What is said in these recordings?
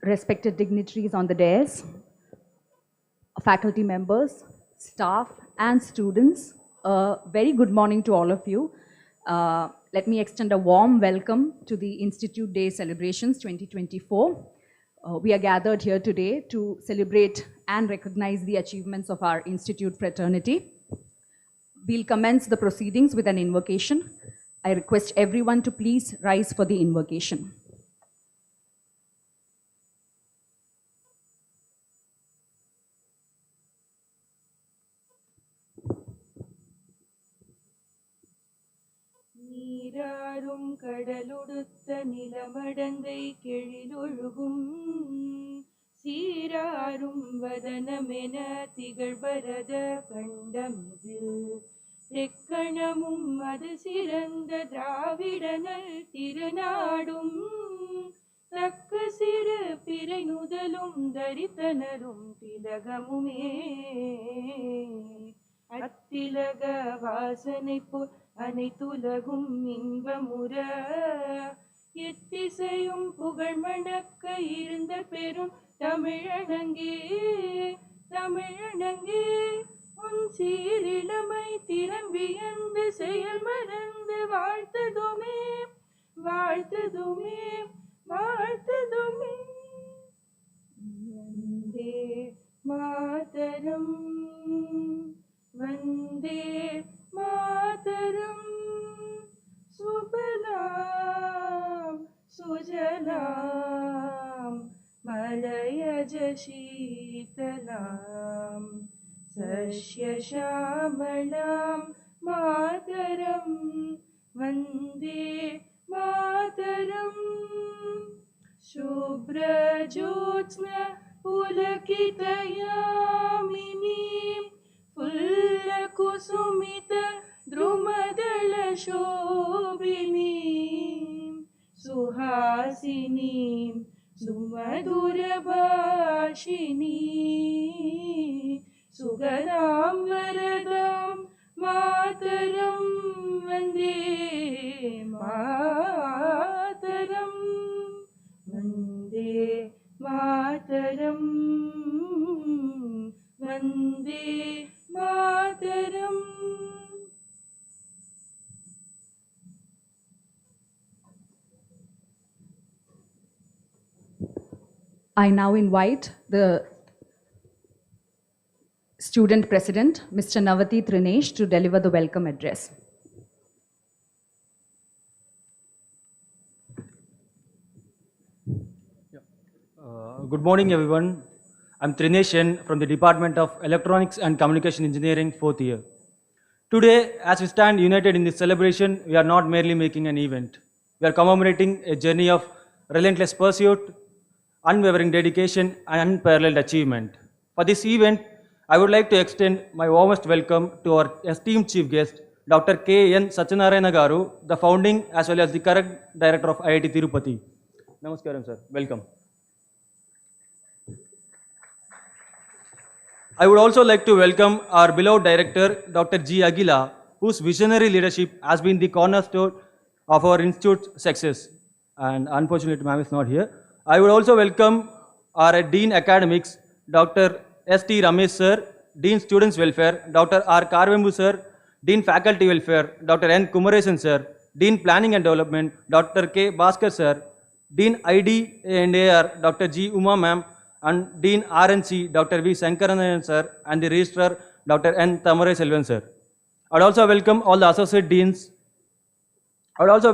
respected dignitaries on the dais, faculty members, staff, and students, a very good morning to all of you. Let me extend a warm welcome to the Institute Day Celebrations 2024. We are gathered here today to celebrate and recognize the achievements of our Institute fraternity. We'll commence the proceedings with an invocation. I request everyone to please rise for the invocation. நீராறும் கடலுடுத்த நிலமடந்தை கெழிலொழுகும் சீராறும் வதனமென திகழ்பரத கண்டமிதில் எக்கணமும் அது சிறந்த திராவிடனல் திருநாடும் தக்க சிறு பிறை நுதலும் தரித்தனரும் திலகமுமே அத்திலக வாசனை போல் அனைத்துலகும் இன்பமுற எத்திசையும் புகழ் மணக்க இருந்த பெரும் தமிழனங்கே தமிழனங்கே உன் சீரிழமை திறன் வியந்து செயல் மறந்து வாழ்த்ததுமே வாழ்த்ததுமே வாழ்த்ததுமே வந்தே மாதரம் வந்தே மாதரம் சுபலாம் சுஜலாம் மலயஜ சீதலாம் சஸ்யஷாமளாம் மாதரம் வந்தே மாதரம் शुभ्रज्योत्स्न पुलकितयामिनीं फुल्लकुसुमित द्रुमदलशोभिनीं सुहासिनीं सुमधुरभाषिनीं सुगदां वरदां मातरं वन्दे मातरम् वन्दे मातरं Vande Mataram. I now invite the student president, Mr. NIT-Tiruchirappalli, to deliver the welcome address. Good morning, everyone. I'm Trineshan from the Department of Electronics and Communication Engineering, 4th year. Today, as we stand united in this celebration, we are not merely making an event. We are commemorating a journey of relentless pursuit, unwavering dedication, and unparalleled achievement. For this event, I would like to extend my warmest welcome to our esteemed chief guest, Dr. K. N. Satyanarayana Garu, the founding as well as the current director of IIT Tirupati. Namaskaram, sir. Welcome. I would also like to welcome our beloved director, Dr. G. Aguila, whose visionary leadership has been the cornerstone of our institute's success. And unfortunately, ma'am is not here. I would also welcome our Dean Academics, Dr. S. T. Ramesh sir, Dean Students Welfare, Dr. R. Karvembu sir, Dean Faculty Welfare, Dr. N. Kumaresan sir, Dean Planning and Development, Dr. K. Bhaskar sir, Dean ID and AR, Dr. G. Uma ma'am, and Dean RNC, Dr. V. Sankaranayan sir, and the Registrar, Dr. N. Tamarai Selvan sir. I would also welcome all the Associate Deans. I would also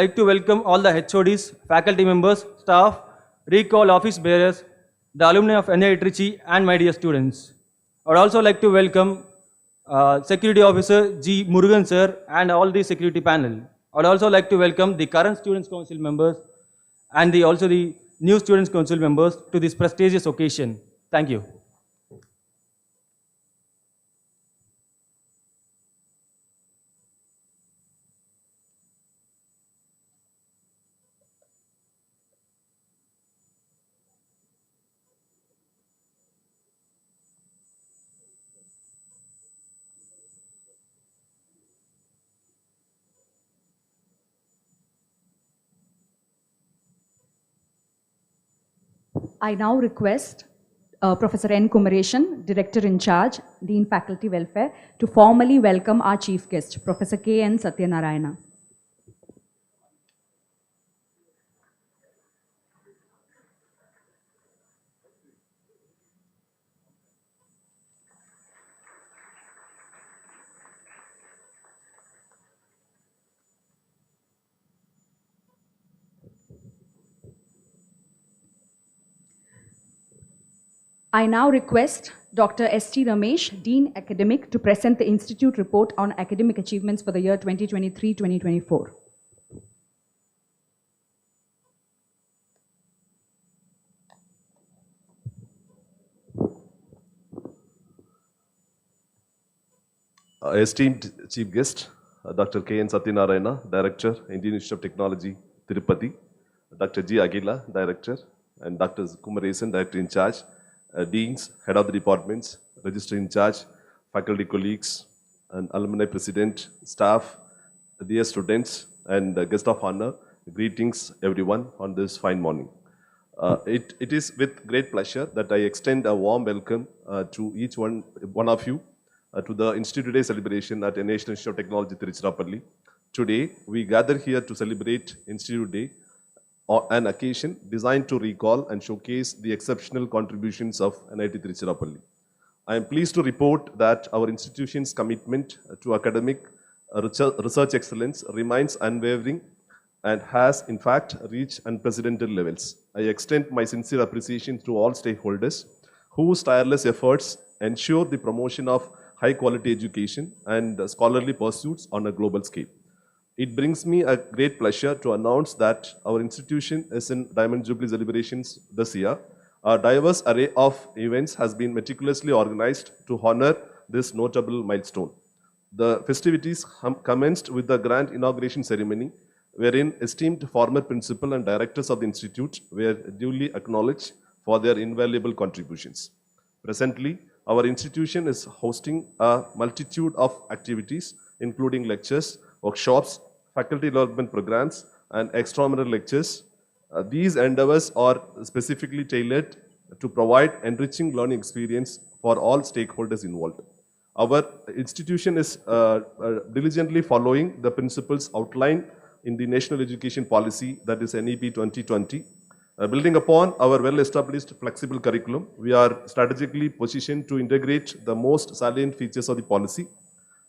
like to welcome all the HODs, faculty members, staff, recall office bearers, the alumni of NIT-Tiruchirappalli, and my dear students. I would also like to welcome Security Officer G. Murugan sir and all the security panel. I would also like to welcome the current Students' Council members and also the new Students' Council members to this prestigious occasion. Thank you. I now request Professor N. Kumaresan, Director in Charge, Dean Faculty Welfare, to formally welcome our chief guest, Professor K. N. Satyanarayana. I now request Dr. S.T. Ramesh, Dean Academic, to present the Institute report on academic achievements for the year 2023-2024. Esteemed Chief Guest, Dr. K. N. Satyanarayana, Director, Indian Institute of Technology, Tirupati, Dr. G. Agila, Director, and Dr. Kumaresan, Director in Charge, Deans, Head of the Departments, Registrar in Charge, faculty colleagues, and alumni president, staff, dear students, and guest of honor, greetings everyone on this fine morning. It is with great pleasure that I extend a warm welcome to each one of you to the Institute Day celebration at the National Institute of Technology, Tiruchirappalli. Today, we gather here to celebrate Institute Day, an occasion designed to recall and showcase the exceptional contributions of NIT-Tiruchirappalli. I am pleased to report that our institution's commitment to academic research excellence remains unwavering and has, in fact, reached unprecedented levels. I extend my sincere appreciation to all stakeholders whose tireless efforts ensure the promotion of high-quality education and scholarly pursuits on a global scale. It brings me a great pleasure to announce that our institution is in Diamond Jubilee celebrations this year. A diverse array of events has been meticulously organized to honor this notable milestone. The festivities commenced with the grand inauguration ceremony, wherein esteemed former principal and directors of the institute were duly acknowledged for their invaluable contributions. Presently, our institution is hosting a multitude of activities, including lectures, workshops, faculty development programs, and extramural lectures. These endeavors are specifically tailored to provide enriching learning experience for all stakeholders involved. Our institution is diligently following the principles outlined in the National Education Policy, that is NEP 2020. Building upon our well-established flexible curriculum, we are strategically positioned to integrate the most salient features of the policy.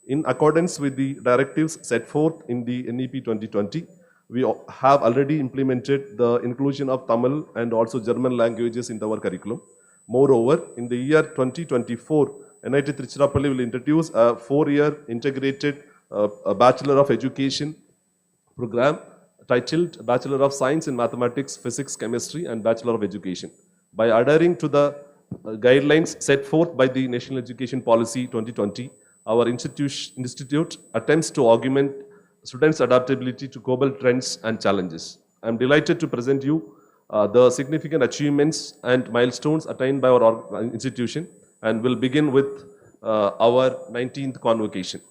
In accordance with the directives set forth in the NEP 2020, we have already implemented the inclusion of Tamil and also German languages in our curriculum. Moreover, in the year 2024, NIT Tiruchirappalli will introduce a 4-year integrated Bachelor of Education program titled Bachelor of Science in Mathematics, Physics, Chemistry, and Bachelor of Education. By adhering to the guidelines set forth by the National Education Policy 2020, our institute attempts to augment students' adaptability to global trends and challenges. I am delighted to present you the significant achievements and milestones attained by our institution, and will begin with our 19th convocation.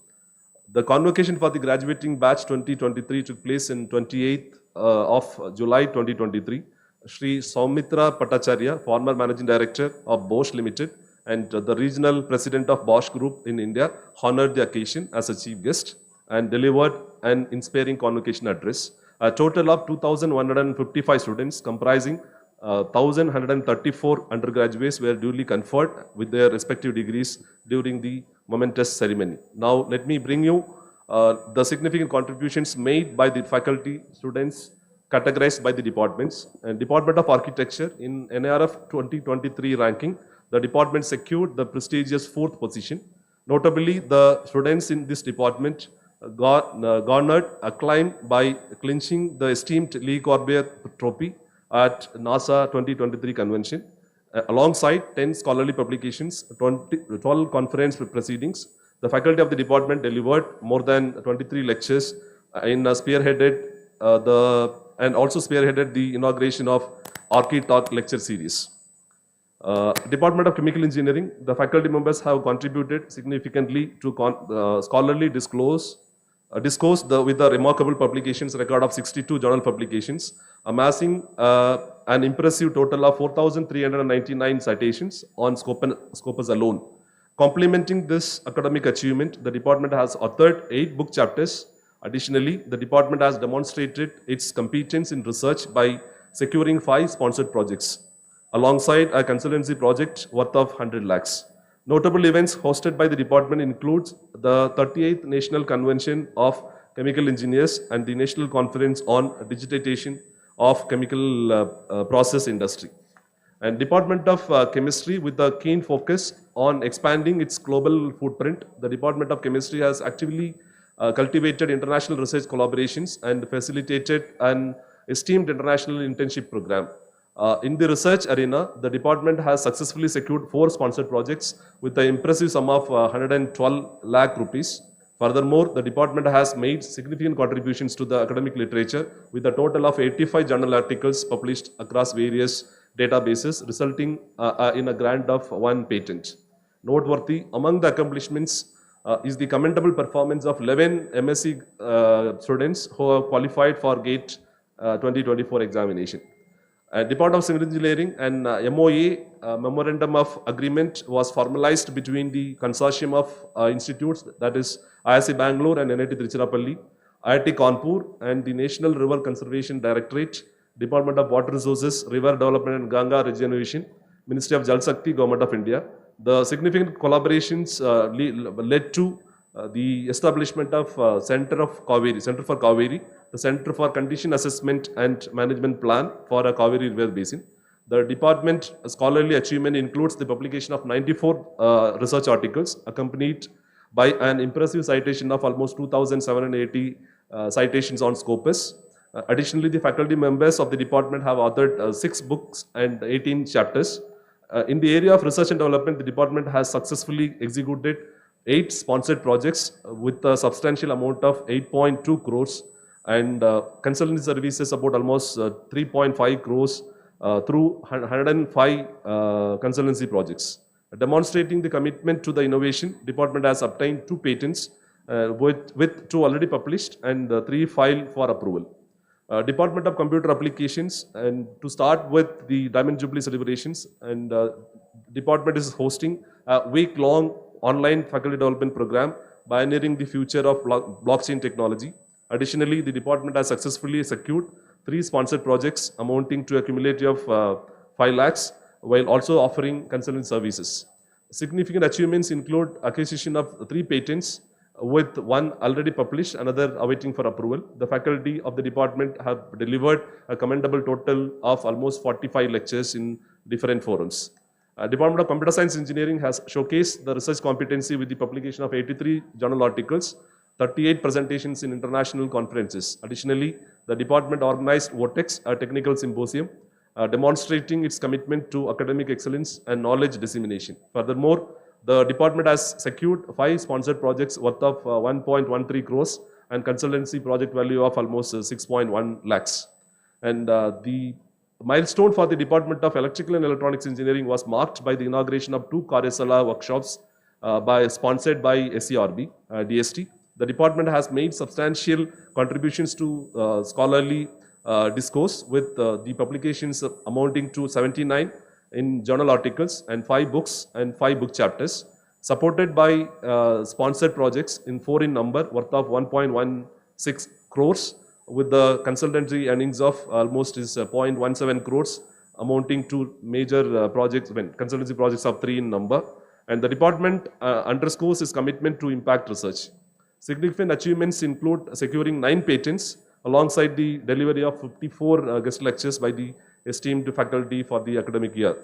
The convocation for the graduating batch 2023 took place in 28th of July 2023. Shri Soumitra Patacharya, former Managing Director of Bosch Limited and the Regional President of Bosch Group in India, honored the occasion as a chief guest and delivered an inspiring convocation address. A total of 2,155 students comprising 1,134 undergraduates were duly conferred with their respective degrees during the momentous ceremony. Now, let me bring you the significant contributions made by the faculty, students, categorized by the departments. And Department of Architecture in NIRF 2023 ranking, the department secured the prestigious 4th position. Notably, the students in this department garnered acclaim by clinching the esteemed Lee Corbière Trophy at NASA 2023 convention, alongside 10 scholarly publications, 12 conference proceedings. The faculty of the department delivered more than 23 lectures and spearheaded the inauguration of Archi-Talk lecture series. Department of Chemical Engineering, the faculty members have contributed significantly to scholarly discourse disclosed with the remarkable publications record of 62 journal publications, amassing an impressive total of 4,399 citations on Scopus alone. Complementing this academic achievement, the department has authored 8 book chapters. Additionally, the department has demonstrated its competence in research by securing 5 sponsored projects, alongside a consultancy project worth of 100 lakhs. Notable events hosted by the department includes the 38th National Convention of Chemical Engineers and the National Conference on Digitization of Chemical Process Industry. And Department of Chemistry, with a keen focus on expanding its global footprint, the Department of Chemistry has actively cultivated international research collaborations and facilitated an esteemed international internship program. In the research arena, the department has successfully secured 4 sponsored projects with the impressive sum of 112 lakh rupees. Furthermore, the department has made significant contributions to the academic literature with a total of 85 journal articles published across various databases, resulting in a grant of 1 patent. Noteworthy among the accomplishments is the commendable performance of 11 MSc students who have qualified for GATE 2024 examination. Department of Civil Engineering and MOA Memorandum of Agreement was formalized between the consortium of institutes, that is IISc Bangalore and NIT-Tiruchirappalli, IIT Kanpur and the National River Conservation Directorate, Department of Water Resources, River Development and Ganga Regeneration, Ministry of Jal Shakti, Government of India. The significant collaborations led to the establishment of Center for Kaveri, the Center for Condition Assessment and Management Plan for a Kaveri River Basin. The department scholarly achievement includes the publication of 94 research articles, accompanied by an impressive citation of almost 2,780 citations on Scopus. Additionally, the faculty members of the department have authored 6 books and 18 chapters. In the area of research and development, the department has successfully executed 8 sponsored projects with a substantial amount of 8.2 crores and consultancy services about almost 3.5 crores through 105 consultancy projects. Demonstrating the commitment to the innovation, department has obtained 2 patents with 2 already published and 3 filed for approval. Department of Computer Applications, and to start with the Diamond Jubilee celebrations, and department is hosting a week-long online faculty development program pioneering the future of blockchain technology. Additionally, the department has successfully secured 3 sponsored projects amounting to a cumulative of 5 lakhs while also offering consulting services. Significant achievements include acquisition of 3 patents with 1 already published, another awaiting for approval. The faculty of the department have delivered a commendable total of almost 45 lectures in different forums. Department of Computer Science Engineering has showcased the research competency with the publication of 83 journal articles, 38 presentations in international conferences. Additionally, the department organized Vortex, a technical symposium, demonstrating its commitment to academic excellence and knowledge dissemination. Furthermore, the department has secured 5 sponsored projects worth of 1.13 crores and consultancy project value of almost 6.1 lakhs. And the milestone for the Department of Electrical and Electronics Engineering was marked by the inauguration of 2 Karyasala workshops sponsored by SERB, DST. The department has made substantial contributions to scholarly discourse with the publications amounting to 79 in journal articles and 5 books and 5 book chapters, supported by sponsored projects in 4 in number worth of 1.16 crores with the consultancy earnings of almost 0.17 crores, amounting to major projects, consultancy projects of 3 in number. And the department underscores its commitment to impact research. Significant achievements include securing 9 patents alongside the delivery of 54 guest lectures by the esteemed faculty for the academic year.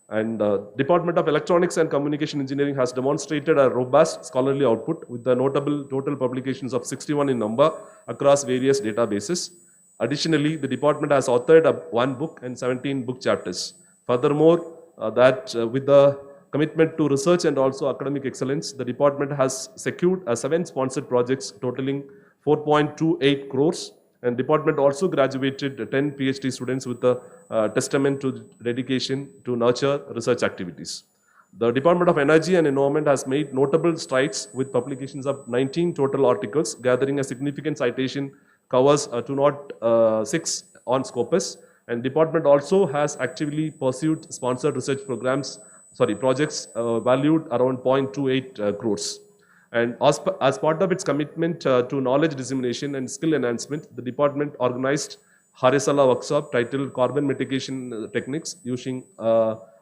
And Department of Electronics and Communication Engineering has demonstrated a robust scholarly output with the notable total publications of 61 in number across various databases. Additionally, the department has authored 1 book and 17 book chapters. Furthermore, with the commitment to research and also academic excellence, the department has secured 7 sponsored projects totaling 4.28 crores. And department also graduated 10 PhD students with a testament to dedication to nurture research activities. The Department of Energy and Environment has made notable strides with publications of 19 total articles, gathering a significant citation covers 206 on Scopus. And department also has actively pursued sponsored research projects valued around 0.28 crores. And as part of its commitment to knowledge dissemination and skill enhancement, the department organized Harisala workshop titled Carbon Mitigation Techniques using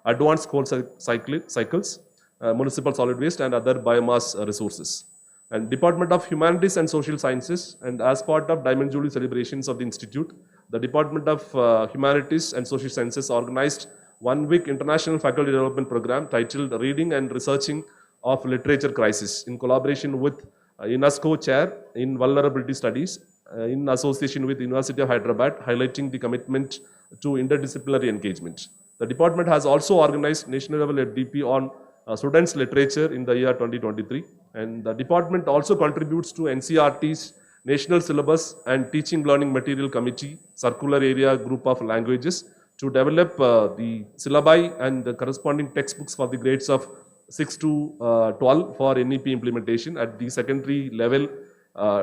advanced coal cycles, municipal solid waste and other biomass resources. And Department of Humanities and Social Sciences, and as part of Diamond Jubilee celebrations of the Institute, the Department of Humanities and Social Sciences organized 1-week international faculty development program titled Reading and Researching of Literature Crisis in collaboration with UNESCO Chair in Vulnerability Studies in association with University of Hyderabad, highlighting the commitment to interdisciplinary engagement. The department has also organized national level DP on students' literature in the year 2023, and the department also contributes to NCERT's National Syllabus and Teaching Learning Material Committee Circular Area Group of Languages to develop the syllabi and the corresponding textbooks for the grades of 6 to 12 for NEP implementation at the secondary level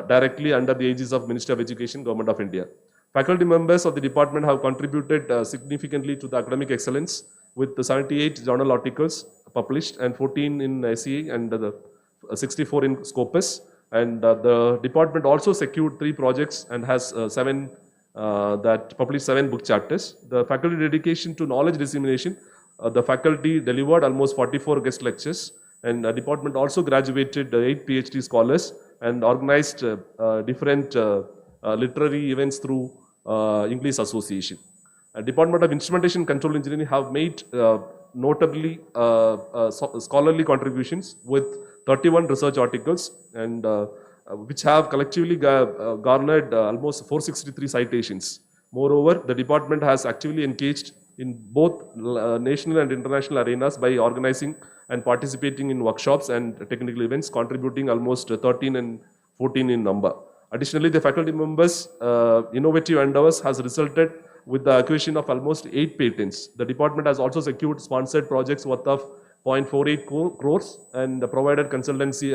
directly under the aegis of Ministry of Education, Government of India. Faculty members of the department have contributed significantly to the academic excellence with the 78 journal articles published and 14 in SEA and 64 in Scopus. And the department also secured 3 projects and has published 7 book chapters. The faculty dedication to knowledge dissemination, the faculty delivered almost 44 guest lectures, and the department also graduated 8 PhD scholars and organized different literary events through English Association. Department of Instrumentation Control Engineering have made notably scholarly contributions with 31 research articles and which have collectively garnered almost 463 citations. Moreover, the department has actively engaged in both national and international arenas by organizing and participating in workshops and technical events, contributing almost 13 and 14 in number. Additionally, the faculty members' innovative endeavors has resulted with the acquisition of almost 8 patents. The department has also secured sponsored projects worth of 0.48 crores and provided consultancy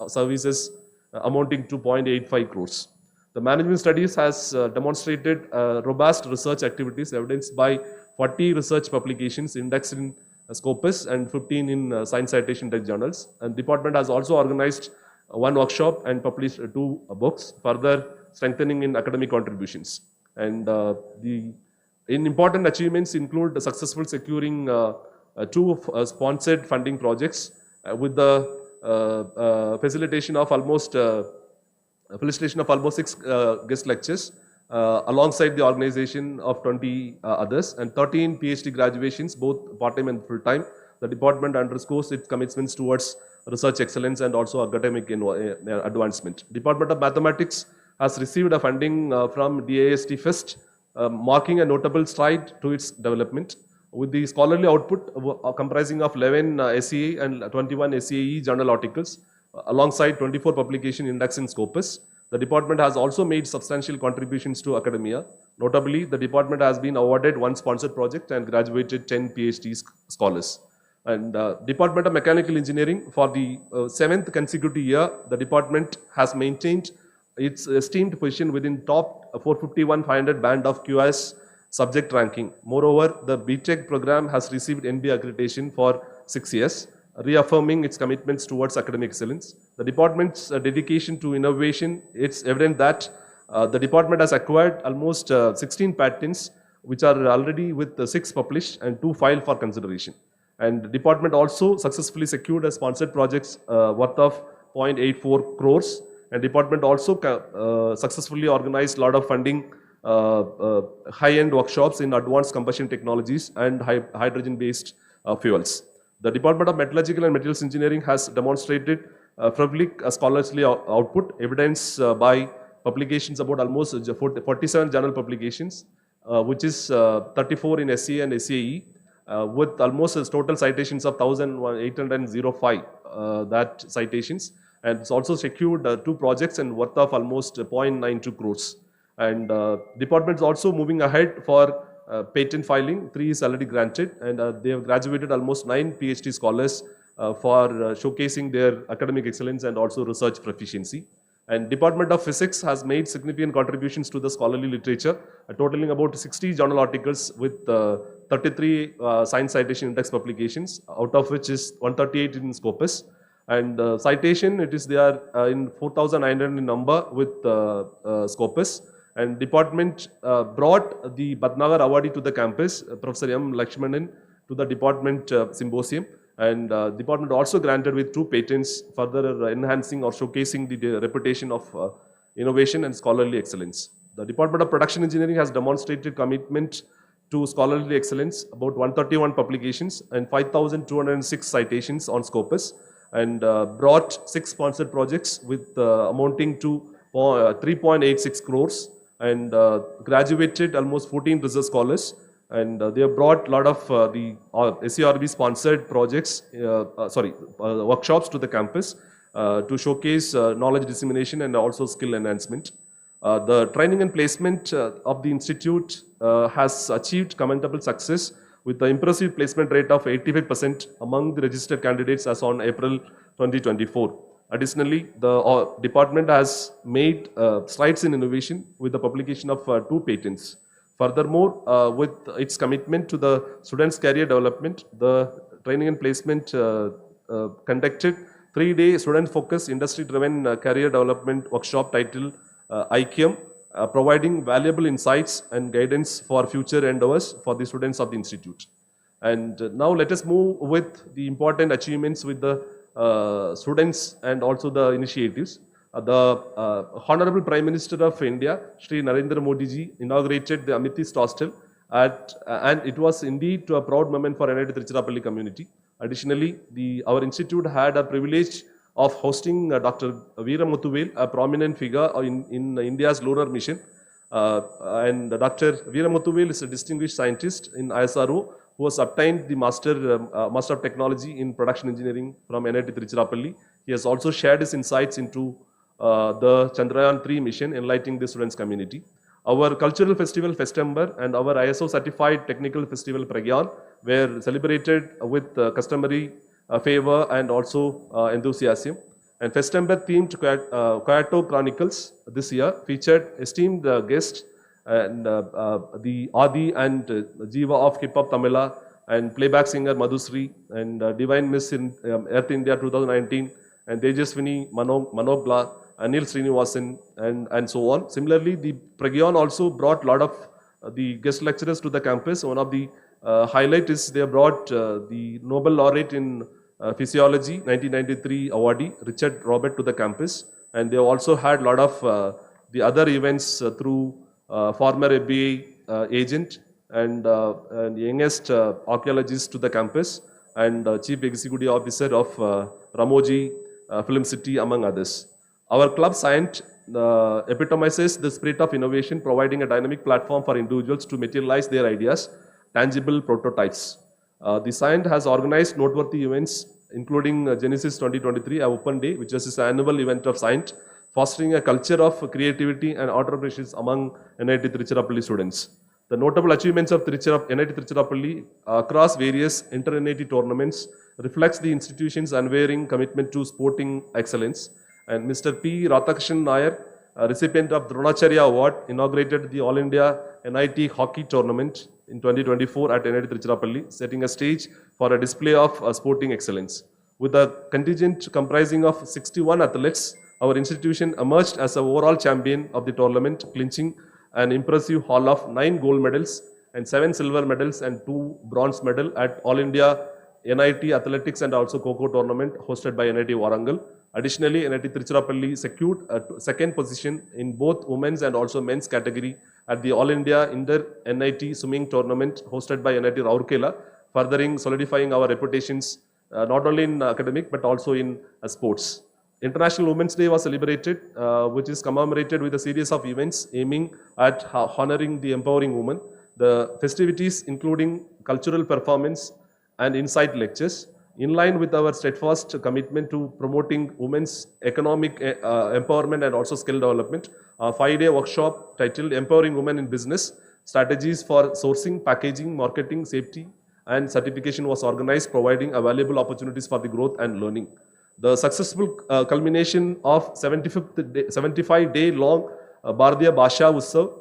services amounting to 0.85 crores. The management studies has demonstrated robust research activities evidenced by 40 research publications indexed in Scopus and 15 in Science Citation Text journals. And department has also organized 1 workshop and published 2 books, further strengthening in academic contributions. And the important achievements include the successful securing 2 sponsored funding projects with the facilitation of almost 6 guest lectures alongside the organization of 20 others and 13 PhD graduations, both part-time and full-time. The department underscores its commitments towards research excellence and also academic advancement. Department of Mathematics has received a funding from DAST FEST, marking a notable stride to its development, with the scholarly output comprising of 11 SEA and 21 SEAE journal articles, alongside 24 publication indexed in Scopus. The department has also made substantial contributions to academia. Notably, the department has been awarded 1 sponsored project and graduated 10 PhD scholars. And Department of Mechanical Engineering, for the 7th consecutive year, the department has maintained its esteemed position within top 451-500 band of QS subject ranking. Moreover, the BTech program has received NBA accreditation for 6 years, reaffirming its commitments towards academic excellence. The department's dedication to innovation, it's evident that the department has acquired almost 16 patents, which are already with 6 published and 2 filed for consideration. And the department also successfully secured a sponsored projects worth of 0.84 crores. And department also successfully organized a lot of funding high-end workshops in advanced combustion technologies and hydrogen-based fuels. The Department of Metallurgical and Materials Engineering has demonstrated prolific scholarly output, evidenced by publications about almost 47 journal publications, which is 34 in SCA and SAE, with almost total citations of 1,805 that citations. And it's also secured 2 projects and worth of almost 0.92 crores. And department is also moving ahead for patent filing, 3 is already granted, and they have graduated almost 9 PhD scholars for showcasing their academic excellence and also research proficiency. And Department of Physics has made significant contributions to the scholarly literature, totaling about 60 journal articles with 33 science citation index publications, out of which is 138 in Scopus. And citation, they are in 4,900 in number with Scopus. And department brought the Bhatnagar awardee to the campus, Professor M. Lakshmanan, to the department symposium. And department also granted with 2 patents, further enhancing or showcasing the reputation of innovation and scholarly excellence. The Department of Production Engineering has demonstrated commitment to scholarly excellence, about 131 publications and 5,206 citations on Scopus, and brought 6 sponsored projects with amounting to 3.86 crores, and graduated almost 14 research scholars. And they have brought a lot of the SCRB sponsored projects, workshops to the campus to showcase knowledge dissemination and also skill enhancement. The training and placement of the institute has achieved commendable success with the impressive placement rate of 85% among the registered candidates as on April 2024. Additionally, the department has made strides in innovation with the publication of 2 patents. Furthermore, with its commitment to the students' career development, the training and placement conducted 3-day student-focused industry-driven career development workshop titled IQM, providing valuable insights and guidance for future endeavors for the students of the institute. And now let us move with the important achievements with the students and also the initiatives. The Honorable Prime Minister of India, Shri Narendra Modi ji, inaugurated the Amethyst Hostel, and it was indeed a proud moment for NIT-Tiruchirappalli community. Additionally, our institute had a privilege of hosting Dr. Veera Muthuvel, a prominent figure in India's lunar mission. And Dr. Veera Muthuvel is a distinguished scientist in ISRO who has obtained the Master of Technology in Production Engineering from NIT-Tiruchirappalli. He has also shared his insights into the Chandrayaan-3 mission, enlightening the students' community. Our cultural festival, Festember, and our ISO certified technical festival, Pragyan, were celebrated with customary favor and also enthusiasm. And Festember themed Kyoto Chronicles this year featured esteemed guests and the Adi and Jiva of Hip Hop Tamila and playback singer Madhusri and Divine Miss in Earth India 2019 and Tejaswini Manogla, Anil Srinivasan, and so on. Similarly, the Pragyan also brought a lot of the guest lecturers to the campus. One of the highlight is they brought the Nobel laureate in Physiology 1993 awardee Richard Robert to the campus, and they also had a lot of the other events through former FBI agent and youngest archaeologist to the campus and chief executive officer of Ramoji Film City, among others. Our club Scient epitomizes the spirit of innovation, providing a dynamic platform for individuals to materialize their ideas, tangible prototypes. The Scient has organized noteworthy events, including Genesis 2023, a open day, which is an annual event of Scient, fostering a culture of creativity and entrepreneurship among NIT-Tiruchirappalli students. The notable achievements of NIT-Tiruchirappalli across various inter-NIT tournaments reflects the institution's unwavering commitment to sporting excellence. And Mr. P. Radhakrishnan Nair, recipient of Dronacharya Award, inaugurated the All India NIT Hockey Tournament in 2024 at NIT-Tiruchirappalli, setting a stage for a display of sporting excellence. With a contingent comprising of 61 athletes, our institution emerged as an overall champion of the tournament, clinching an impressive haul of 9 gold medals and 7 silver medals and 2 bronze medals at All India NIT Athletics and also Kho-Kho tournament hosted by NIT Warangal. Additionally, NIT-Tiruchirappalli secured a second position in both women's and also men's category at the All India Inter-NIT Swimming Tournament hosted by NIT Rourkela, furthering solidifying our reputations not only in academic but also in sports. International Women's Day was celebrated, which is commemorated with a series of events aiming at honoring the empowering woman. The festivities including cultural performance and insight lectures, in line with our steadfast commitment to promoting women's economic empowerment and also skill development. A 5-day workshop titled Empowering Women in Business Strategies for sourcing, packaging, marketing, safety, and certification was organized, providing valuable opportunities for the growth and learning. The successful culmination of 75-day long Bharatiya Bhasha Utsav,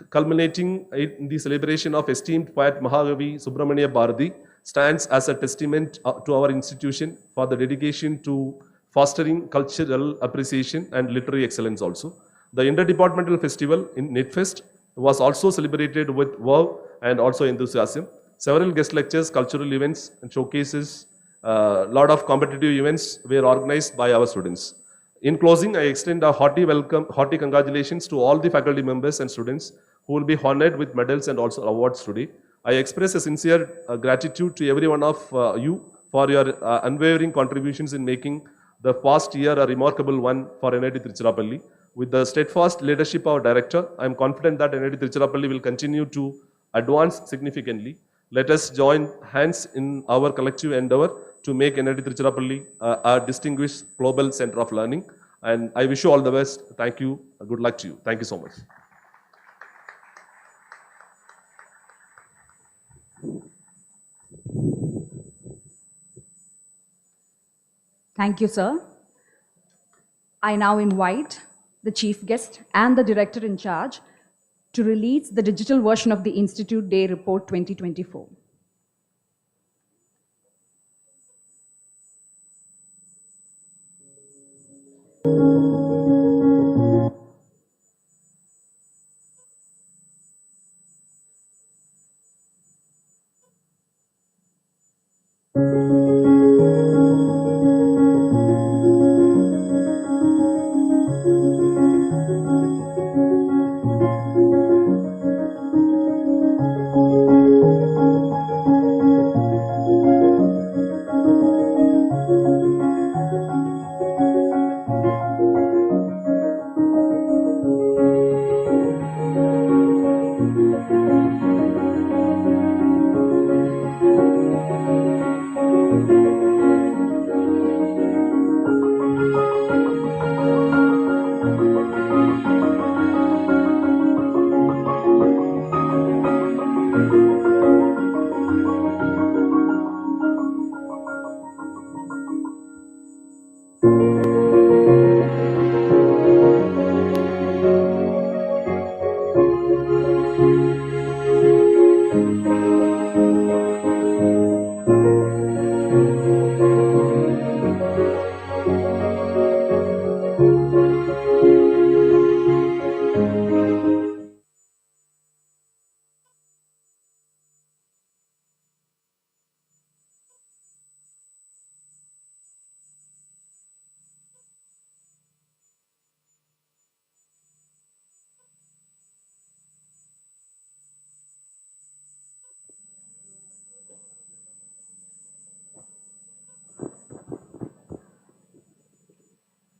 culminating in the celebration of esteemed poet Mahakavi Subramania Bharati, stands as a testament to our institution for the dedication to fostering cultural appreciation and literary excellence also. The interdepartmental festival in NIT-Fest was also celebrated with verve and also enthusiasm. Several guest lectures, cultural events, and showcases, a lot of competitive events were organized by our students. In closing, I extend a hearty congratulations to all the faculty members and students who will be honored with medals and also awards today. I express a sincere gratitude to every one of you for your unwavering contributions in making the past year a remarkable one for NIT-Tiruchirappalli. With the steadfast leadership of our director, I am confident that NIT-Tiruchirappalli will continue to advance significantly. Let us join hands in our collective endeavor to make NIT-Tiruchirappalli a distinguished global center of learning. And I wish you all the best. Thank you. Good luck to you. Thank you so much. Thank you, sir. I now invite the chief guest and the director in charge to release the digital version of the Institute Day Report 2024.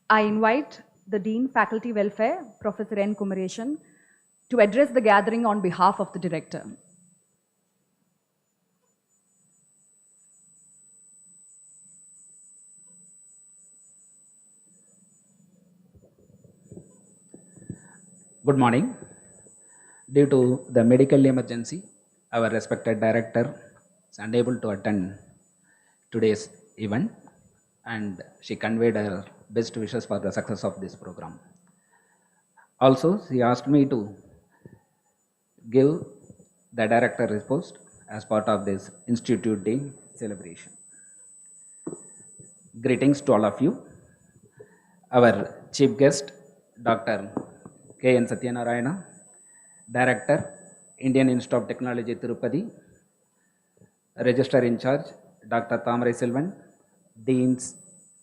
I invite the Dean Faculty Welfare, Professor N. Kumaresan, to address the gathering on behalf of the Director. Good morning. Due to the medical emergency, our respected director is unable to attend today's event, and she conveyed her best wishes for the success of this program. Also, she asked me to give the director report as part of this Institute Day celebration. Greetings to all of you. Our chief guest, Dr. K.N. Satyanarayana, Director, Indian Institute of Technology, Tirupati, Registrar in charge, Dr. Tamarai Selvan, Deans,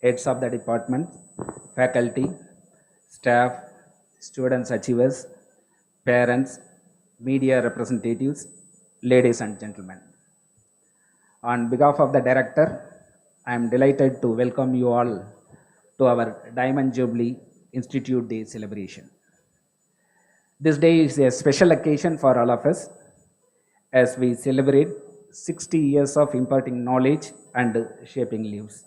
heads of the department, faculty, staff, students achievers, parents, media representatives, ladies and gentlemen. On behalf of the director, I am delighted to welcome you all to our Diamond Jubilee Institute Day celebration. This day is a special occasion for all of us as we celebrate 60 years of imparting knowledge and shaping lives.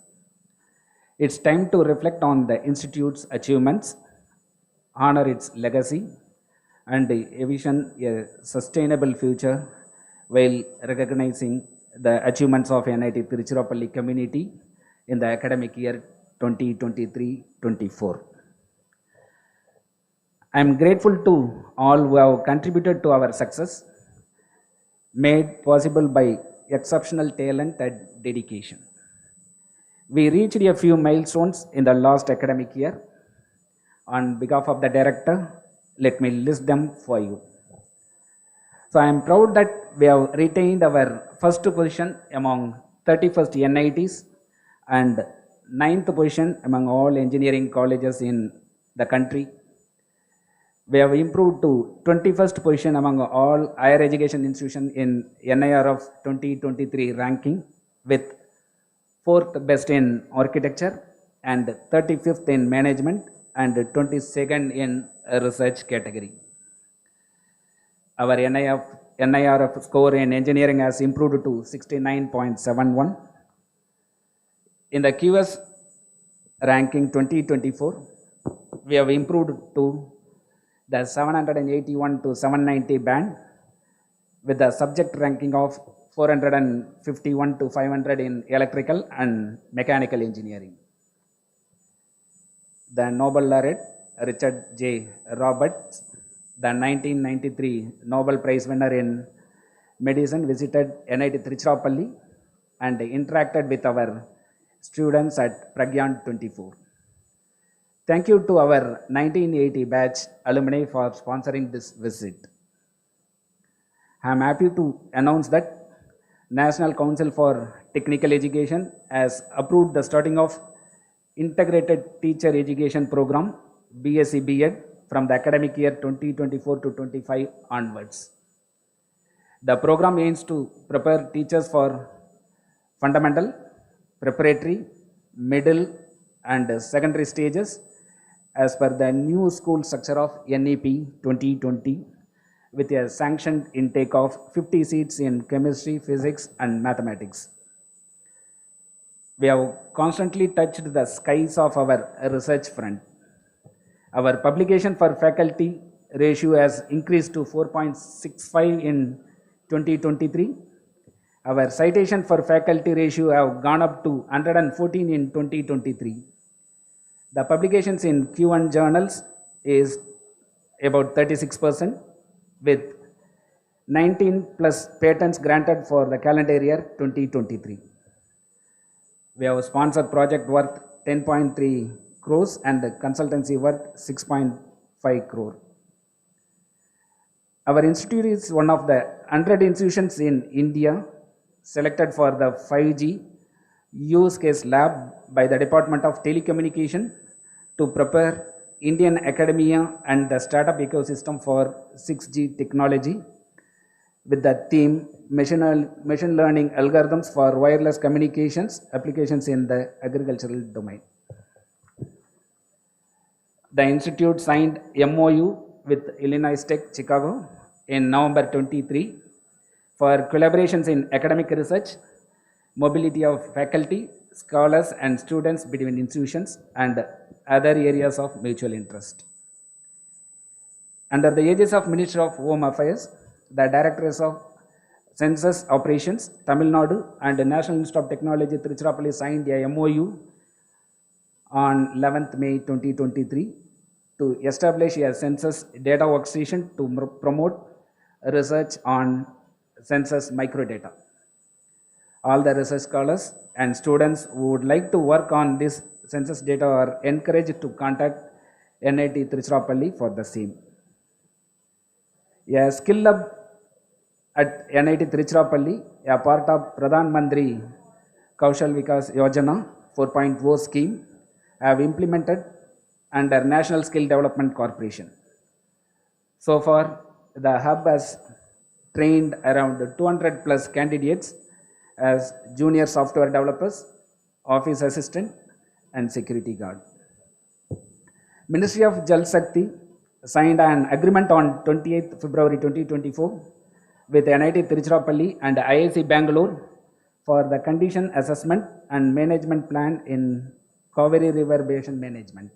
It's time to reflect on the Institute's achievements, honor its legacy, and envision a sustainable future while recognizing the achievements of NIT Tiruchirappalli community in the academic year 2023-24. I am grateful to all who have contributed to our success, made possible by exceptional talent and dedication. We reached a few milestones in the last academic year. On behalf of the director, let me list them for you. So I am proud that we have retained our first position among 31st NITs and 9th position among all engineering colleges in the country. We have improved to 21st position among all higher education institutions in NIRF 2023 ranking, with 4th best in architecture and 35th in management and 22nd in research category. Our NIRF score in engineering has improved to 69.71. In the QS ranking 2024, we have improved to the 781 to 790 band, with the subject ranking of 451 to 500 in electrical and mechanical engineering. The Nobel laureate Richard J. Roberts, the 1993 Nobel Prize winner in medicine, visited NIT Tiruchirappalli and interacted with our students at Pragyan 24. Thank you to our 1980 batch alumni for sponsoring this visit. I am happy to announce that National Council for Technical Education has approved the starting of Integrated Teacher Education Program BSc B.Ed from the academic year 2024 to 25 onwards. The program aims to prepare teachers for fundamental, preparatory, middle and secondary stages as per the new school structure of NEP 2020, with a sanctioned intake of 50 seats in chemistry, physics and mathematics. We have constantly touched the skies of our research front. Our publication for faculty ratio has increased to 4.65 in 2023. Our citation for faculty ratio have gone up to 114 in 2023. The publications in Q1 journals is about 36%, with 19 plus patents granted for the calendar year 2023. We have sponsored project worth 10.3 crores and consultancy worth 6.5 crore. Our institute is one of the 100 institutions in India selected for the 5G use case lab by the Department of Telecommunication to prepare Indian academia and the startup ecosystem for 6G technology, with the theme machine learning algorithms for wireless communications applications in the agricultural domain. The institute signed MOU with Illinois Tech Chicago in November 23 for collaborations in academic research, mobility of faculty, scholars and students between institutions, and other areas of mutual interest. Under the aegis of Ministry of Home Affairs, the Directors of Census Operations, Tamil Nadu and the National Institute of Technology, Tiruchirappalli signed a MOU on 11th May 2023 to establish a census data workstation to promote research on census microdata. All the research scholars and students who would like to work on this census data are encouraged to contact NIT Tiruchirappalli for the same. A skill lab at NIT Tiruchirappalli, a part of Pradhan Mantri Kaushal Vikas Yojana 4.0 scheme, have implemented under National Skill Development Corporation. So far, the hub has trained around 200 plus candidates as junior software developers, office assistant and security guard. Ministry of Jal Shakti signed an agreement on 28th February 2024 with NIT Tiruchirappalli and IIC Bangalore for the condition assessment and management plan in Kaveri River Basin management.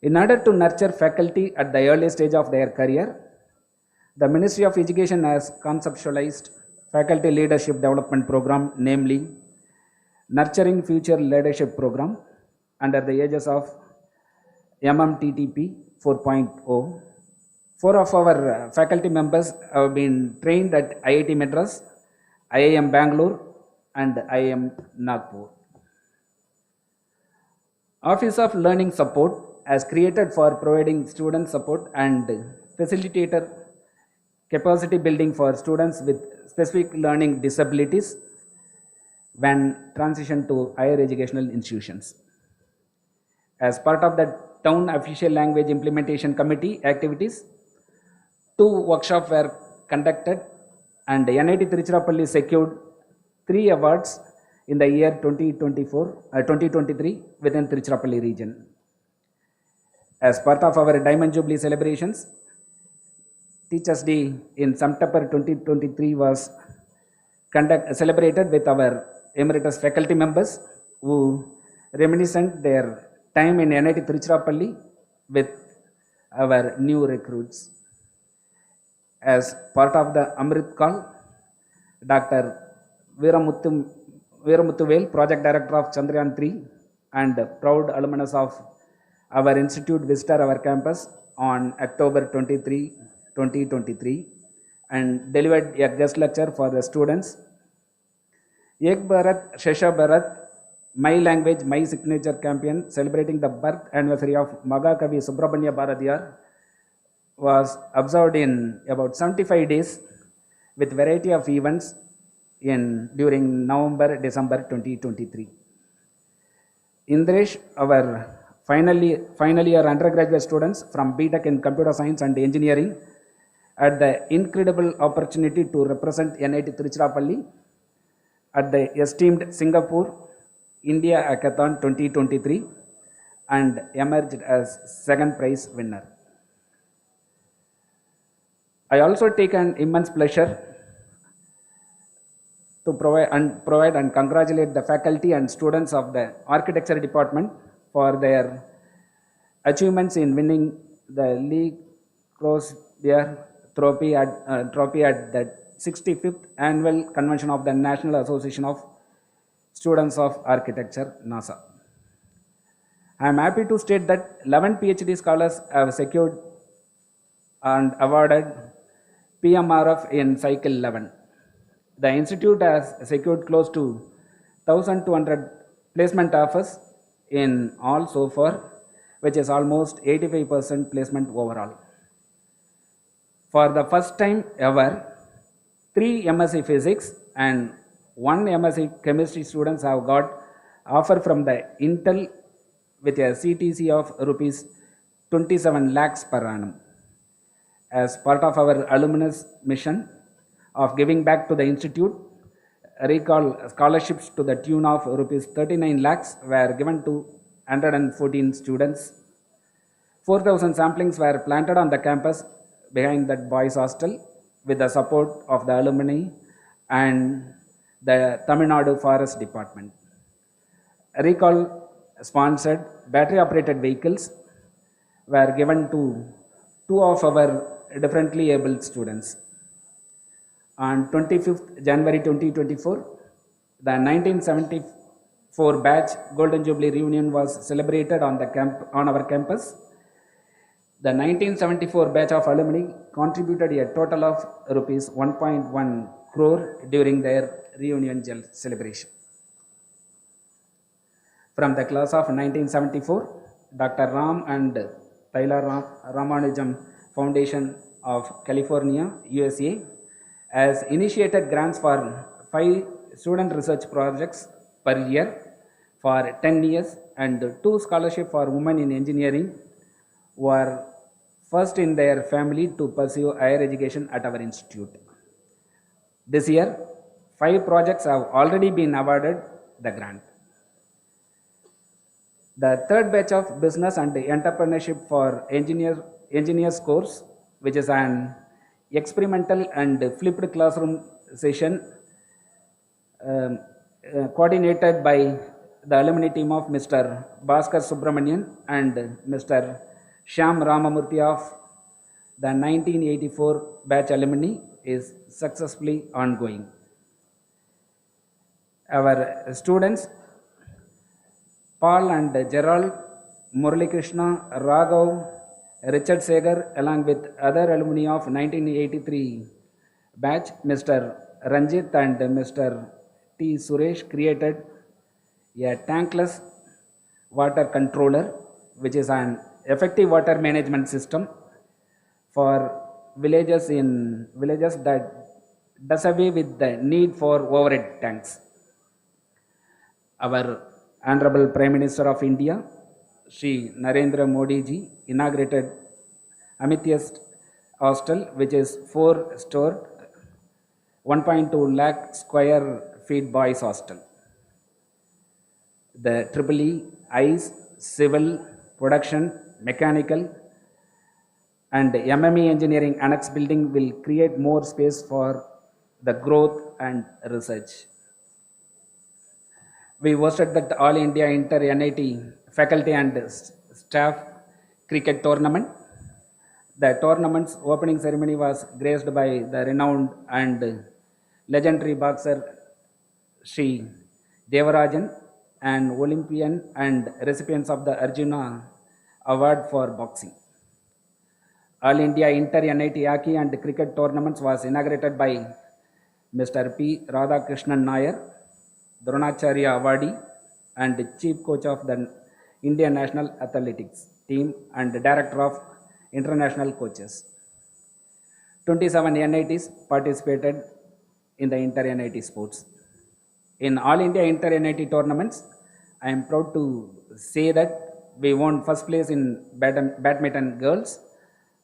In order to nurture faculty at the early stage of their career, the Ministry of Education has conceptualized faculty leadership development program, namely Nurturing Future Leadership Program under the aegis of MMTTP 4.0. Four of our faculty members have been trained at IIT Madras, IIM Bangalore and IIM Nagpur. Office of Learning Support has created for providing student support and facilitator capacity building for students with specific learning disabilities when transition to higher educational institutions. As part of the Town Official Language Implementation Committee activities, 2 workshops were conducted and NIT-Tiruchirappalli secured 3 awards in the year 2023 within Tiruchirappalli region. As part of our Diamond Jubilee celebrations, Teachers' Day in September 2023 was celebrated with our emeritus faculty members who reminiscent their time in NIT-Tiruchirappalli with our new recruits. As part of the Amrit Call, Dr. Veeramuthuvel, Project Director of Chandrayaan 3 and proud alumnus of our institute, visited our campus on October 23, 2023 and delivered a guest lecture for the students. Ek Bharat, Shesha Bharat, My Language, My Signature campaign celebrating the birth anniversary of Magakavi Subramanya Bharatiyar was observed in about 75 days with variety of events during November-December 2023. Indresh, our final year undergraduate students from BTech in Computer Science and Engineering, had the incredible opportunity to represent NIT-Tiruchirappalli at the esteemed Singapore India Hackathon 2023 and emerged as second prize winner. I also take an immense pleasure to provide and congratulate the faculty and students of the Architecture Department for their achievements in winning the Lee Crosbier Trophy at the 65th Annual Convention of the National Association of Students of Architecture, NASA. I am happy to state that 11 PhD scholars have secured and awarded PMRF in Cycle 11. The institute has secured close to 1,200 placement offers in all so far, which is almost 85% placement overall. For the first time ever, 3 MSc Physics and 1 MSc Chemistry students have got offer from the Intel with a CTC of rupees 27 lakhs per annum. As part of our alumnus mission of giving back to the institute, recall scholarships to the tune of rupees 39 lakhs were given to 114 students. 4,000 samplings were planted on the campus behind that boys' hostel with the support of the alumni and the Tamil Nadu Forest Department. Recall sponsored battery operated vehicles were given to 2 of our differently abled students. On 25th January 2024, the 1974 batch Golden Jubilee reunion was celebrated on our campus. The 1974 batch of alumni contributed a total of rupees 1.1 crore during their reunion celebration. From the class of 1974, Dr. Ram and Taila Ramanujam Foundation of California, USA, has initiated grants for 5 student research projects per year for 10 years and 2 scholarships for women in engineering who are first in their family to pursue higher education at our institute. This year, 5 projects have already been awarded the grant. The third batch of Business and Entrepreneurship for Engineers course, which is an experimental and flipped classroom session coordinated by the alumni team of Mr. Bhaskar Subramanian and Mr. Shyam Ramamurthy of the 1984 batch alumni is successfully ongoing. Our students Paul and Gerald, Murali Krishna, Raghav, Richard Segar, along with other alumni of 1983 batch, Mr. Ranjit and Mr. T. Suresh created a tankless water controller, which is an effective water management system for villages that does away with the need for overhead tanks. Our Honorable Prime Minister of India, Shri Narendra Modi ji, inaugurated Amethyst Hostel, which is 4-stored, 1.2 lakh square feet boys hostel. The EEE, ICE, Civil, Production, Mechanical, and MME Engineering Annex building will create more space for the growth and research. We hosted the All India Inter-NIT Faculty and Staff Cricket Tournament. The tournament's opening ceremony was graced by the renowned and legendary boxer Sri Devarajan, an Olympian and recipients of the Arjuna Award for Boxing. All India Inter-NIT Hockey and Cricket Tournaments was inaugurated by Mr. P. Radhakrishnan Nair, Dronacharya Awardee and Chief Coach of the Indian National Athletics Team and Director of International Coaches. 27 NITs participated in the Inter-NIT sports. In All India Inter-NIT tournaments, I am proud to say that we won first place in badminton girls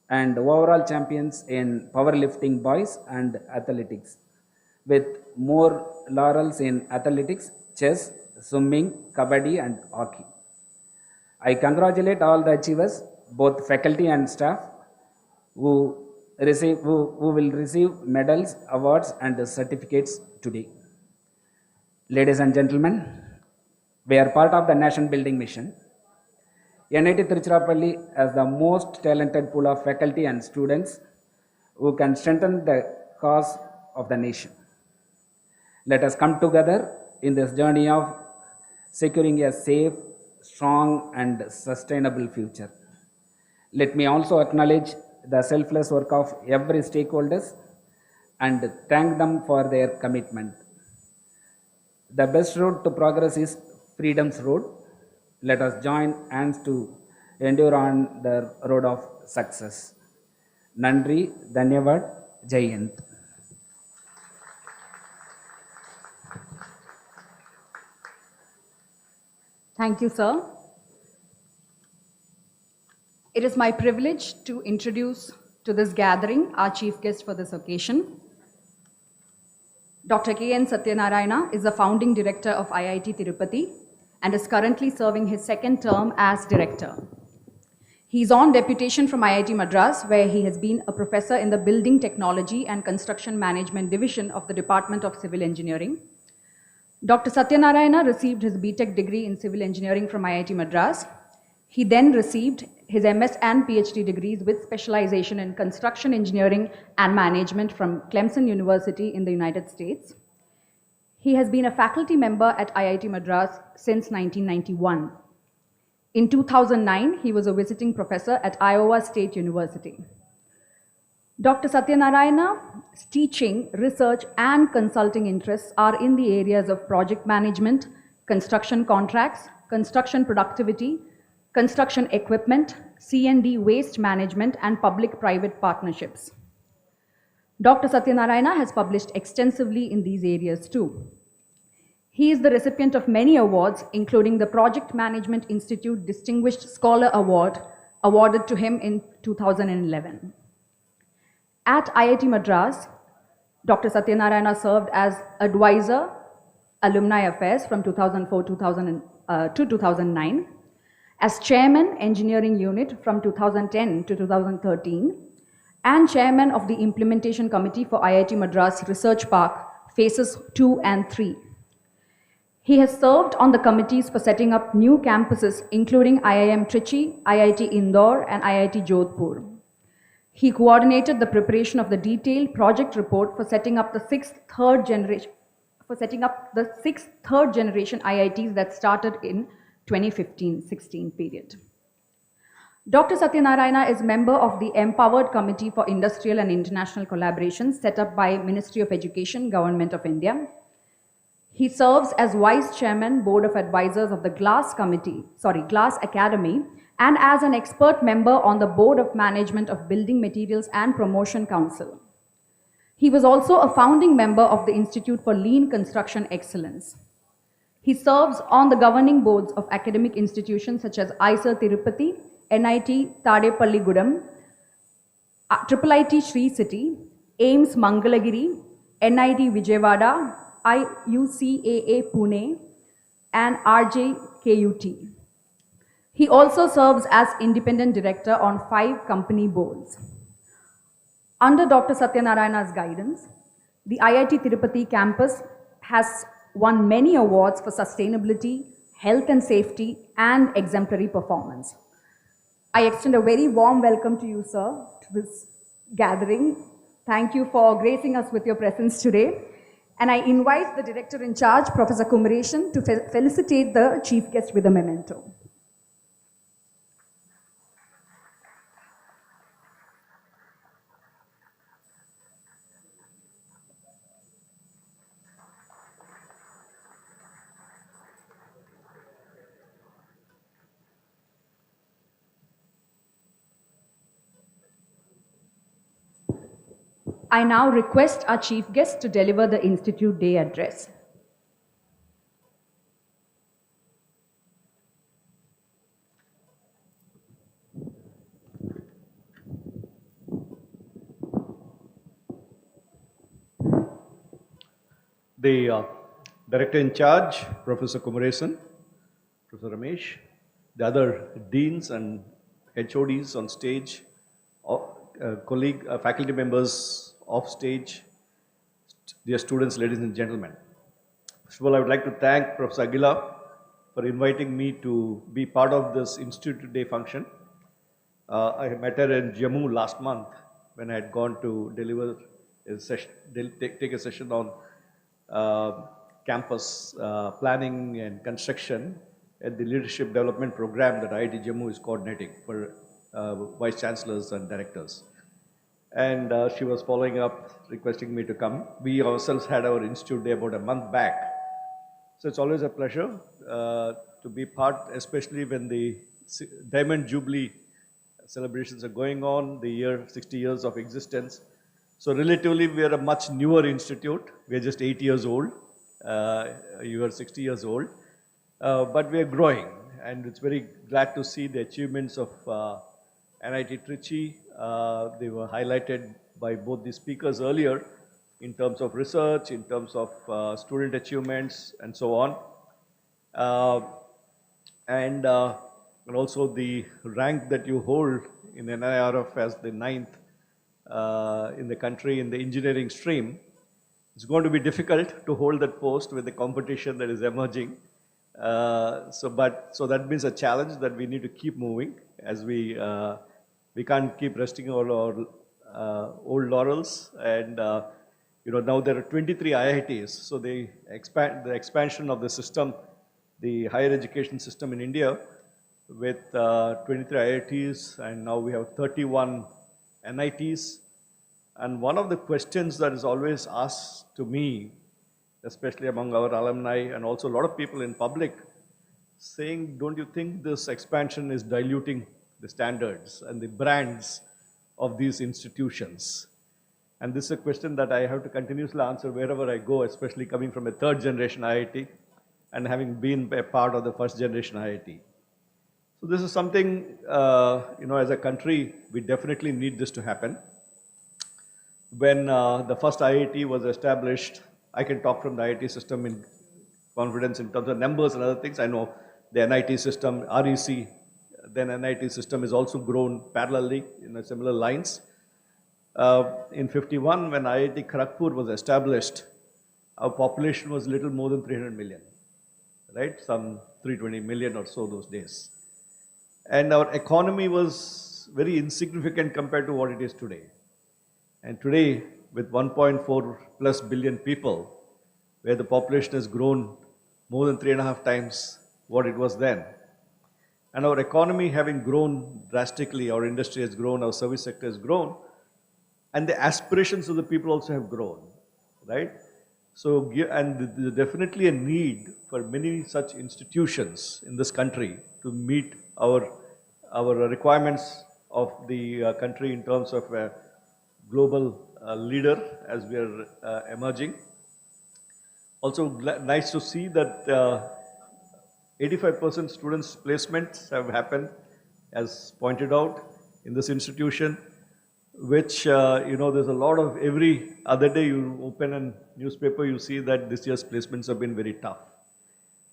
and overall champions in powerlifting boys and athletics, with more laurels in athletics, chess, swimming, kabaddi and hockey. I congratulate all the achievers, both faculty and staff, who will receive medals, awards and certificates today. Ladies and gentlemen, we are part of the nation building mission. NIT-Tiruchirappalli has the most talented pool of faculty and students who can strengthen the cause of the nation. Let us come together in this journey of securing a safe, strong and sustainable future. Let me also acknowledge the selfless work of every stakeholders and thank them for their commitment. The best road to progress is freedom's road. Let us join hands to endure on the road of success. Nandri, Dhanyavad, Jai Hind. Thank you, sir. It is my privilege to introduce to this gathering our chief guest for this occasion. Dr. K.N. Satyanarayana is the founding director of IIT Tirupati and is currently serving his second term as director. He is on deputation from IIT Madras, where he has been a professor in the Building Technology and Construction Management Division of the Department of Civil Engineering. Dr. Satyanarayana received his BTech degree in Civil Engineering from IIT Madras. He then received his MS and PhD degrees with specialization in Construction Engineering and Management from Clemson University in the United States. He has been a faculty member at IIT Madras since 1991. In 2009, he was a visiting professor at Iowa State University. Dr. Satyanarayana's teaching, research, and consulting interests are in the areas of project management, construction contracts, construction productivity, construction equipment, C&D waste management, and public-private partnerships. Dr. Satyanarayana has published extensively in these areas too. He is the recipient of many awards, including the Project Management Institute Distinguished Scholar Award, awarded to him in 2011. At IIT Madras, Dr. Satyanarayana served as advisor, alumni affairs from 2004 to 2009, as chairman, engineering unit from 2010 to 2013, and chairman of the implementation committee for IIT Madras Research Park, phases 2 and 3. He has served on the committees for setting up new campuses, including IIM Trichy, IIT Indore, and IIT Jodhpur. He coordinated the preparation of the detailed project report for setting up the sixth third generation IITs that started in 2015-16 period. Dr. Satyanarayana is member of the Empowered Committee for Industrial and International Collaboration set up by Ministry of Education, Government of India. He serves as Vice Chairman, Board of Advisors of the Glass Academy, and as an expert member on the Board of Management of Building Materials and Promotion Council. He was also a founding member of the Institute for Lean Construction Excellence. He serves on the governing boards of academic institutions such as IISER Tirupati, NIT-Tiruchirappalli, IIT Sri City, AIMS Mangalagiri, NIT Vijayawada, IUCAA Pune, and RJKUT. He also serves as independent director on 5 company boards. Under Dr. Satyanarayana's guidance, the IIT Tirupati campus has won many awards for sustainability, health and safety, and exemplary performance. I extend a very warm welcome to you, sir, to this gathering. Thank you for gracing us with your presence today. And I invite the Director in Charge, Professor Kumaresan, to felicitate the Chief Guest with a memento. I now request our Chief Guest to deliver the Institute Day address. The Director in Charge, Professor Kumaresan, Professor Ramesh, the other Deans and HODs on stage, faculty members off stage, dear students, ladies and gentlemen. First of all, I would like to thank Professor Aguila for inviting me to be part of this Institute Day function. I met her in Jammu last month when I had gone to deliver a session, take a session on campus planning and construction at the Leadership Development Program that IIT Jammu is coordinating for Vice Chancellors and Directors. And she was following up, requesting me to come. We ourselves had our Institute Day about a month back. So it's always a pleasure to be part, especially when the Diamond Jubilee celebrations are going on, the year 60 years of existence. So relatively, we are a much newer institute. We are just 8 years old. You are 60 years old. But we are growing. And it's very glad to see the achievements of NIT Trichy. They were highlighted by both the speakers earlier in terms of research, in terms of student achievements, and so on. And also the rank that you hold in NIRF as the 9th in the country in the engineering stream. It's going to be difficult to hold that post with the competition that is emerging. So that means a challenge that we need to keep moving as we can't keep resting on our old laurels. And now there are 23 IITs. So the expansion of the system, the higher education system in India, with 23 IITs, and now we have 31 NITs. And one of the questions that is always asked to me, especially among our alumni and also a lot of people in public, saying, don't you think this expansion is diluting the standards and the brands of these institutions? And this is a question that I have to continuously answer wherever I go, especially coming from a 3rd generation IIT and having been a part of the 1st generation IIT. So this is something, as a country, we definitely need this to happen. When the first IIT was established, I can talk from the IIT system in confidence in terms of numbers and other things. I know the NIT system, REC, then NIT system has also grown parallelly in similar lines. In 51, when IIT Kharagpur was established, our population was little more than 300 million. right? Some 320 million or so those days. And our economy was very insignificant compared to what it is today. And today, with 1.4 plus billion people, where the population has grown more than 3.5 times what it was then, and our economy having grown drastically, our industry has grown, our service sector has grown, and the aspirations of the people also have grown, right? So, and there's definitely a need for many such institutions in this country to meet our requirements of the country in terms of a global leader as we are emerging. Also, nice to see that 85% students' placements have happened, as pointed out, in this institution, which, there's a lot of, every other day you open a newspaper, you see that this year's placements have been very tough.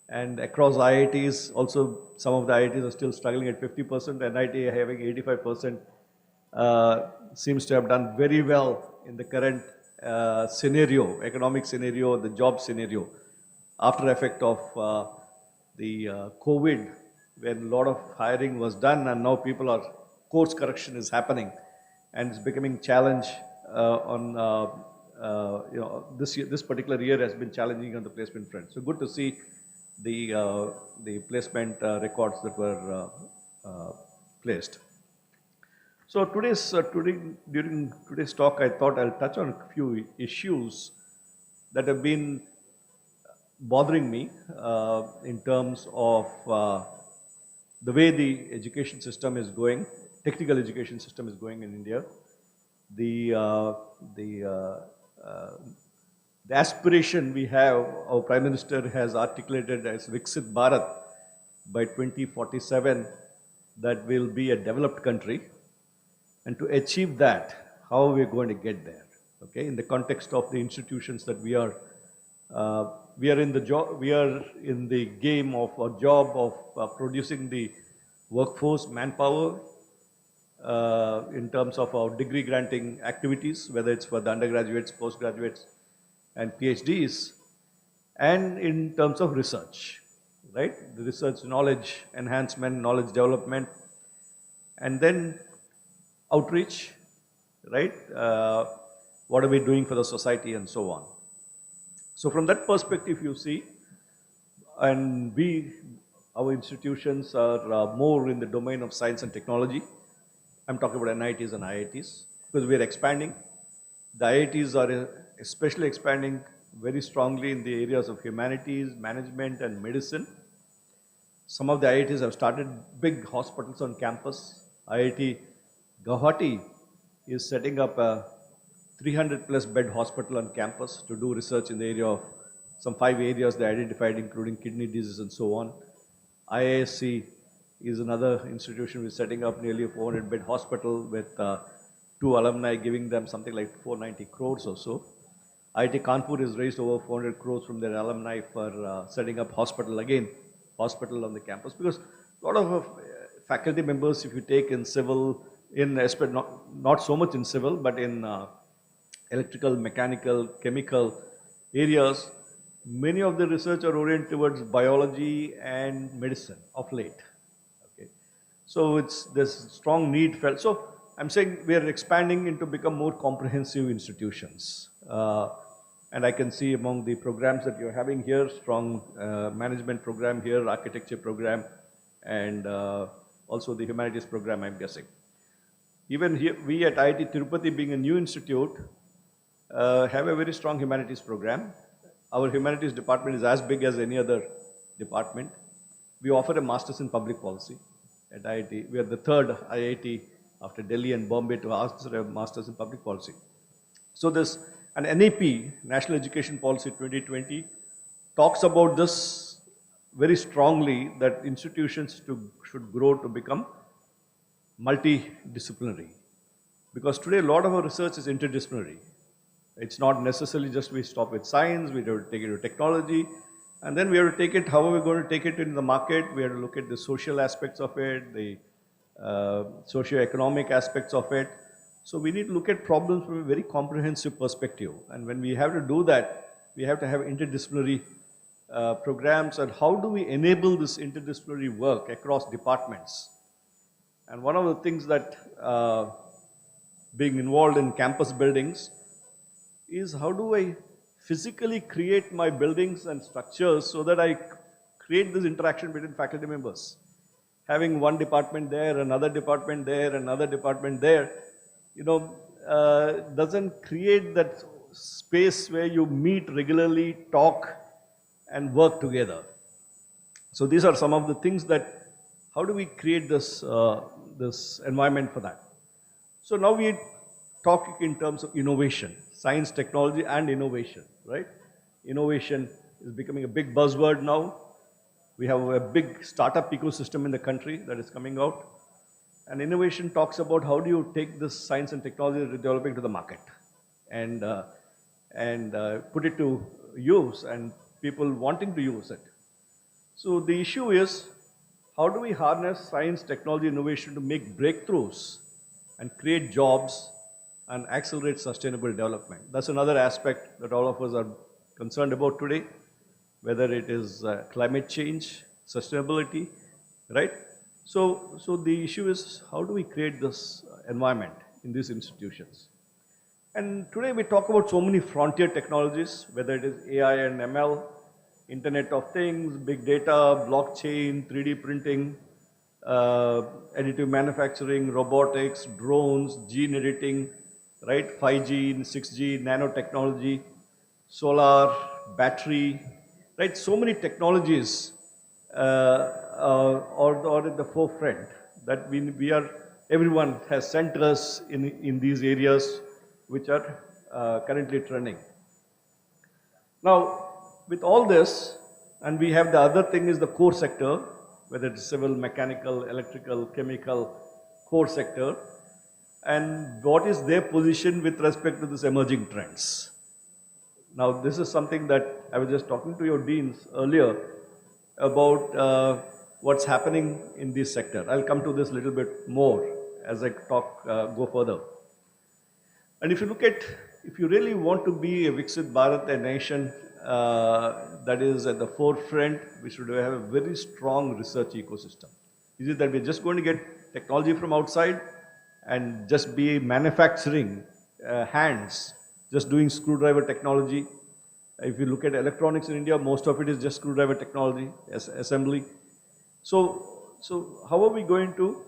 And across IITs, also some of the IITs are still struggling at 50%, NIT having 85%, seems to have done very well in the current scenario, economic scenario, the job scenario, after effect of the COVID, when a lot of hiring was done and now people are, course correction is happening and it's becoming challenge this particular year has been challenging on the placement front. So good to see the placement records that were placed. So during today's talk, I thought I'll touch on a few issues that have been bothering me in terms of the way the education system is going, technical education system is going in India. The aspiration we have, our Prime Minister has articulated as Viksit Bharat by 2047, that will be a developed country. And to achieve that, how are we going to get there? Okay, in the context of the institutions that we are in the game of our job of producing the workforce, manpower, in terms of our degree granting activities, whether it's for the undergraduates, postgraduates, and PhDs, and in terms of research, right? The research, knowledge enhancement, knowledge development, and then outreach, right? What are we doing for the society and so on. So from that perspective, you see, and our institutions are more in the domain of science and technology. I'm talking about NITs and IITs, because we are expanding. The IITs are especially expanding very strongly in the areas of humanities, management, and medicine. Some of the IITs have started big hospitals on campus. IIT Guwahati is setting up a 300 plus bed hospital on campus to do research in the area of some 5 areas they identified, including kidney disease and so on. IISc is another institution which is setting up nearly a 400 bed hospital with 2 alumni giving them something like 490 crores or so. IIT Kanpur has raised over 400 crores from their alumni for setting up hospital on the campus, because a lot of faculty members, if you take in civil, not so much in civil, but in electrical, mechanical, chemical areas, many of the research are oriented towards biology and medicine of late. Okay, so there's strong need felt. So I'm saying we are expanding into become more comprehensive institutions. And I can see among the programs that you're having here, strong management program here, architecture program, and also the humanities program, I'm guessing. Even here, we at IIT Tirupati, being a new institute, have a very strong humanities program. Our humanities department is as big as any other department. We offer a master's in public policy at IIT. We are the third IIT after Delhi and Bombay to offer a master's in public policy. So this, an NEP, National Education Policy 2020, talks about this very strongly, that institutions should grow to become multidisciplinary. Because today a lot of our research is interdisciplinary. It's not necessarily just we stop with science, we have to take it to technology, and then we have to take it, how are we going to take it in the market? We have to look at the social aspects of it, the socio-economic aspects of it. So we need to look at problems from a very comprehensive perspective. And when we have to do that, we have to have interdisciplinary programs, and how do we enable this interdisciplinary work across departments. And one of the things that being involved in campus buildings is how do I physically create my buildings and structures so that I create this interaction between faculty members. Having one department there, another department there, another department there, doesn't create that space where you meet regularly, talk, and work together. So these are some of the things that, how do we create this, this environment for that? So now we talk in terms of innovation, science, technology, and innovation, right? Innovation is becoming a big buzzword now. We have a big startup ecosystem in the country that is coming out. And innovation talks about how do you take this science and technology that you're developing to the market and put it to use and people wanting to use it. So the issue is, how do we harness science, technology, innovation to make breakthroughs and create jobs and accelerate sustainable development? That's another aspect that all of us are concerned about today, whether it is climate change, sustainability, right? So the issue is, how do we create this environment in these institutions? And today we talk about so many frontier technologies, whether it is AI and ML, Internet of Things, big data, blockchain, 3D printing, additive manufacturing, robotics, drones, gene editing, right? 5G, 6G, nanotechnology, solar, battery, right? So many technologies are at the forefront that everyone has centers in these areas which are currently trending. Now, with all this, and we have the other thing is the core sector, whether it's civil, mechanical, electrical, chemical, core sector, and what is their position with respect to these emerging trends. Now, this is something that I was just talking to your deans earlier about what's happening in this sector. I'll come to this a little bit more as I go further. And if you look at, if you really want to be a Viksit Bharat, a nation that is at the forefront, we should have a very strong research ecosystem. Is it that we're just going to get technology from outside and just be manufacturing hands, just doing screwdriver technology? If you look at electronics in India, most of it is just screwdriver technology, assembly. So how are we going to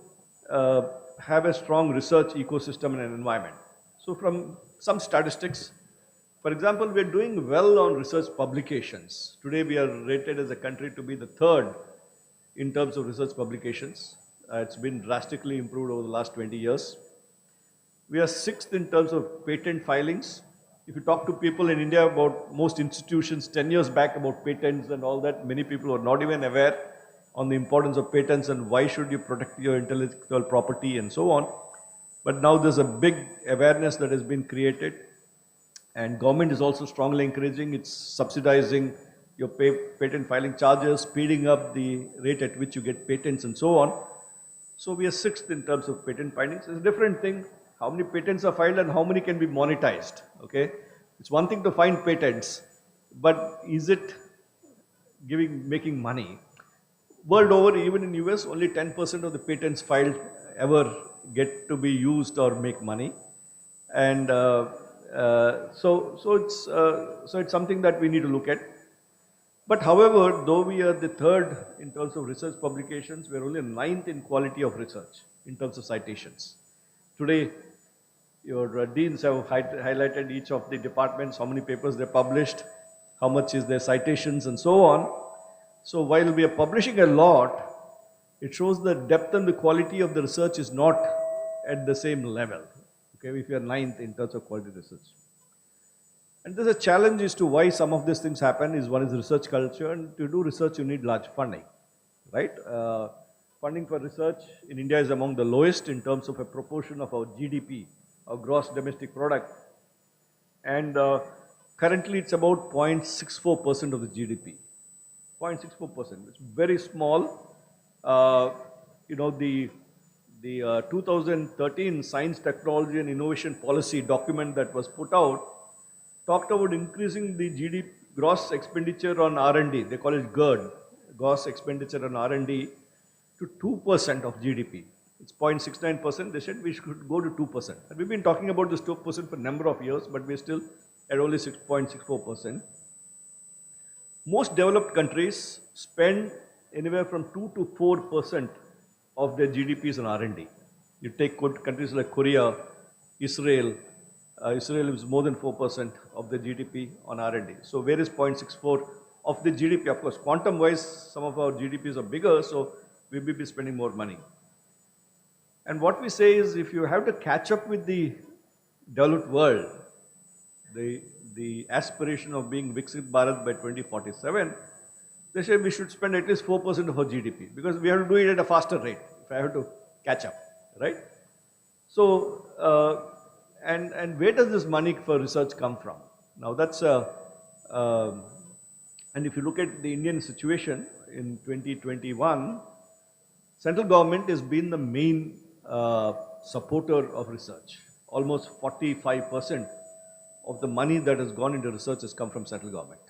have a strong research ecosystem and an environment? So from some statistics, for example, we are doing well on research publications. Today we are rated as a country to be the third in terms of research publications. It's been drastically improved over the last 20 years. We are sixth in terms of patent filings. If you talk to people in India about most institutions 10 years back about patents and all that, many people are not even aware on the importance of patents and why should you protect your intellectual property and so on. But now there's a big awareness that has been created, and government is also strongly encouraging. It's subsidizing your patent filing charges, speeding up the rate at which you get patents and so on. So we are sixth in terms of patent filings. It's a different thing. How many patents are filed and how many can be monetized, okay? It's one thing to find patents, but is it making money? World over, even in US, only 10% of the patents filed ever get to be used or make money. And so it's something that we need to look at. But however, though we are the third in terms of research publications, we are only ninth in quality of research in terms of citations. Today, your deans have highlighted each of the departments, how many papers they published, how much is their citations and so on. So while we are publishing a lot, it shows the depth and the quality of the research is not at the same level. Okay, if you are ninth in terms of quality research. And there's a challenge as to why some of these things happen. One is research culture, and to do research you need large funding, right? Funding for research in India is among the lowest in terms of a proportion of our GDP, our gross domestic product. And currently it's about 0.64% of the GDP. 0.64%, it's very small. The 2013 Science, Technology and Innovation Policy document that was put out talked about increasing the GDP, gross expenditure on R&D, they call it GERD, gross expenditure on R&D, to 2% of GDP. It's 0.69%. They said we should go to 2%. And we've been talking about this 2% for a number of years, but we're still at only 6.64%. Most developed countries spend anywhere from 2 to 4% of their GDPs on R&D. You take countries like Korea, Israel. Israel is more than 4% of the GDP on R&D. So where is 0.64 of the GDP? Of course, quantum-wise, some of our GDPs are bigger, so we will be spending more money. And what we say is, if you have to catch up with the developed world, the aspiration of being Viksit Bharat by 2047, they say we should spend at least 4% of our GDP, because we have to do it at a faster rate if I have to catch up, right? So, and where does this money for research come from? Now that's and if you look at the Indian situation in 2021, central government has been the main supporter of research. Almost 45% of the money that has gone into research has come from central government.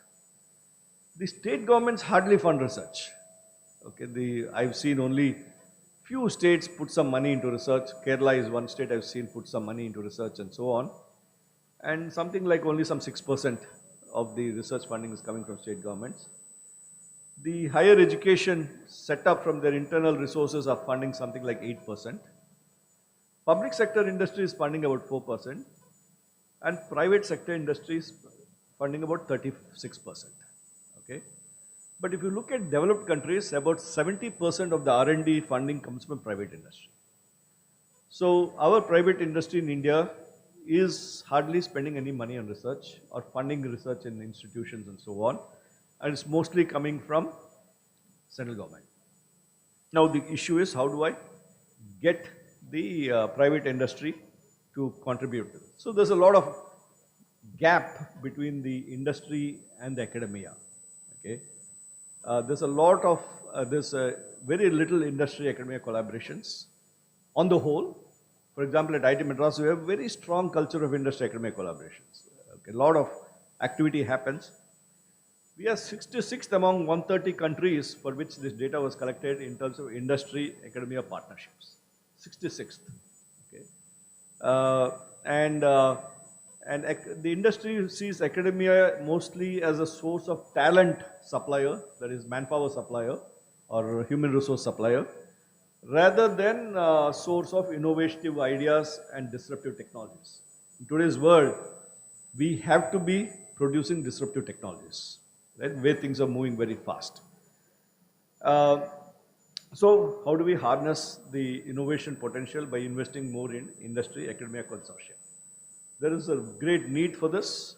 The state governments hardly fund research. Okay, I've seen only few states put some money into research. Kerala is one state I've seen put some money into research and so on. And something like only some 6% of the research funding is coming from state governments. The higher education set up from their internal resources are funding something like 8%. Public sector industry is funding about 4%. And private sector industry is funding about 36%. Okay. But if you look at developed countries, about 70% of the R&D funding comes from private industry. So our private industry in India is hardly spending any money on research or funding research in institutions and so on. And it's mostly coming from central government. Now the issue is, how do I get the private industry to contribute to this? So there's a lot of gap between the industry and the academia. Okay. There's a lot of, there's very little industry-academia collaborations on the whole. For example, at IIT Madras, we have a very strong culture of industry-academia collaborations. Okay, a lot of activity happens. We are 66th among 130 countries for which this data was collected in terms of industry-academia partnerships. 66th. Okay. The industry sees academia mostly as a source of talent supplier, that is manpower supplier or human resource supplier, rather than a source of innovative ideas and disruptive technologies. In today's world, we have to be producing disruptive technologies, right, where things are moving very fast. So how do we harness the innovation potential? By investing more in industry-academia consortia. There is a great need for this.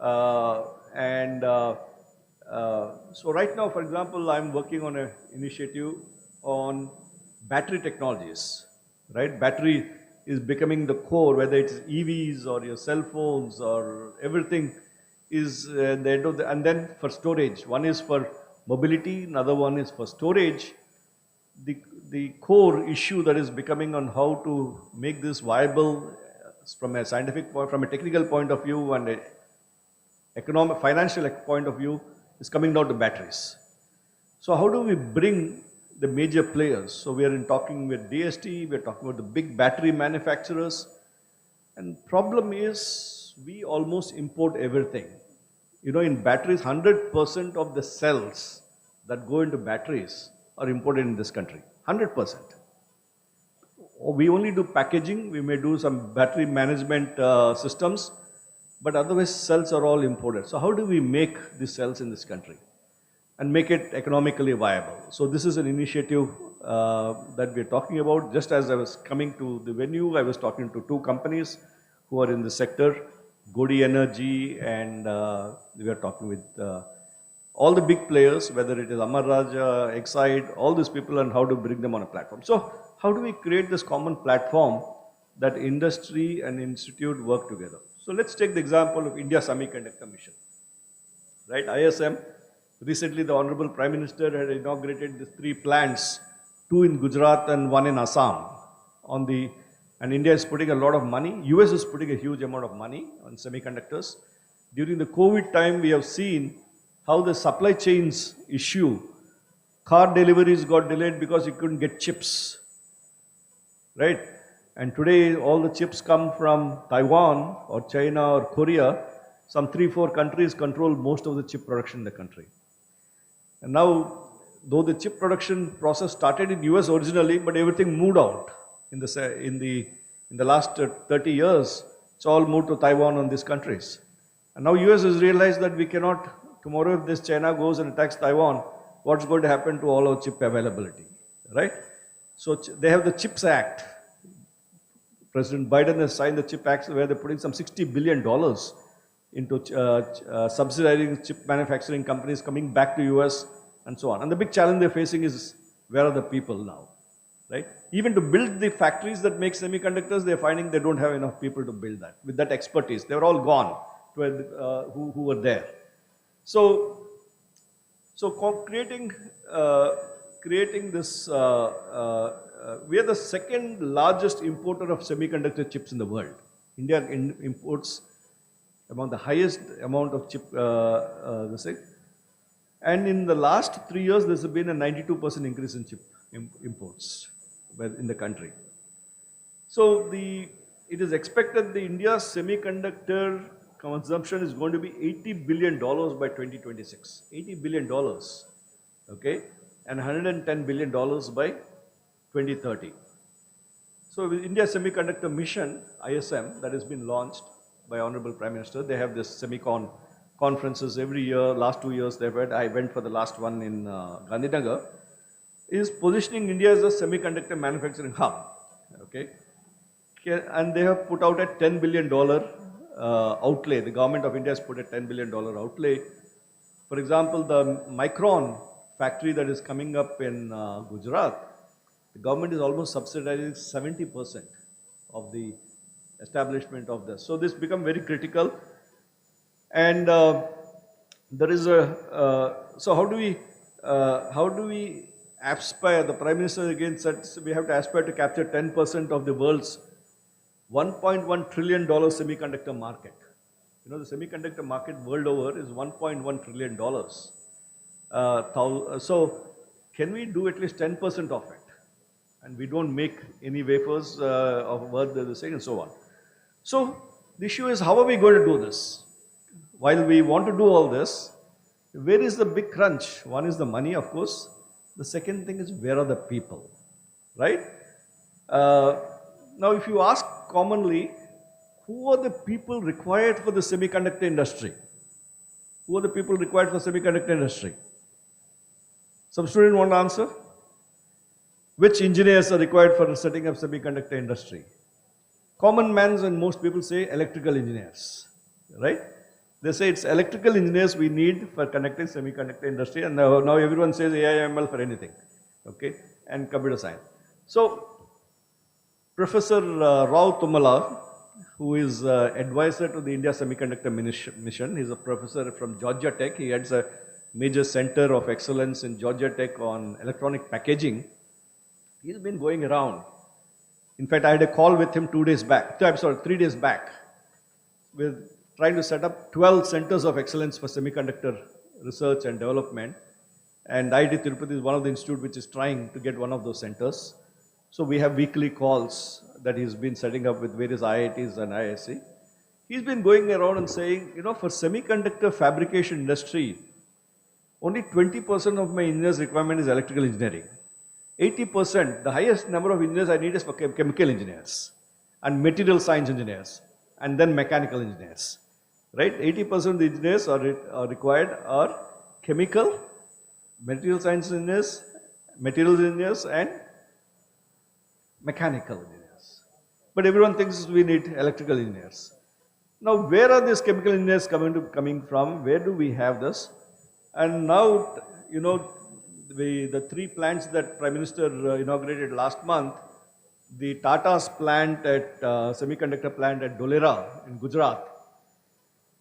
So right now, for example, I'm working on an initiative on battery technologies, right? Battery is becoming the core, whether it's EVs or your cell phones or everything is the end of the, and then for storage. One is for mobility, another one is for storage. The core issue that is becoming on how to make this viable from a scientific point, from a technical point of view and a economic, financial point of view is coming down to batteries. So how do we bring the major players? So we are talking with DST, we are talking about the big battery manufacturers, and problem is we almost import everything. You know, in batteries, 100% of the cells that go into batteries are imported in this country, 100%. We only do packaging, we may do some battery management systems, but otherwise cells are all imported. So how do we make the cells in this country and make it economically viable? So this is an initiative that we're talking about. Just as I was coming to the venue, I was talking to two companies who are in the sector, Godi Energy, and we were talking with all the big players, whether it is Amar Raja, Excite, all these people, and how to bring them on a platform. So how do we create this common platform that industry and institute work together? So let's take the example of India Semiconductor Mission, right? ISM, recently the Honorable Prime Minister had inaugurated these 3 plants, 2 in Gujarat and 1 in Assam. And India is putting a lot of money. US is putting a huge amount of money on semiconductors. During the COVID time, we have seen how the supply chains issue, car deliveries got delayed because you couldn't get chips, right? And today, all the chips come from Taiwan or China or Korea. Some 3-4 countries control most of the chip production in the country. And now, though the chip production process started in US originally, but everything moved out in the last 30 years. It's all moved to Taiwan and these countries. And now US has realized that we cannot, tomorrow if this China goes and attacks Taiwan, what's going to happen to all our chip availability, right? So they have the CHIPS Act. President Biden has signed the CHIPS Act where they're putting some $60 billion into subsidizing chip manufacturing companies coming back to US and so on. And the big challenge they're facing is, where are the people now, right? Even to build the factories that make semiconductors, they're finding they don't have enough people to build that, with that expertise. They were all gone who were there. So creating this, we are the second largest importer of semiconductor chips in the world. India imports among the highest amount of chip, and in the last 3 years, there's been a 92% increase in chip imports in the country. So it is expected that India's semiconductor consumption is going to be $80 billion by 2026. $80 billion, okay, and $110 billion by 2030. So with India Semiconductor Mission, ISM, that has been launched by Honorable Prime Minister, they have this semicon conferences every year. Last 2 years they've had, I went for the last one in Gandhinagar, is positioning India as a semiconductor manufacturing hub, okay? And they have put out a $10 billion outlay. The government of India has put a $10 billion outlay. For example, the Micron factory that is coming up in Gujarat, the government is almost subsidizing 70% of the establishment of this. So this become very critical. And there is so how do we aspire? The Prime Minister again said we have to aspire to capture 10% of the world's $1.1 trillion semiconductor market. You know, the semiconductor market world over is $1.1 trillion. So can we do at least 10% of it? And we don't make any wafers of worth the same and so on. So the issue is, how are we going to do this? While we want to do all this, where is the big crunch? One is the money, of course. The second thing is, where are the people, right? Now, if you ask commonly, who are the people required for the semiconductor industry? Who are the people required for the semiconductor industry? Some student want to answer? Which engineers are required for setting up semiconductor industry? Common man and most people say electrical engineers, right? They say it's electrical engineers we need for connecting semiconductor industry, and now everyone says AI, ML for anything, okay, and computer science. So, Professor Rao Tumala, who is advisor to the India Semiconductor Mission, he's a professor from Georgia Tech. He heads a major center of excellence in Georgia Tech on electronic packaging. He's been going around. In fact, I had a call with him 3 days back, with trying to set up 12 centers of excellence for semiconductor research and development. And NIT-Tiruchirappalli is one of the institutes which is trying to get one of those centers. So we have weekly calls that he's been setting up with various IITs and ISC. He's been going around and saying, you know, for semiconductor fabrication industry, only 20% of my engineers' requirement is electrical engineering. 80%, the highest number of engineers I need is for chemical engineers and material science engineers and then mechanical engineers, right? 80% of the engineers are required are chemical, material science engineers, materials engineers and mechanical engineers. But everyone thinks we need electrical engineers. Now, where are these chemical engineers coming from? Where do we have this? And now, you know, the 3 plants that Prime Minister inaugurated last month, the Tata's plant at semiconductor plant at Dholera in Gujarat.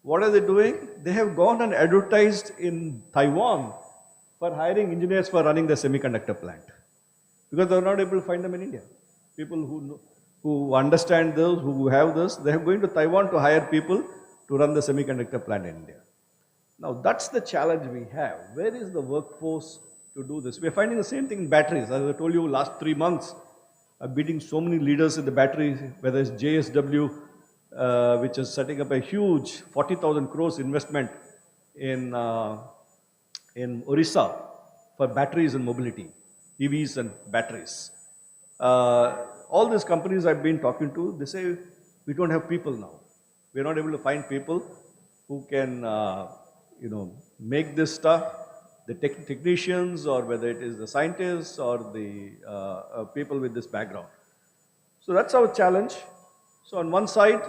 What are they doing? They have gone and advertised in Taiwan for hiring engineers for running the semiconductor plant, because they are not able to find them in India. People who understand this, who have this, they are going to Taiwan to hire people to run the semiconductor plant in India. Now that's the challenge we have. Where is the workforce to do this? We're finding the same thing in batteries. As I told you, last 3 months, I'm meeting so many leaders in the battery, whether it's JSW, which is setting up a huge 40,000 crores investment in Orissa for batteries and mobility, EVs and batteries. All these companies I've been talking to, they say, we don't have people now. We're not able to find people who can, make this stuff, the technicians, or whether it is the scientists or the people with this background. So that's our challenge. So on one side,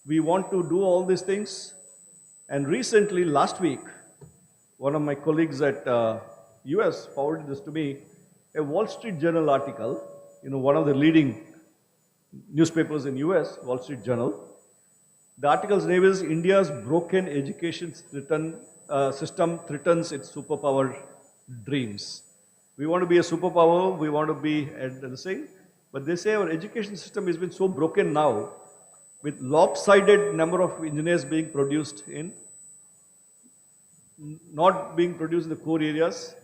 we want to do all these things. And recently, last week, one of my colleagues at US forwarded this to me, a Wall Street Journal article, one of the leading newspapers in US, Wall Street Journal. The article's name is India's Broken Education System Threatens Its Superpower Dreams. We want to be a superpower, we want to be at the same, but they say our education system has been so broken now, with lopsided number of engineers being produced not being produced in the core areas.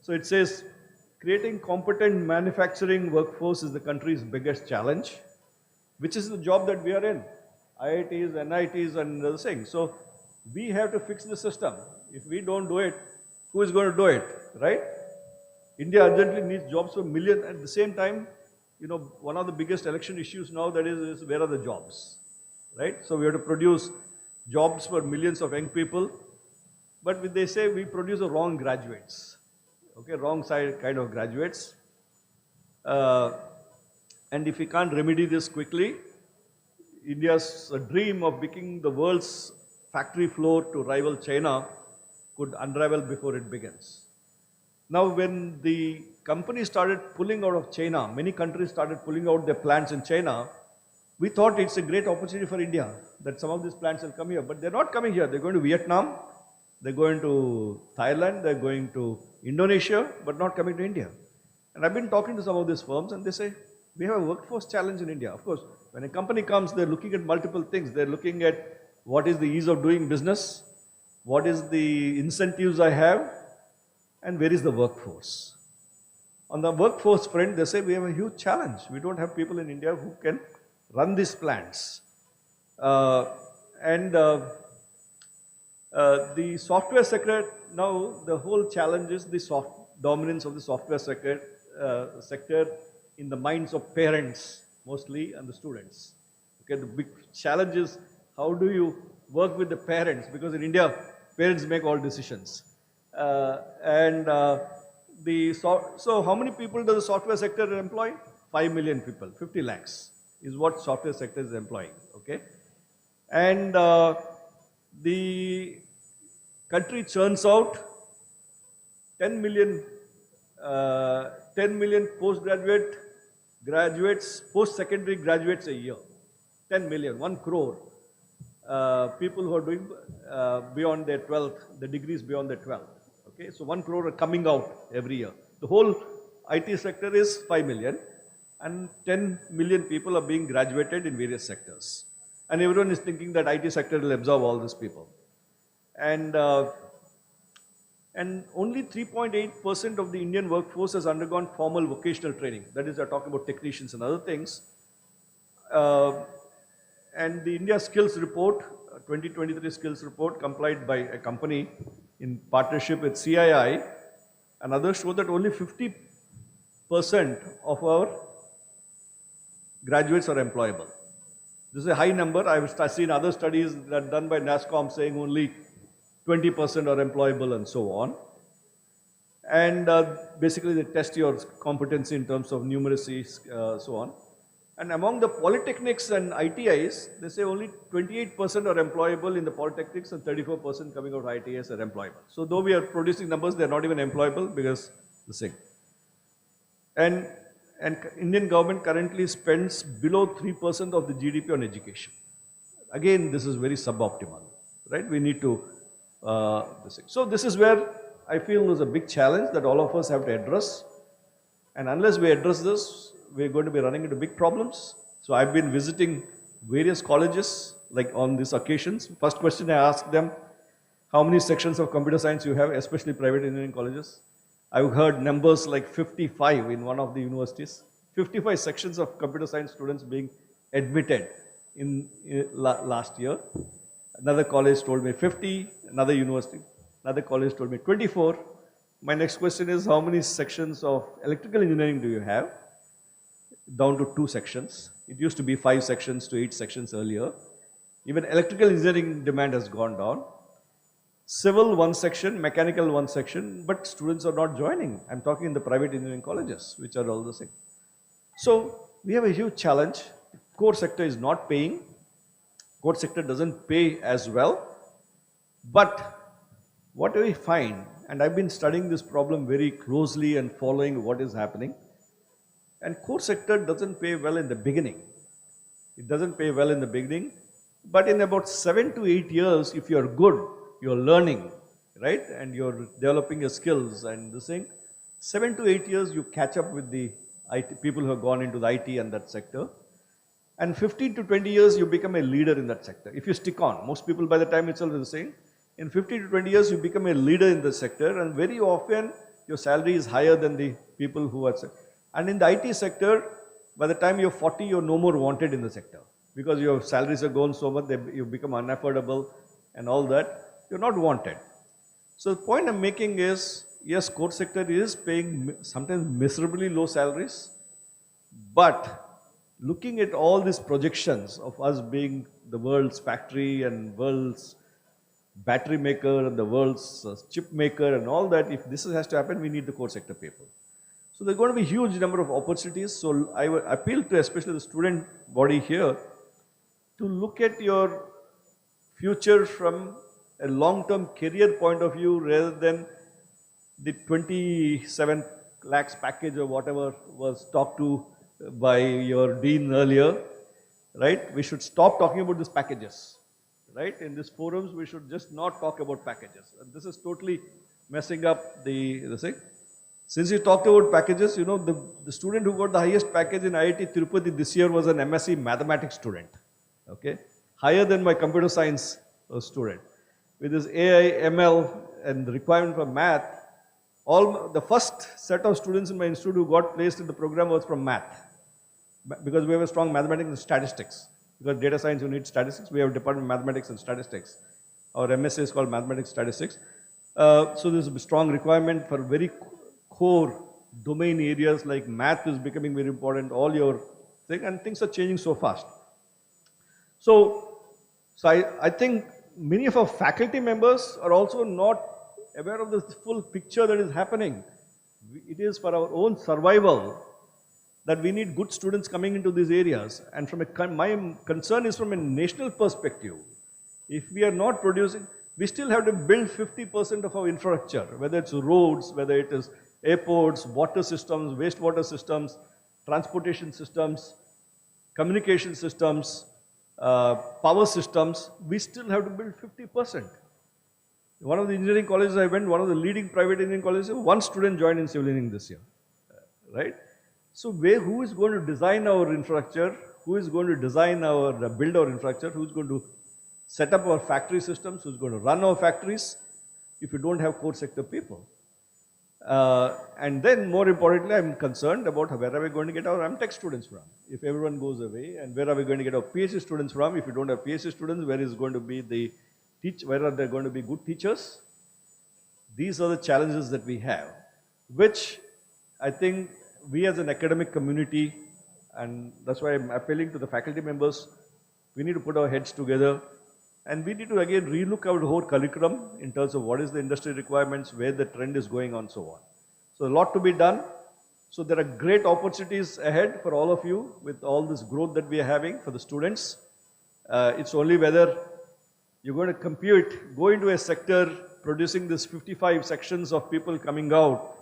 So it says, creating competent manufacturing workforce is the country's biggest challenge, which is the job that we are in. IITs, NITs and the thing. So we have to fix the system. If we don't do it, who is going to do it, right? India urgently needs jobs for millions. At the same time, one of the biggest election issues now that is where are the jobs, right? So we have to produce jobs for millions of young people, but they say we produce the wrong graduates, okay, wrong side kind of graduates. And if we can't remedy this quickly, India's dream of becoming the world's factory floor to rival China could unravel before it begins. Now, when the companies started pulling out of China, many countries started pulling out their plants in China, we thought it's a great opportunity for India, that some of these plants will come here. But they're not coming here. They're going to Vietnam, they're going to Thailand, they're going to Indonesia, but not coming to India. And I've been talking to some of these firms and they say, we have a workforce challenge in India. Of course, when a company comes, they're looking at multiple things. They're looking at what is the ease of doing business, what is the incentives I have, and where is the workforce. On the workforce front, they say we have a huge challenge. We don't have people in India who can run these plants. The software sector, now the whole challenge is the dominance of the software sector in the minds of parents mostly and the students. Okay, the big challenge is how do you work with the parents, because in India parents make all decisions. So how many people does the software sector employ? 5 million people, 50 lakhs is what software sector is employing. Okay, and the country churns out 10 million graduates, post-secondary graduates a year. 10 million, 1 crore people who are doing beyond their 12th, the degrees beyond their 12th. Okay, so 1 crore are coming out every year. The whole IT sector is 5 million and 10 million people are being graduated in various sectors. And everyone is thinking that IT sector will absorb all these people. And only 3.8% of the Indian workforce has undergone formal vocational training. That is, they're talking about technicians and other things. And the India Skills Report, 2023 Skills Report, complied by a company in partnership with CII and others, show that only 50% of our graduates are employable. This is a high number. I've seen other studies that done by NASSCOM saying only 20% are employable and so on. And basically they test your competency in terms of numeracy, so on. And among the polytechnics and ITIs, they say only 28% are employable in the polytechnics and 34% coming out of ITIs are employable. So though we are producing numbers, they are not even employable because the same. And Indian government currently spends below 3% of the GDP on education. Again, this is very suboptimal, right? We need to, so this is where I feel is a big challenge that all of us have to address. And unless we address this, we're going to be running into big problems. So I've been visiting various colleges, like on these occasions. First question I asked them, how many sections of computer science you have, especially private engineering colleges? I've heard numbers like 55 in one of the universities. 55 sections of computer science students being admitted in last year. Another college told me 50, another university, another college told me 24. My next question is, how many sections of electrical engineering do you have? Down to 2 sections. It used to be 5 sections to 8 sections earlier. Even electrical engineering demand has gone down. Civil 1 section, mechanical 1 section, but students are not joining. I'm talking in the private engineering colleges, which are all the same. So we have a huge challenge. Core sector is not paying. Core sector doesn't pay as well. But what do we find? And I've been studying this problem very closely and following what is happening. And core sector doesn't pay well in the beginning. It doesn't pay well in the beginning. But in about 7 to 8 years, if you're good, you're learning, right? And you're developing your skills and this thing. 7 to 8 years, you catch up with the IT, people who have gone into the IT and that sector. And 15 to 20 years, you become a leader in that sector. If you stick on, most people by the time itself is saying, in 15 to 20 years, you become a leader in the sector, and very often your salary is higher than the people who are. And in the IT sector, by the time you're 40, you're no more wanted in the sector because your salaries are gone so much, you become unaffordable and all that. You're not wanted. So the point I'm making is, yes, core sector is paying sometimes miserably low salaries, but looking at all these projections of us being the world's factory and world's battery maker and the world's chip maker and all that, if this has to happen, we need the core sector people. So there's going to be a huge number of opportunities. So I would appeal to especially the student body here to look at your future from a long-term career point of view rather than the 27 lakhs package or whatever was talked to by your dean earlier, right? We should stop talking about these packages, right? In these forums, we should just not talk about packages. And this is totally messing up the thing. Since you talked about packages, you know, the student who got the highest package in NIT-Tiruchirappalli this year was an MSc mathematics student, okay? Higher than my computer science student. With his AI, ML and the requirement for math, the first set of students in my institute who got placed in the program was from math. Because we have a strong mathematics and statistics. Because data science, you need statistics. We have a department of mathematics and statistics. Our MSc is called mathematics statistics. So there's a strong requirement for very core domain areas like math is becoming very important, all your thing, and things are changing so fast. So I think many of our faculty members are also not aware of the full picture that is happening. It is for our own survival that we need good students coming into these areas. And from my concern is from a national perspective. If we are not producing, we still have to build 50% of our infrastructure, whether it's roads, whether it is airports, water systems, wastewater systems, transportation systems, communication systems, power systems, we still have to build 50%. One of the engineering colleges I went, one of the leading private engineering colleges, one student joined in civil engineering this year, right? So who is going to design our infrastructure? Who is going to design build our infrastructure? Who's going to set up our factory systems? Who's going to run our factories if you don't have core sector people? And then more importantly, I'm concerned about where are we going to get our MTech students from if everyone goes away, and where are we going to get our PhD students from if you don't have PhD students? Where is going to be where are there going to be good teachers? These are the challenges that we have, which I think we as an academic community, and that's why I'm appealing to the faculty members, we need to put our heads together and we need to again relook our whole curriculum in terms of what is the industry requirements, where the trend is going on, so on. So a lot to be done. So there are great opportunities ahead for all of you with all this growth that we are having for the students. It's only whether you're going to go into a sector producing this 55 sections of people coming out,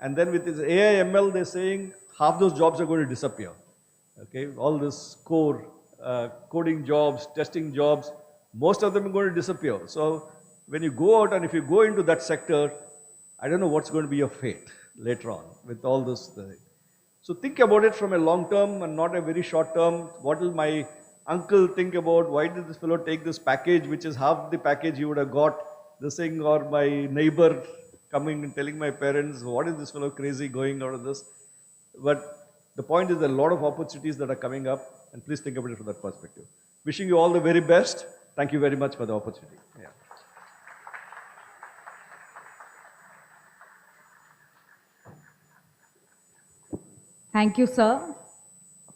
and then with this AI, ML, they're saying half those jobs are going to disappear. Okay, all this core coding jobs, testing jobs, most of them are going to disappear. So when you go out and if you go into that sector, I don't know what's going to be your fate later on with all this. So think about it from a long term and not a very short term. What will my uncle think about why did this fellow take this package, which is half the package he would have got, this thing, or my neighbor coming and telling my parents, what is this fellow crazy going out of this? But the point is there are a lot of opportunities that are coming up, and please think about it from that perspective. Wishing you all the very best. Thank you very much for the opportunity. Yeah. Thank you, sir,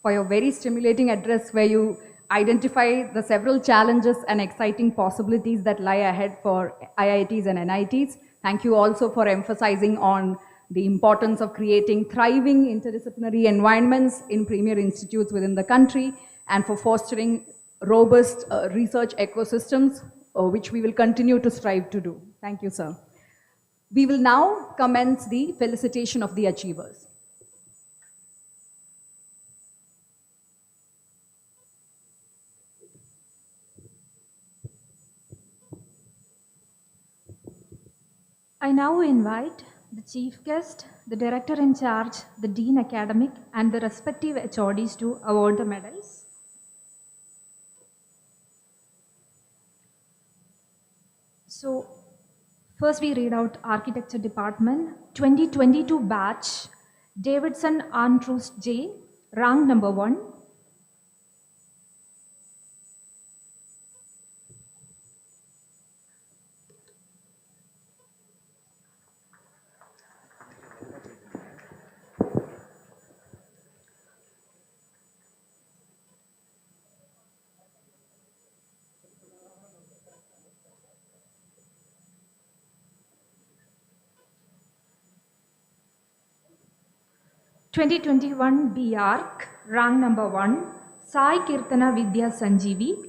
for your very stimulating address where you identify the several challenges and exciting possibilities that lie ahead for IITs and NITs. Thank you also for emphasizing on the importance of creating thriving interdisciplinary environments in premier institutes within the country and for fostering robust research ecosystems, which we will continue to strive to do. Thank you, sir. We will now commence the felicitation of the achievers. I now invite the Chief Guest, the Director in Charge, the Dean Academic, and the respective HODs to award the medals. So, first we read out Architecture Department, 2022 batch, Davidson Arntrust J, rank number 1. (2021) B Arc, rank number 1, Sai Kirtana Vidya Sanjeevi.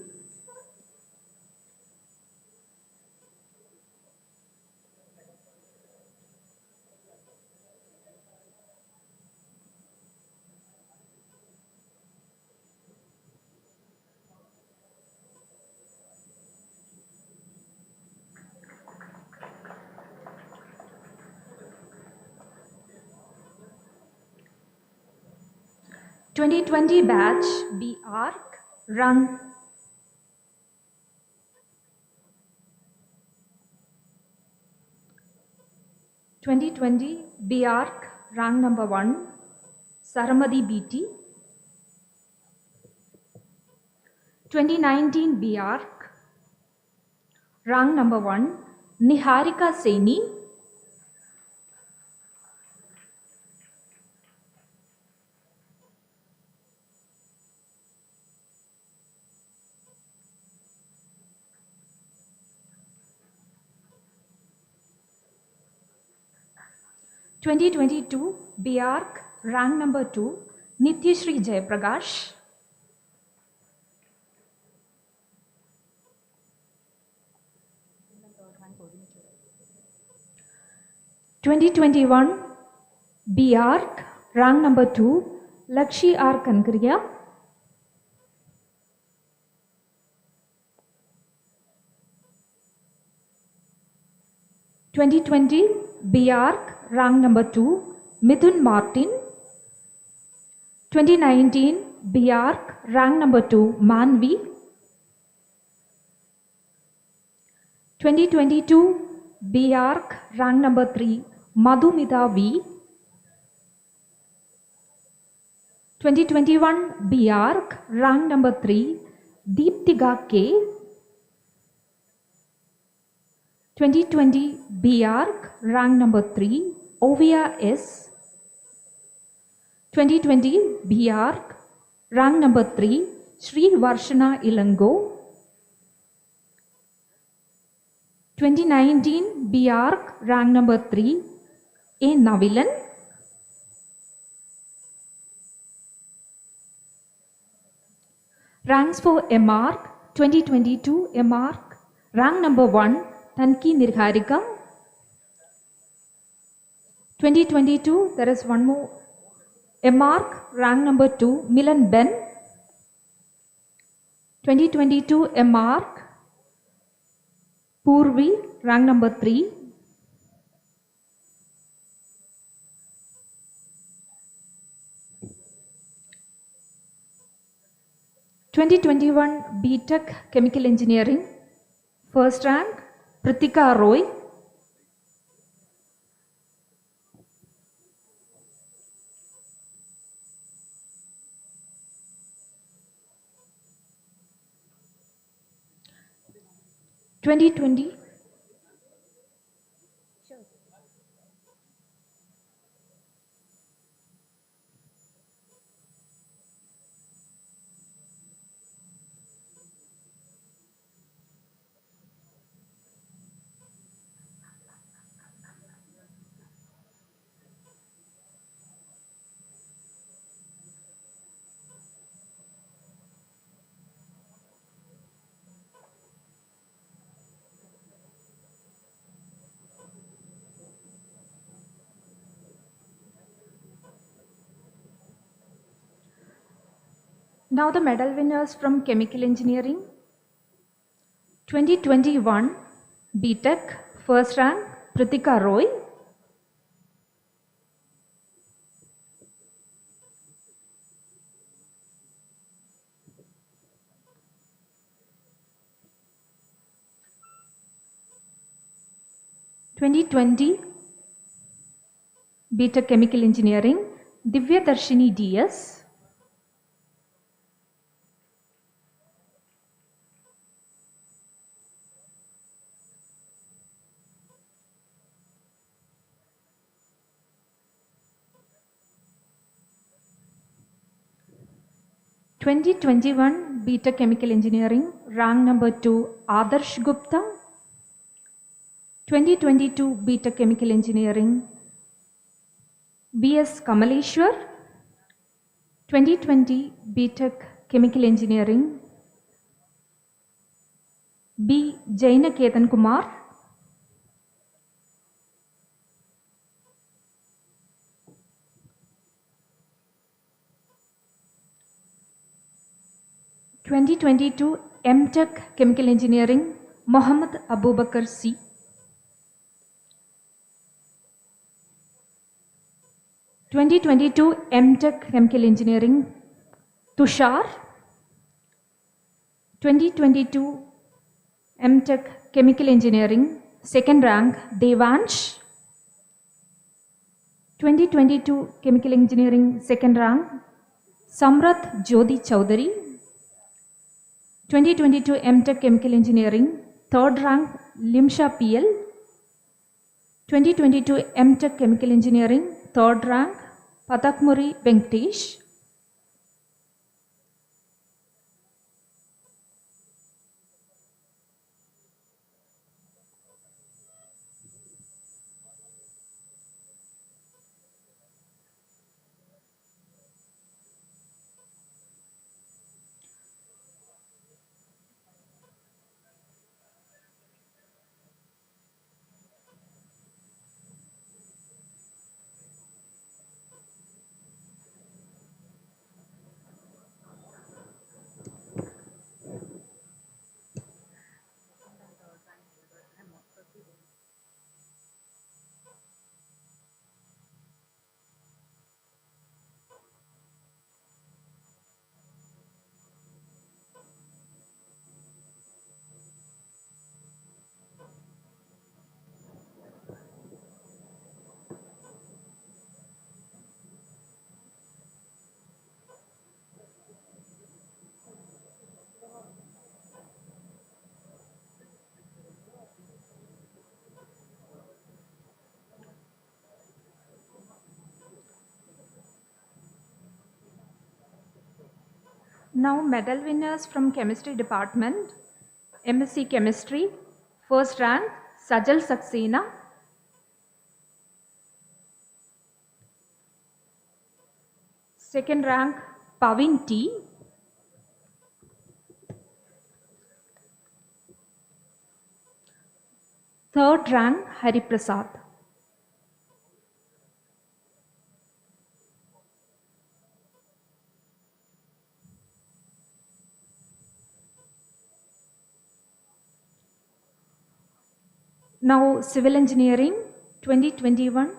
(2020) batch B Arc, rank 2020 B Arc, rank number 1, Saramadi BT. 2019 B Arc, rank number 1, Niharika Saini. 2022 B Arc, rank number 2, Nityashri Jayaprakash. 2021 B Arc, rank number 2, Lakshi R. Kankriya. 2020 B Arc, rank number 2, Mithun Martin. 2019 B Arc, rank number 2, Manvi. 2022 B Arc, rank number 3, Madhumita V. 2021 B Arc, rank number 3, Deeptika K. 2020 B Arc, rank number 3, Ovia S. 2020 B Arc, rank number 3, Sri Varshana Ilango. 2019 B Arc, rank number 3, A. Navilan. Ranks for M Arc, 2022 M Arc, rank number 1, Tanki Nirharika. 2022, there is one more. M Arc, rank number 2, Milan Ben. 2022 M Arc, Purvi, rank number 3. 2021 BTech Chemical Engineering, first rank, Pritika Roy. 2020 Now the medal winners from Chemical Engineering. 2021 BTech, first rank, Pritika Roy. 2020 BTech Chemical Engineering, Divya Darshini DS. 2021 BTech Chemical Engineering, rank number 2, Adarsh Gupta. 2022 BTech Chemical Engineering, B.S. Kamaleshwar. 2020 BTech Chemical Engineering, B. Jaina Ketan Kumar. 2022 MTech Chemical Engineering, Mohammad Abubakar C. 2022 MTech Chemical Engineering, Tushar. 2022 MTech Chemical Engineering, second rank, Devansh. 2022 Chemical Engineering, second rank, Samrat Jyoti Chowdhury. 2022 MTech Chemical Engineering, third rank, Limsha PL. 2022 MTech Chemical Engineering, third rank, Patakmuri Venkatesh. Now medal winners from Chemistry Department, MSc Chemistry, first rank, Sajal Saxena. Second rank, Pavin T. Third rank, Hari Prasad. Now Civil Engineering, 2021.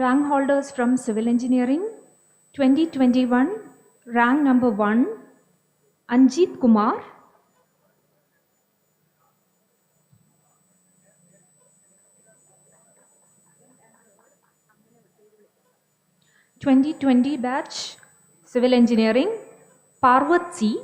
rank holders from Civil Engineering, 2021, rank number 1, Anjit Kumar. (2020) batch, Civil Engineering, Parvat C.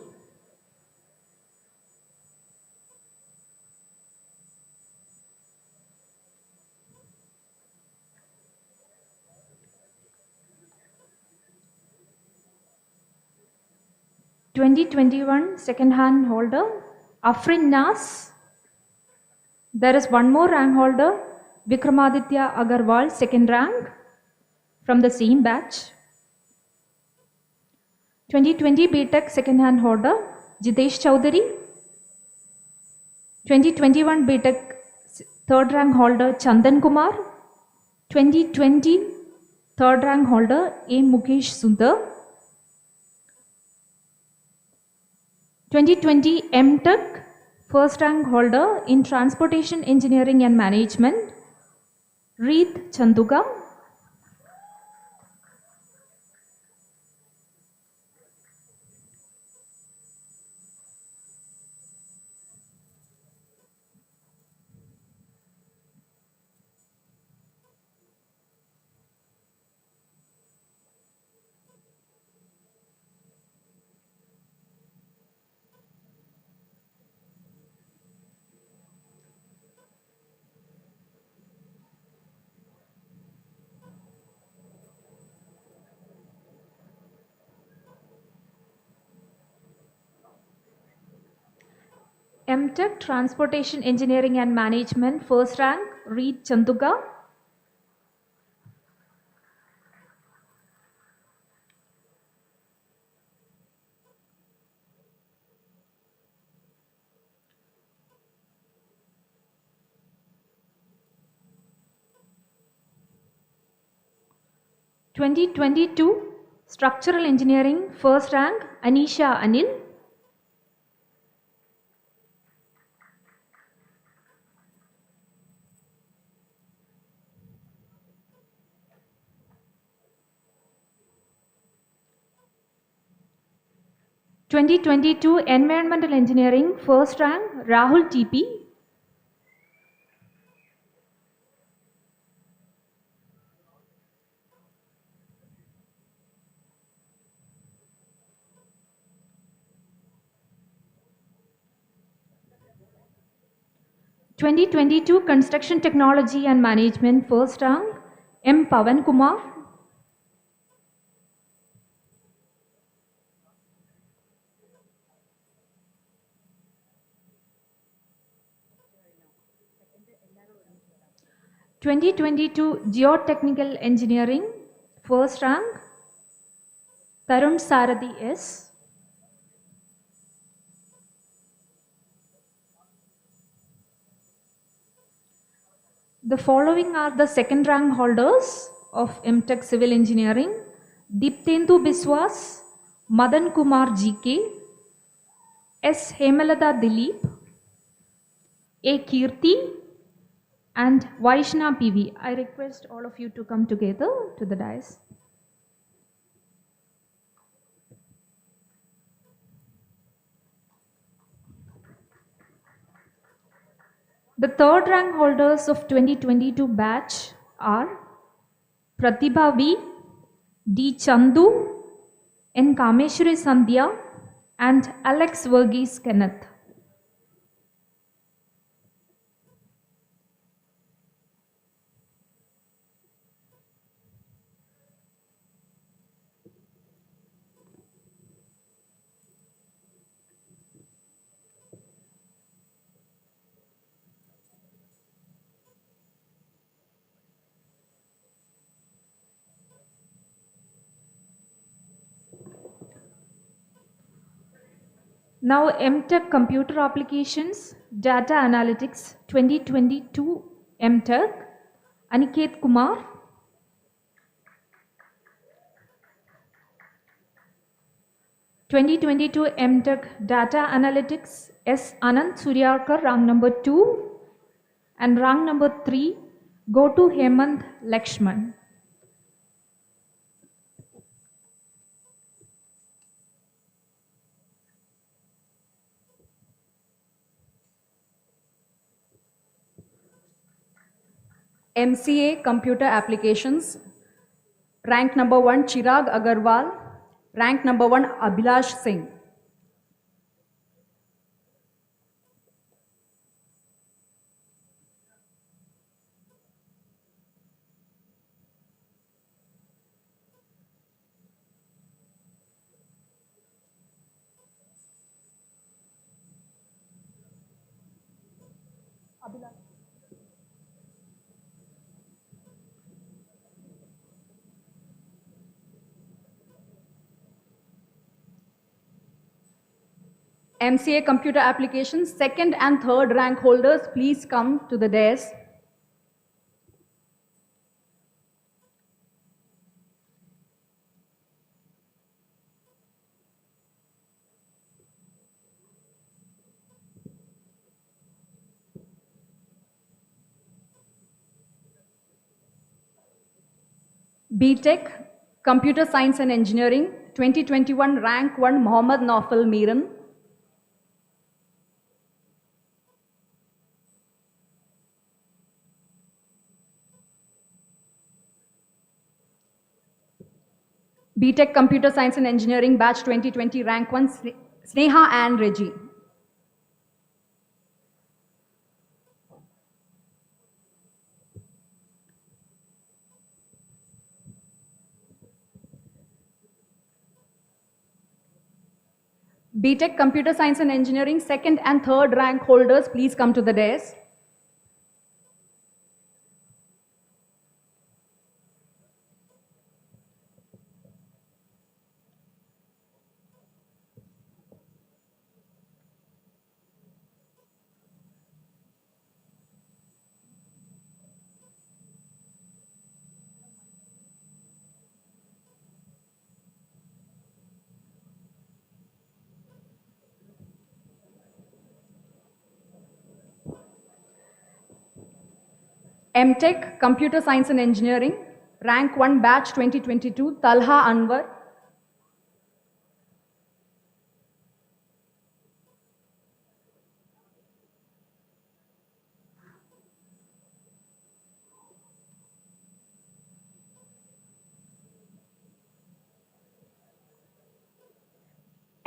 (2021) second hand holder, Afrin Nas. There is one more rank holder, Vikramaditya Agarwal, second rank from the same batch. 2020 BTech second hand holder, Jitesh Chowdhury. 2021 BTech third rank holder, Chandan Kumar. 2020 third rank holder, A. Mukesh Sundar. 2020 MTech first rank holder in Transportation Engineering and Management, Reet Chanduga. MTech Transportation Engineering and Management first rank, Reet Chanduga. (2022) Structural Engineering first rank, Anisha Anil. (2022) Environmental Engineering first rank, Rahul TP. (2022) Construction Technology and Management first rank, M. Pavan Kumar. (2022) Geotechnical Engineering first rank, Tarun Sarathi S. The following are the second rank holders of MTech Civil Engineering: Deeptendu Biswas, Madan Kumar GK, S. Hemalata Dilip, A. Kirti, and Vaishna PV. I request all of you to come together to the dais. The third rank holders of 2022 batch are Pratibha V, D. Chandu, N. Kameshwari Sandhya, and Alex Verghese Kenneth. Now MTech Computer Applications, Data Analytics 2022 MTech, Aniket Kumar. (2022) MTech Data Analytics, S. Anant Suryakar, rank number 2, and rank number 3, go to Hemant Lakshman. MCA Computer Applications, rank number 1 Chirag Agarwal, rank number 1 Abhilash Singh. MCA Computer Applications, second and third rank holders, please come to the dais. BTech Computer Science and Engineering, 2021 rank 1 Mohammad Naufal Miran. BTech Computer Science and Engineering, batch 2020, rank 1, Sneha and Reggie. BTech Computer Science and Engineering, second and third rank holders, please come to the dais. MTech Computer Science and Engineering, rank 1 batch 2022, Talha Anwar.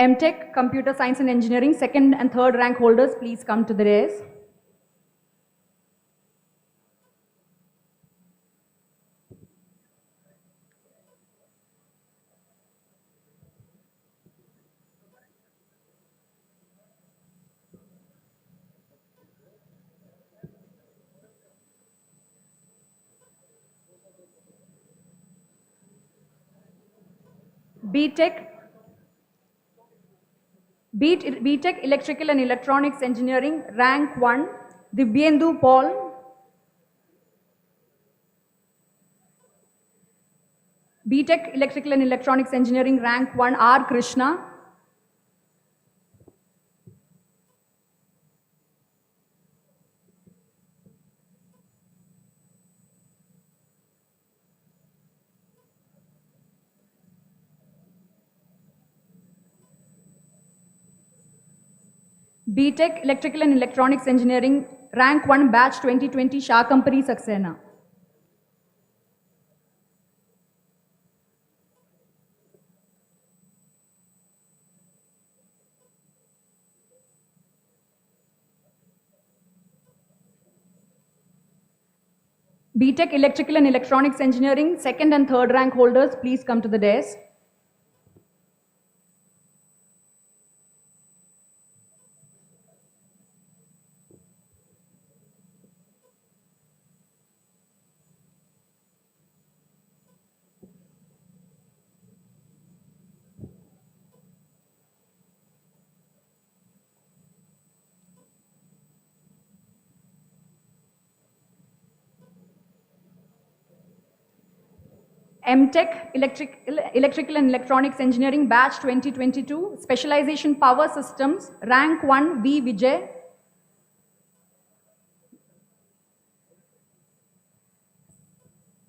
MTech Computer Science and Engineering, second and third rank holders, please come to the dais. BTech Electrical and Electronics Engineering, rank 1, Divyendu Paul. BTech Electrical and Electronics Engineering, rank 1, R. Krishna. BTech Electrical and Electronics Engineering, rank 1, batch 2020, Shakampari Saxena. BTech Electrical and Electronics Engineering, second and third rank holders, please come to the dais. MTech Electrical and Electronics Engineering, batch 2022, specialization Power Systems, rank 1, V. Vijay.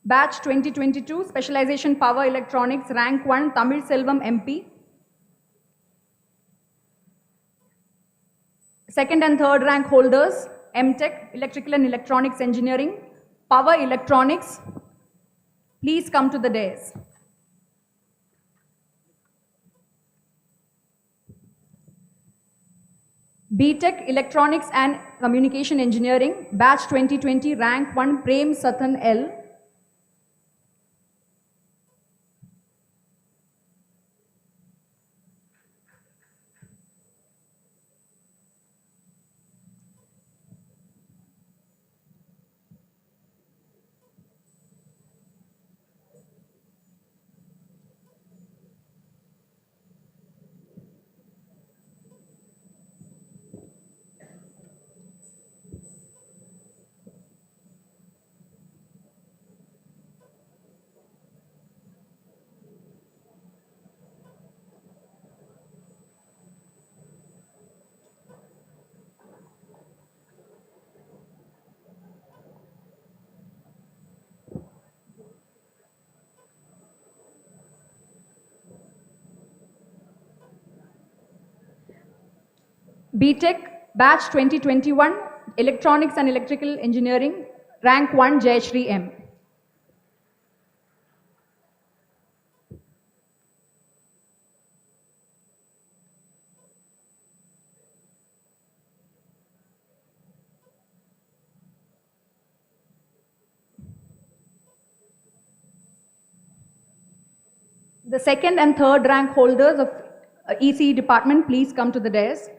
Batch 2022, specialization Power Electronics, rank 1, Tamil Selvam MP. Second and third rank holders, MTech Electrical and Electronics Engineering, Power Electronics, please come to the dais. BTech Electronics and Communication Engineering, Batch 2020, Rank 1, Prem Satan L. BTech Batch 2021, Electronics and Electrical Engineering, Rank 1, Jayashri M. The second and third rank holders of ECE department, please come to the dais.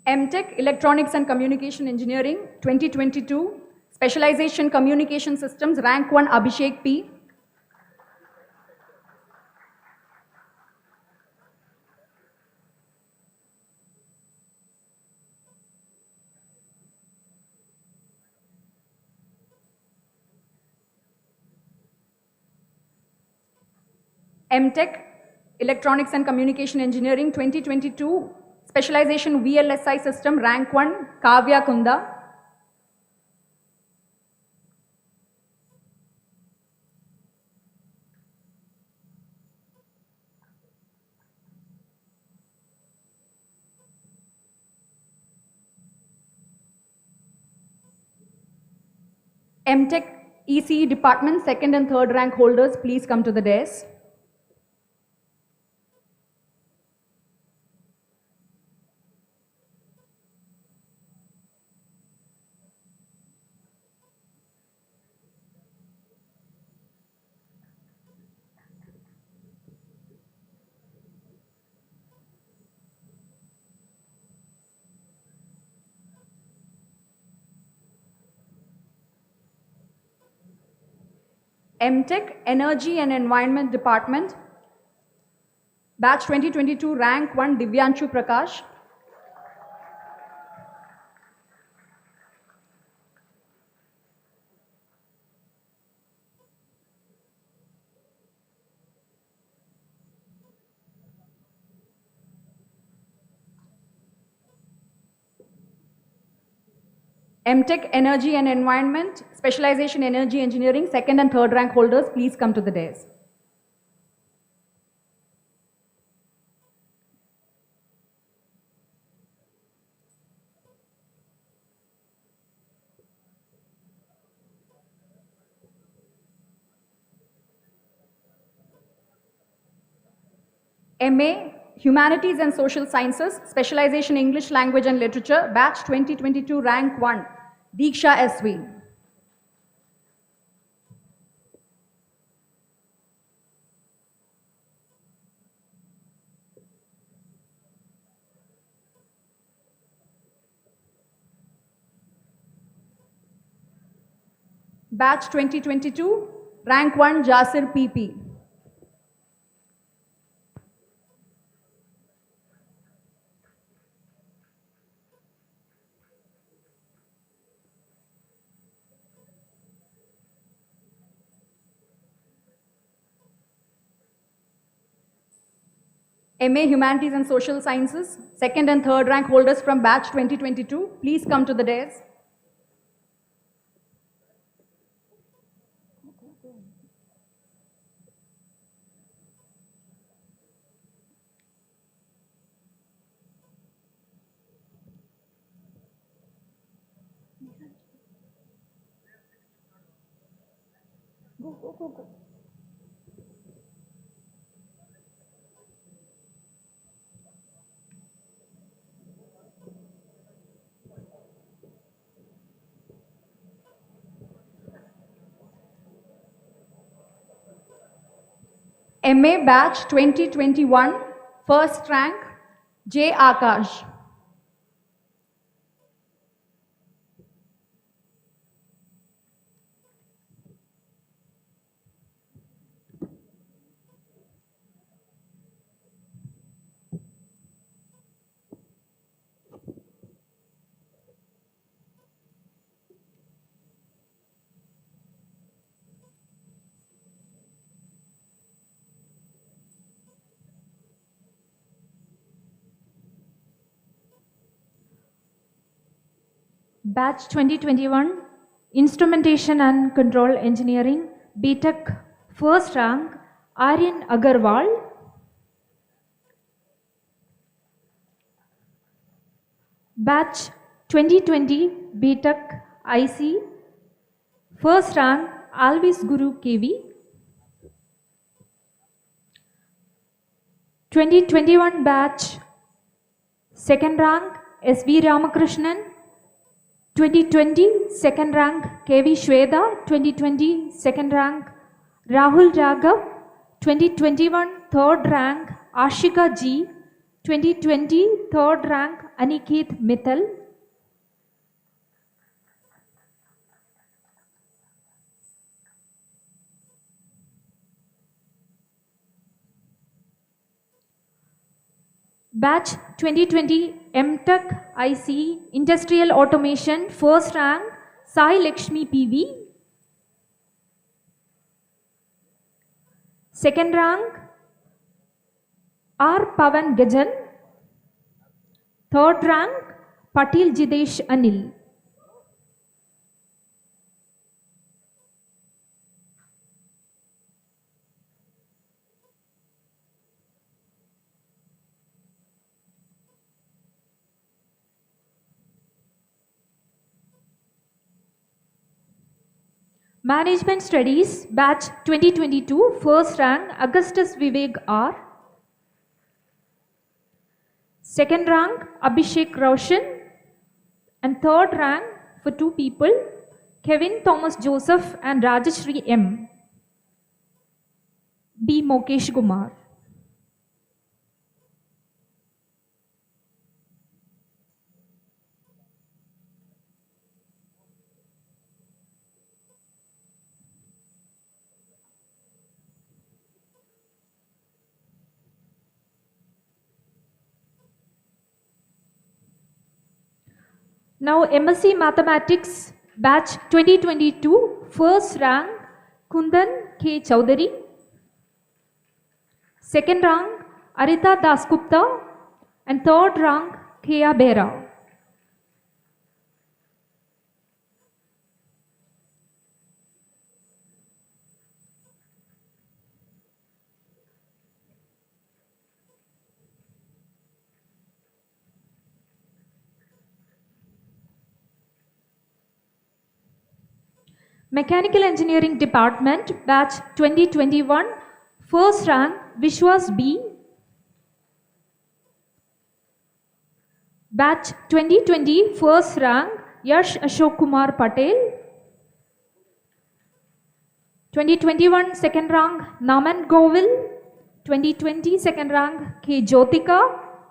MTech Electronics and Communication Engineering 2022, Specialization Communication Systems, Rank 1, Abhishek P. MTech Electronics and Communication Engineering 2022, Specialization VLSI System, Rank 1, Kavya Kunda. MTech ECE department, second and third rank holders, please come to the dais. MTech Energy and Environment Department, Batch 2022, Rank 1, Divyanshu Prakash. MTech Energy and Environment, Specialization Energy Engineering, second and third rank holders, please come to the dais. MA Humanities and Social Sciences, Specialization English Language and Literature, Batch 2022, Rank 1, Deeksha SV. Batch 2022, Rank 1, Jasir PP. MA Humanities and Social Sciences, second and third rank holders from batch 2022, please come to the dais. Go. MA batch 2021, first rank, J. Akash. Batch 2021, Instrumentation and Control Engineering, BTech, first rank, Aryan Agarwal. Batch 2020, BTech, IC, first rank, Alvis Guru KV. 2021 batch, second rank, SV Ramakrishnan. 2020 second rank KV Shweta, 2020 second rank Rahul Raghav, 2021 third rank Ashika G, 2020 third rank Aniket Mittal. Batch 2020 MTech IC Industrial Automation, first rank Sai Lakshmi PV. Second rank R Pavan Gajan. Third rank Patil Jidesh Anil. Management Studies, batch 2022, first rank Augustus Vivek R. Second rank Abhishek Roshan. And third rank for two people, Kevin Thomas Joseph and Rajashri M. B. Mokesh Kumar. Now MSc Mathematics batch 2022 first rank Kundan K. Chowdhury. Second rank Arita Dasgupta and third rank Kea Bera. Mechanical Engineering Department, batch 2021, first rank Vishwas B. Batch 2020, first rank Yash Ashok Kumar Patel. 2021, second rank Naman Govil. 2020, second rank K. Jyotika.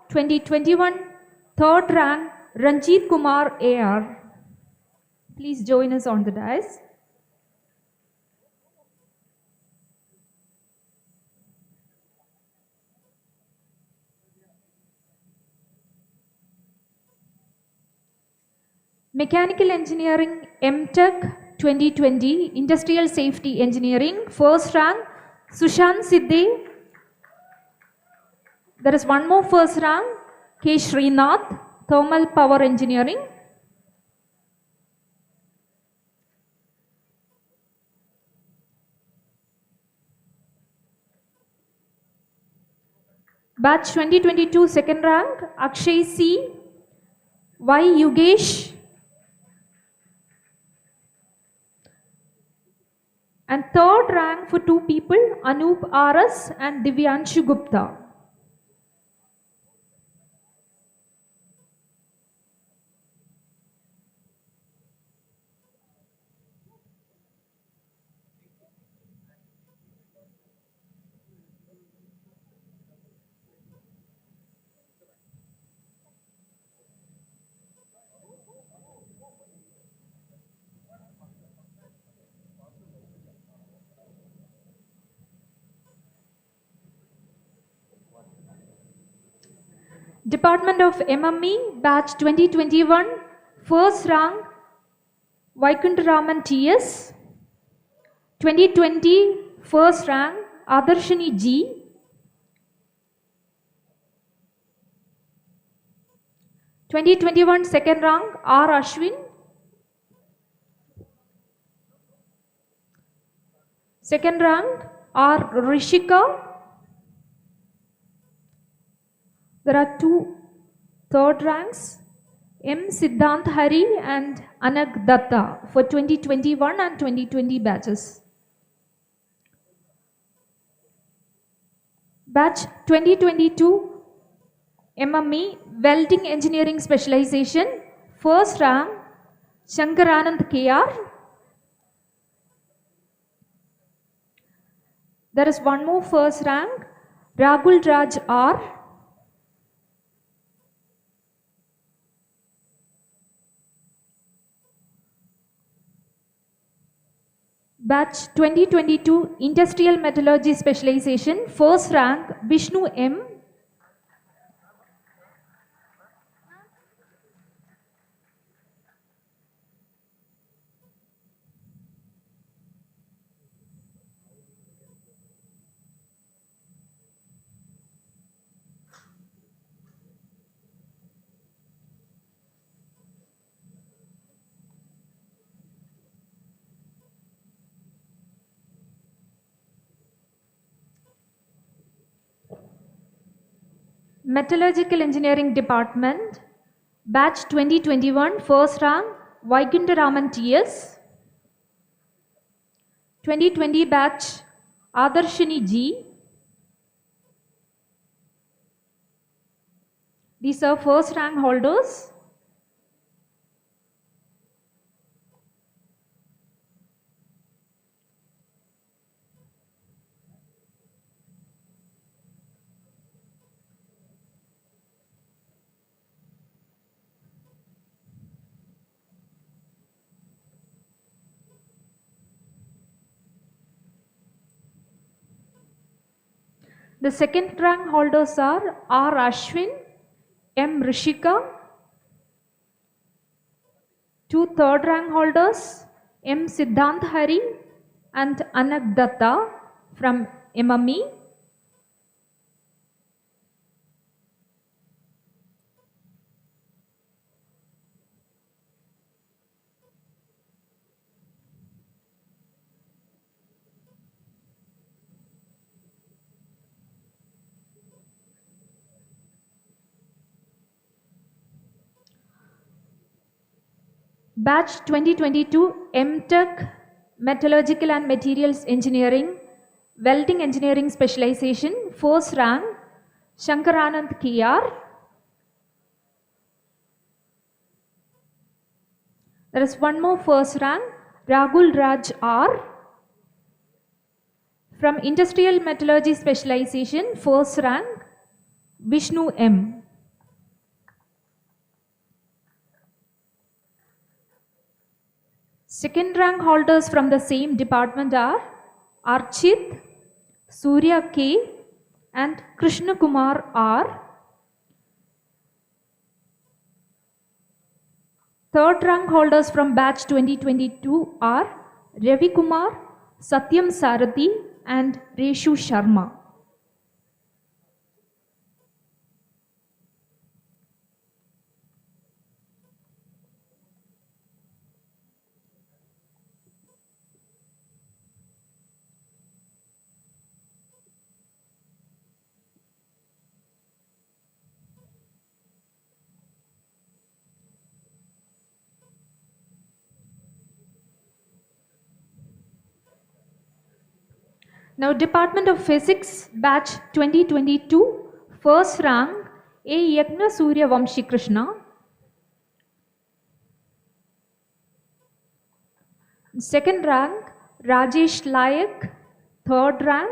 2021, third rank Ranjit Kumar AR. Please join us on the dais. Mechanical Engineering MTech 2020, Industrial Safety Engineering, first rank Sushant Sidde. There is one more first rank, K. Srinath, Thermal Power Engineering. Batch 2022 second rank, Akshay C. Y. Yugesh. And third rank for two people, Anup RS and Divyanshu Gupta. Department of MME, batch 2021, first rank, Vaikuntharaman TS. 2020, first rank, Adarshini G. 2021, second rank, R. Ashwin. Second rank, R. Rishika. There are two third ranks, M. Siddhant Hari and Anag Datta for 2021 and 2020 batches. Batch 2022 MME Welding Engineering Specialization, first rank, Shankaranand KR. There is one more first rank, Rahul Raj R. Batch 2022 Industrial Metallurgy Specialization, first rank, Vishnu M. Metallurgical Engineering Department, batch 2021, first rank, Vaikuntharaman TS. 2020 batch, Adarshini G. These are first rank holders. The second rank holders are R. Ashwin, M. Rishika. Two third rank holders, M. Siddhant Hari and Anag Datta from MME. Batch 2022 MTech Metallurgical and Materials Engineering Welding Engineering Specialization, first rank, Shankaranand KR. There is one more first rank, Rahul Raj R. From Industrial Metallurgy Specialization, first rank, Vishnu M. Second rank holders from the same department are Archit, Surya K and Krishna Kumar R. Third rank holders from batch 2022 are Ravi Kumar, Satyam Sarathi and Reshu Sharma. Now, Department of Physics, batch 2022, first rank, A. Yagna Surya Vamshi Krishna. Second rank, Rajesh Layak. Third rank,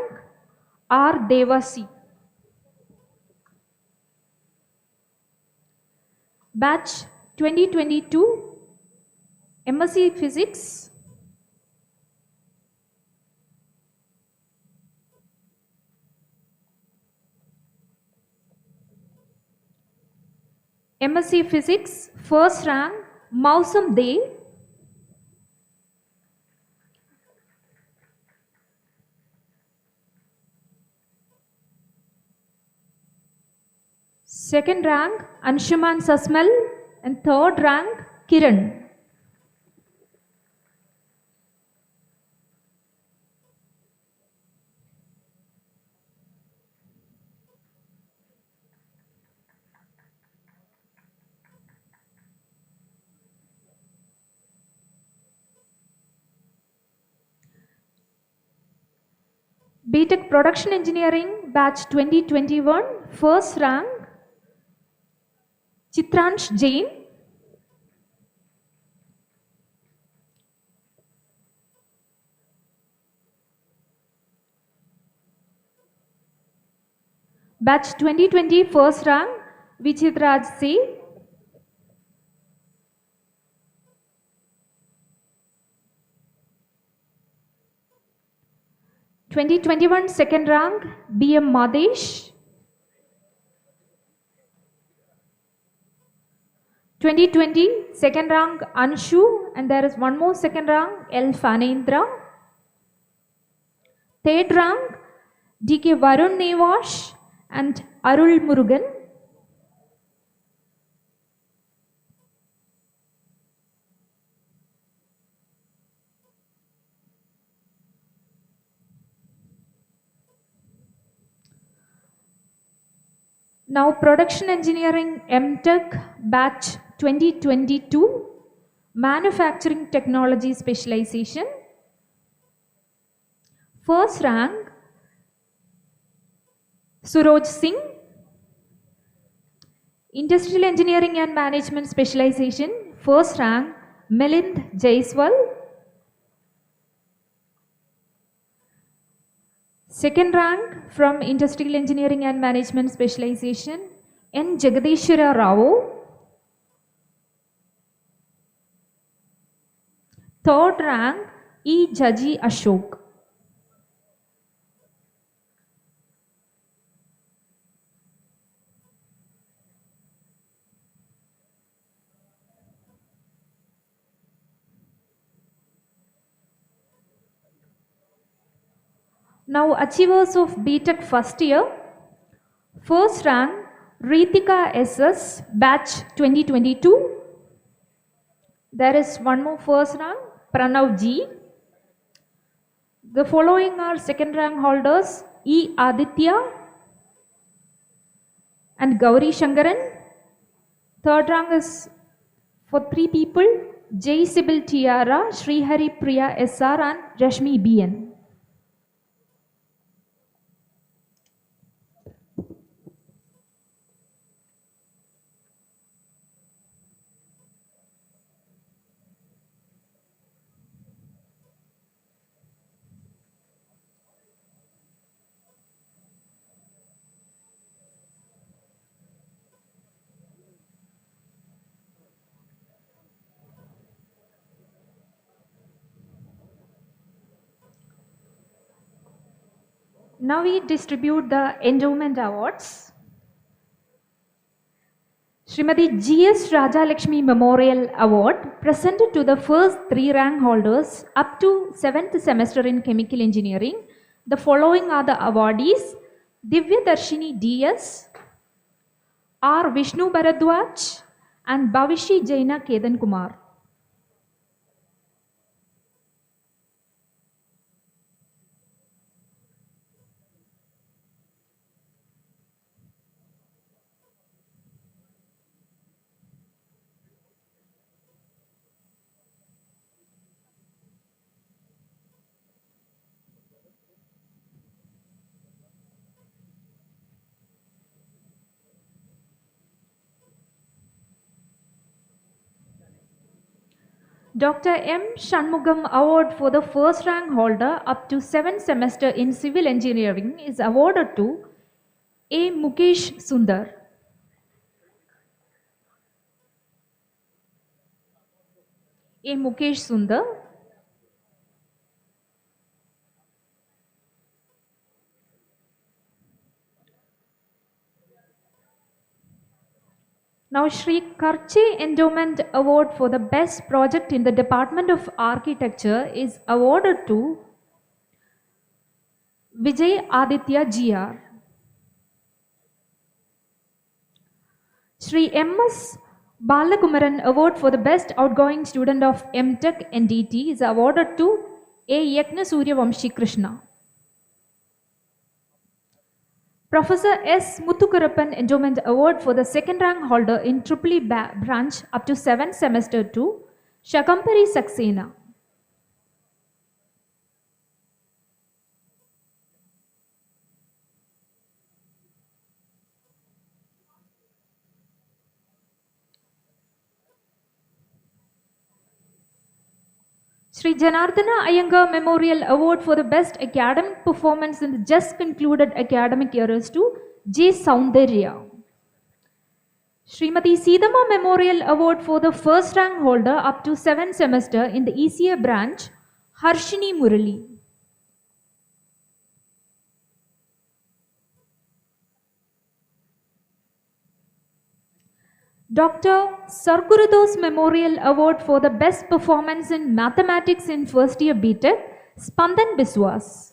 R. Devasi. Batch 2022, MSc Physics. MSc Physics, first rank, Mausam De. Second rank, Anshuman Sasmal. And third rank, Kiran. BTech Production Engineering, batch 2021, first rank, Chitransh Jain. Batch 2020, first rank, Vichitraj C. (2021) second rank, BM Madesh. 2020 second rank, Anshu, and there is one more second rank, L. Fanendra. Third rank, DK Varun Nevash and Arul Murugan. Now, Production Engineering MTech batch 2022, Manufacturing Technology Specialization. First rank, Suroj Singh. Industrial Engineering and Management Specialization. First rank, Milind Jaiswal. Second rank from Industrial Engineering and Management Specialization, N. Jagadishwara Rao. Third rank, E. Jaji Ashok. Now, achievers of BTech first year. First rank, Ritika SS, batch 2022. There is one more first rank, Pranav G. The following are second rank holders, E. Aditya and Gauri Shankaran. Third rank is for 3 people, Jay Sibyl Tiara, Srihari Priya SR and Rashmi BN. Now we distribute the endowment awards. Srimati G.S. Rajalakshmi Memorial Award presented to the first 3 rank holders up to 7th semester in Chemical Engineering. The following are the awardees: Divya Darshini D.S., R. Vishnu Bharadwaj and Bhavishi Jaina Kedan Kumar. Dr. M. Shanmugam Award for the first rank holder up to 7th semester in civil engineering is awarded to A. Mukesh Sundar. A. Mukesh Sundar. Now, Shri Karche Endowment Award for the best project in the Department of Architecture is awarded to Vijay Aditya GR. Shri M.S. Balakumaran Award for the best outgoing student of MTech NDT is awarded to A. Yekna Suryavamshi Krishna. Professor S. Muthukarappan Endowment Award for the second rank holder in EEE branch up to 7th semester to Shakampari Saxena. Sri Janardana Iyengar Memorial Award for the best academic performance in the just concluded academic year is to J. Soundarya. Srimati Sidama Memorial Award for the first rank holder up to 7th semester in the ECA branch, Harshini Murali. Dr. Sargurudos Memorial Award for the best performance in mathematics in first year BTech, Spandan Biswas.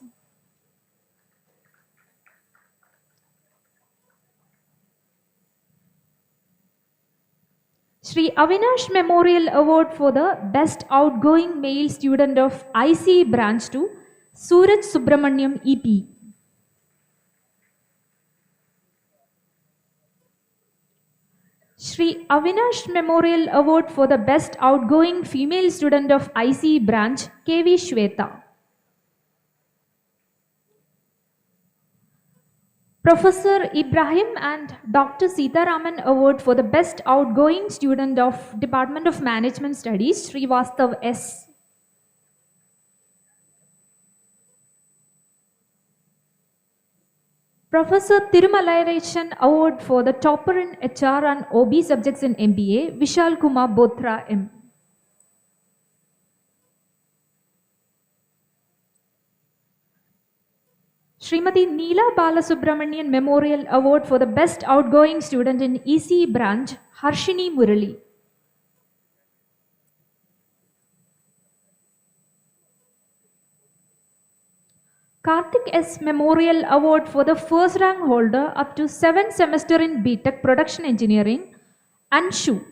Sri Avinash Memorial Award for the best outgoing male student of ICE branch to Suraj Subramaniam EP. Sri Avinash Memorial Award for the best outgoing female student of ICE branch, KV Shweta. Professor Ibrahim and Dr. Sitaraman Award for the best outgoing student of Department of Management Studies, Srivastav S. Professor Tirumalairation Award for the topper in HR and OB subjects in MBA, Vishal Kumar Bothra M. Srimati Neela Balasubramanian Memorial Award for the best outgoing student in ECE branch, Harshini Murali. Karthik S. Memorial Award for the first rank holder up to 7th semester in BTech Production Engineering, Anshu.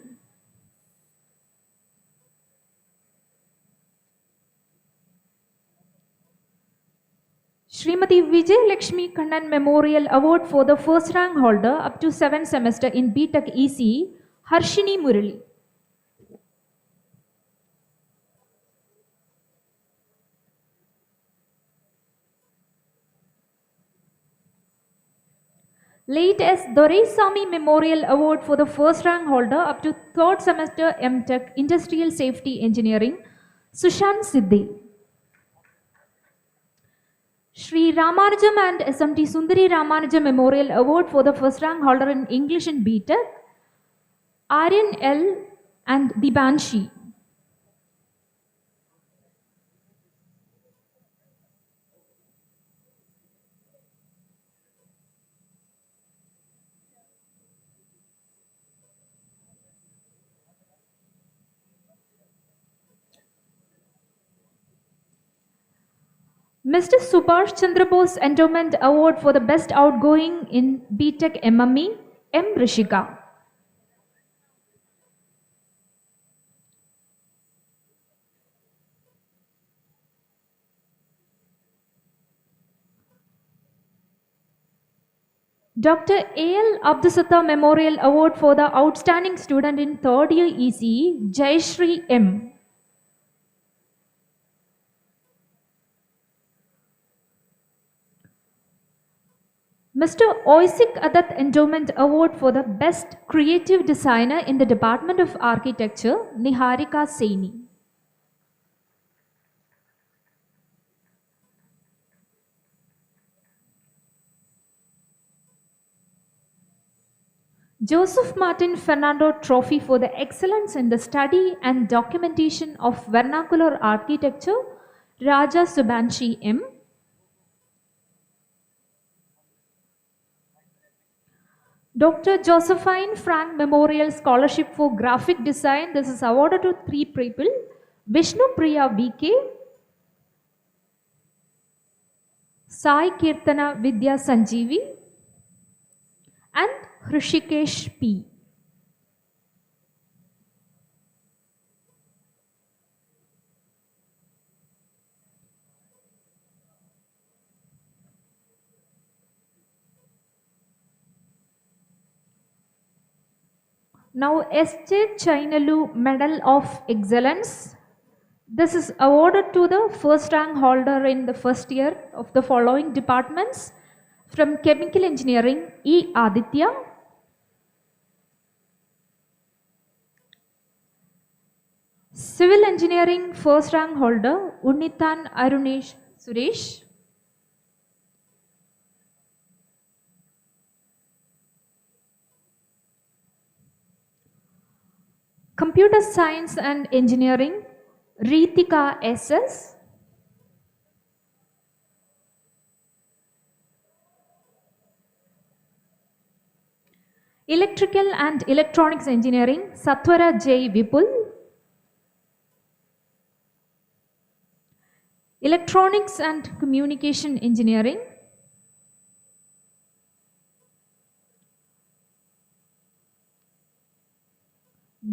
Srimati Vijay Lakshmi Kannan Memorial Award for the first rank holder up to 7th semester in BTech ECE, Harshini Murali. Late S. Doraisamy Memorial Award for the first rank holder up to 3rd semester MTech Industrial Safety Engineering, Sushant Siddhi. Sri Ramanujam and SMT Sundari Ramanujam Memorial Award for the first rank holder in English and BTech, Aryan L. and Dibanshi. Mr. Subhash Chandra Bose Endowment Award for the best outgoing in BTech MME, M. Rishika. Dr. A.L. Abdusattar Memorial Award for the outstanding student in 3rd year ECE, Jayashri M. Mr. Oisik Adat Endowment Award for the Best Creative Designer in the Department of Architecture, Niharika Saini. Joseph Martin Fernando Trophy for the excellence in the study and documentation of vernacular architecture, Raja Subanshi M. Dr. Josephine Frank Memorial Scholarship for Graphic Design. This is awarded to 3 people: Vishnu Priya VK, Sai Kirtana Vidya Sanjeevi, and Hrishikesh P. Now S.J. Chainalu Medal of Excellence. This is awarded to the first rank holder in the first year of the following departments: from Chemical Engineering, E. Aditya, Civil Engineering first rank holder Unnithan Arunesh Suresh, Computer Science and Engineering Ritika SS, Electrical and Electronics Engineering Satvara J. Vipul, Electronics and Communication Engineering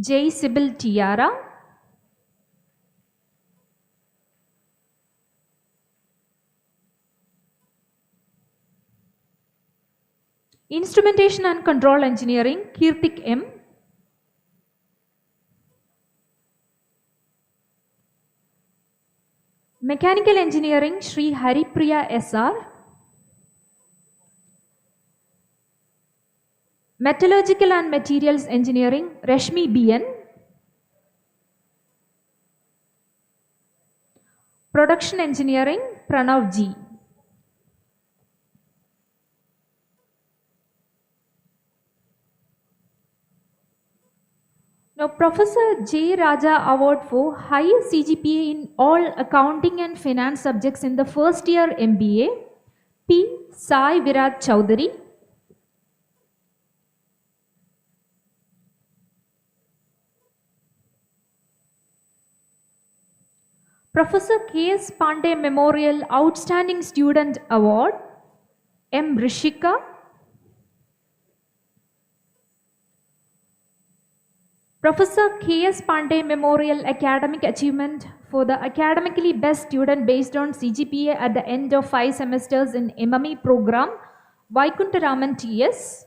J. Sibyl Tiara, Instrumentation and Control Engineering Kirtik M, Mechanical Engineering Sri Haripriya SR, Metallurgical and Materials Engineering Rashmi BN, Production Engineering Pranav G. Now Professor J. Raja Award for highest CGPA in all accounting and finance subjects in the first year MBA, P. Sai Virat Chowdhury. Professor K.S. Pandey Memorial Outstanding Student Award, M. Rishika. Professor K.S. Pandey Memorial Academic Achievement for the academically best student based on CGPA at the end of 5 semesters in MME program, Vaikuntaraman T.S.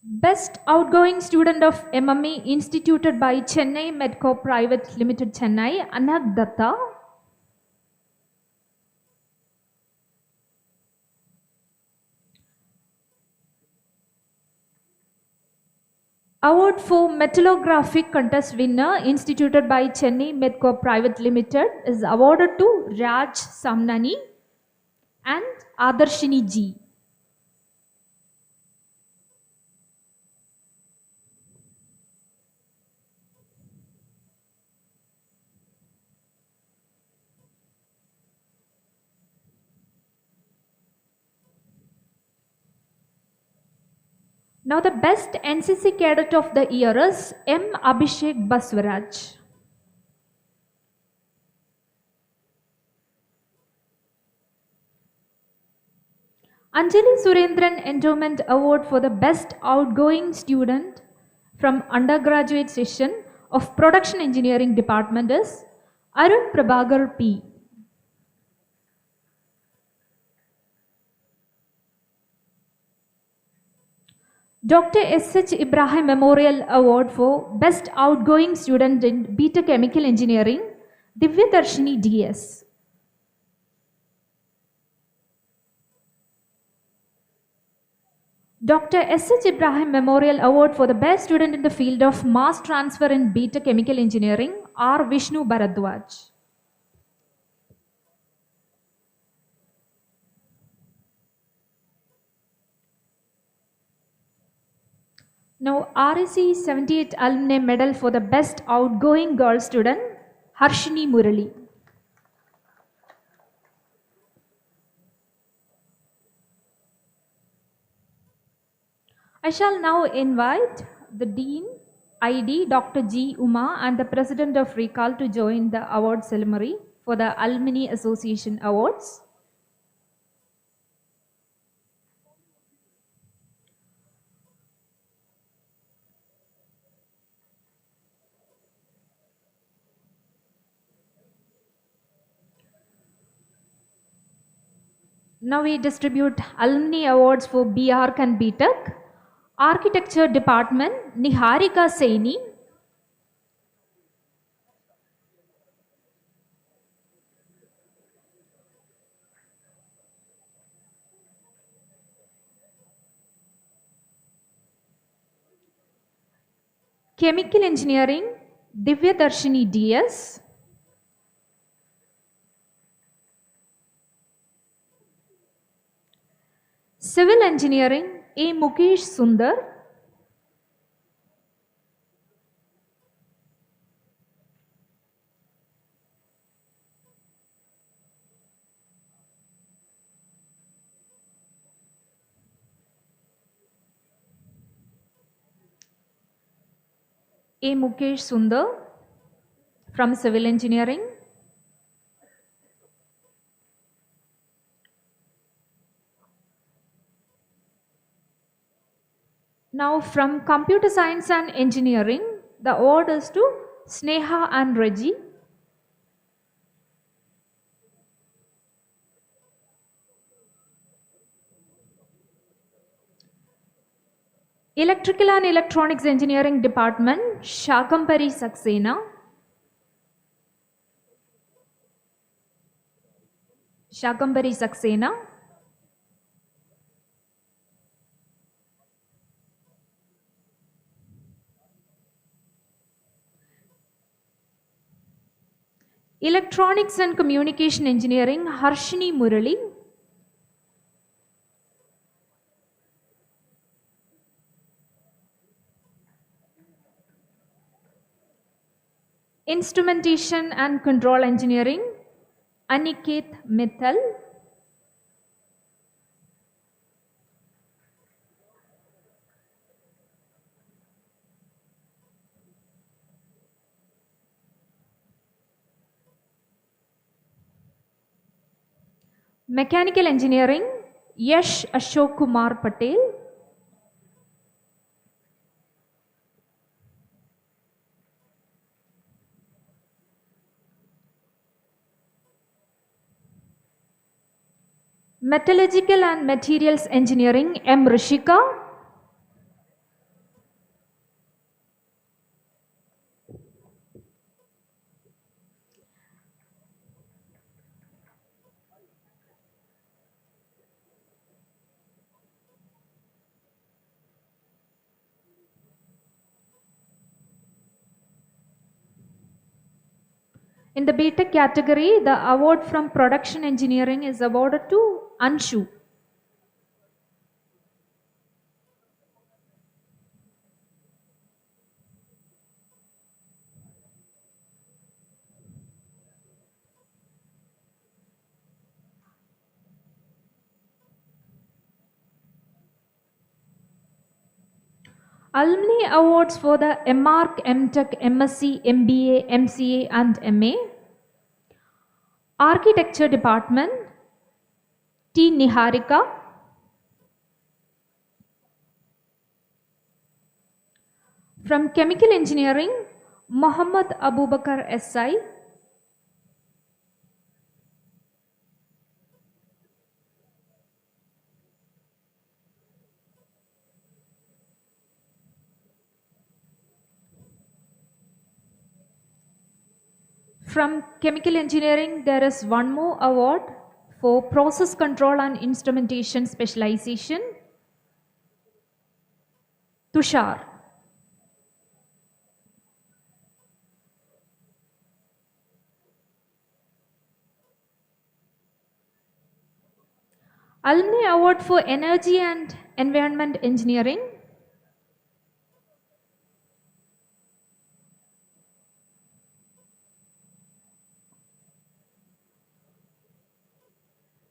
Best Outgoing Student of MME instituted by Chennai Medco Private Limited Chennai, Anag Datta. Award for Metallographic Contest Winner instituted by Chennai Medco Private Limited is awarded to Raj Samnani and Adarshini G. Now the best NCC cadet of the year is M. Abhishek Baswaraj. Anjali Surendran Endowment Award for the best outgoing student from undergraduate session of Production Engineering Department is Arun Prabhagar P. Dr. S.H. Ibrahim Memorial Award for Best Outgoing Student in Beta Chemical Engineering, Divya Darshini D.S. Dr. S.H. Ibrahim Memorial Award for the Best Student in the Field of Mass Transfer in Beta Chemical Engineering, R. Vishnu Bharadwaj. Now RSC 78 Alumni Medal for the Best Outgoing Girl Student, Harshini Murali. I shall now invite the Dean, ID, Dr. G. Uma, and the President of Recall to join the award ceremony for the Alumni Association Awards. Now we distribute Alumni Awards for BArch and BTech. Architecture Department, Niharika Saini. Chemical Engineering, Divya Darshini DS. Civil Engineering, A. Mukesh Sundar. A. Mukesh Sundar from Civil Engineering. Now from Computer Science and Engineering, the award is to Sneha and Reggie. Electrical and Electronics Engineering Department, Shakampari Saxena. Shakampari Saxena. Electronics and Communication Engineering, Harshini Murali. Instrumentation and Control Engineering, Aniket Mittal. Mechanical Engineering, Yash Ashok Kumar Patel. Metallurgical and Materials Engineering, M. Rishika. In the BTech category, the award from Production Engineering is awarded to Anshu. Alumni Awards for the MArch, MTech, MSc, MBA, MCA and MA. Architecture Department, T. Niharika. From Chemical Engineering, Muhammad Abubakar SI. From Chemical Engineering, there is one more award for Process Control and Instrumentation Specialization, Tushar. Alumni Award for Energy and Environment Engineering,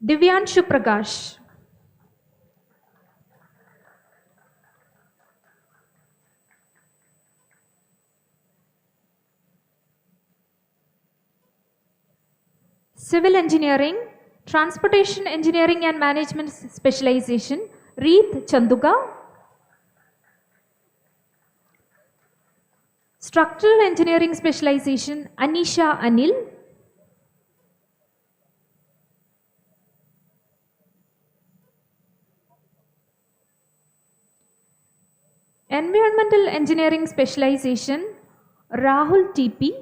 Divyanshu Prakash. Civil Engineering, Transportation Engineering and Management Specialization, Reeth Chanduka. Structural Engineering Specialization, Anisha Anil. Environmental Engineering Specialization, Rahul TP.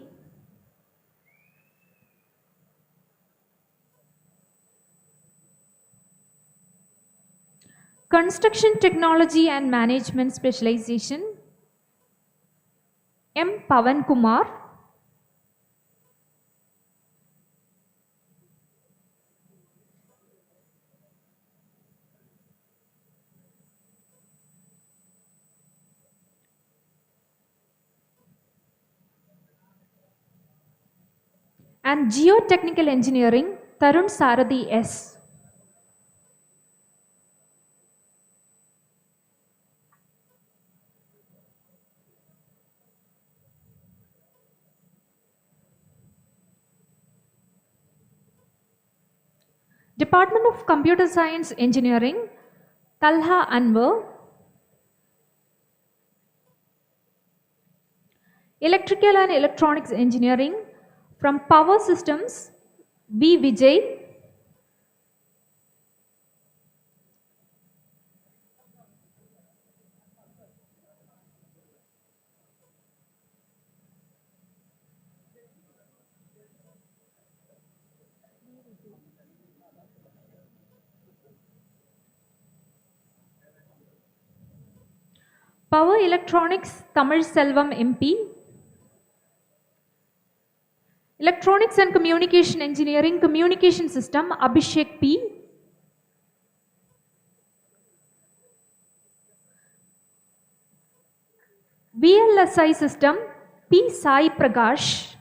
Construction Technology and Management Specialization, M. Pavan Kumar. And Geotechnical Engineering, Tarun Sarathi S. Department of Computer Science Engineering, Talha Anwar. Electrical and Electronics Engineering, from Power Systems, V. Vijay. Power Electronics, Tamil Selvam MP. Electronics and Communication Engineering, Communication System, Abhishek P. VLSI System, P. Sai Prakash.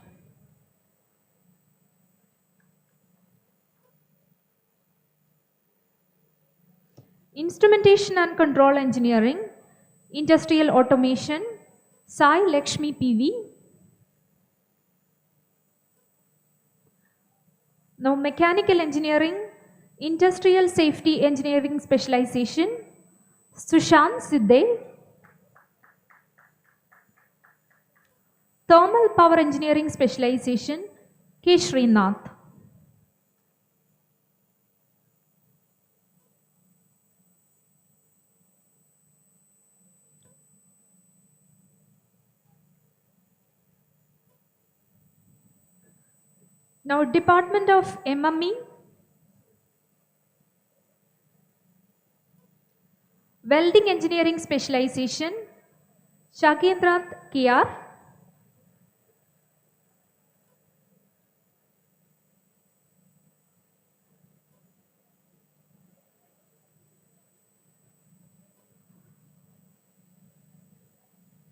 Instrumentation and Control Engineering, Industrial Automation, Sai Lakshmi PV. Now Mechanical Engineering, Industrial Safety Engineering Specialization, Sushant Sidde. Thermal Power Engineering Specialization, K. Srinath. Now Department of MME, Welding Engineering Specialization, Shakendrath KR.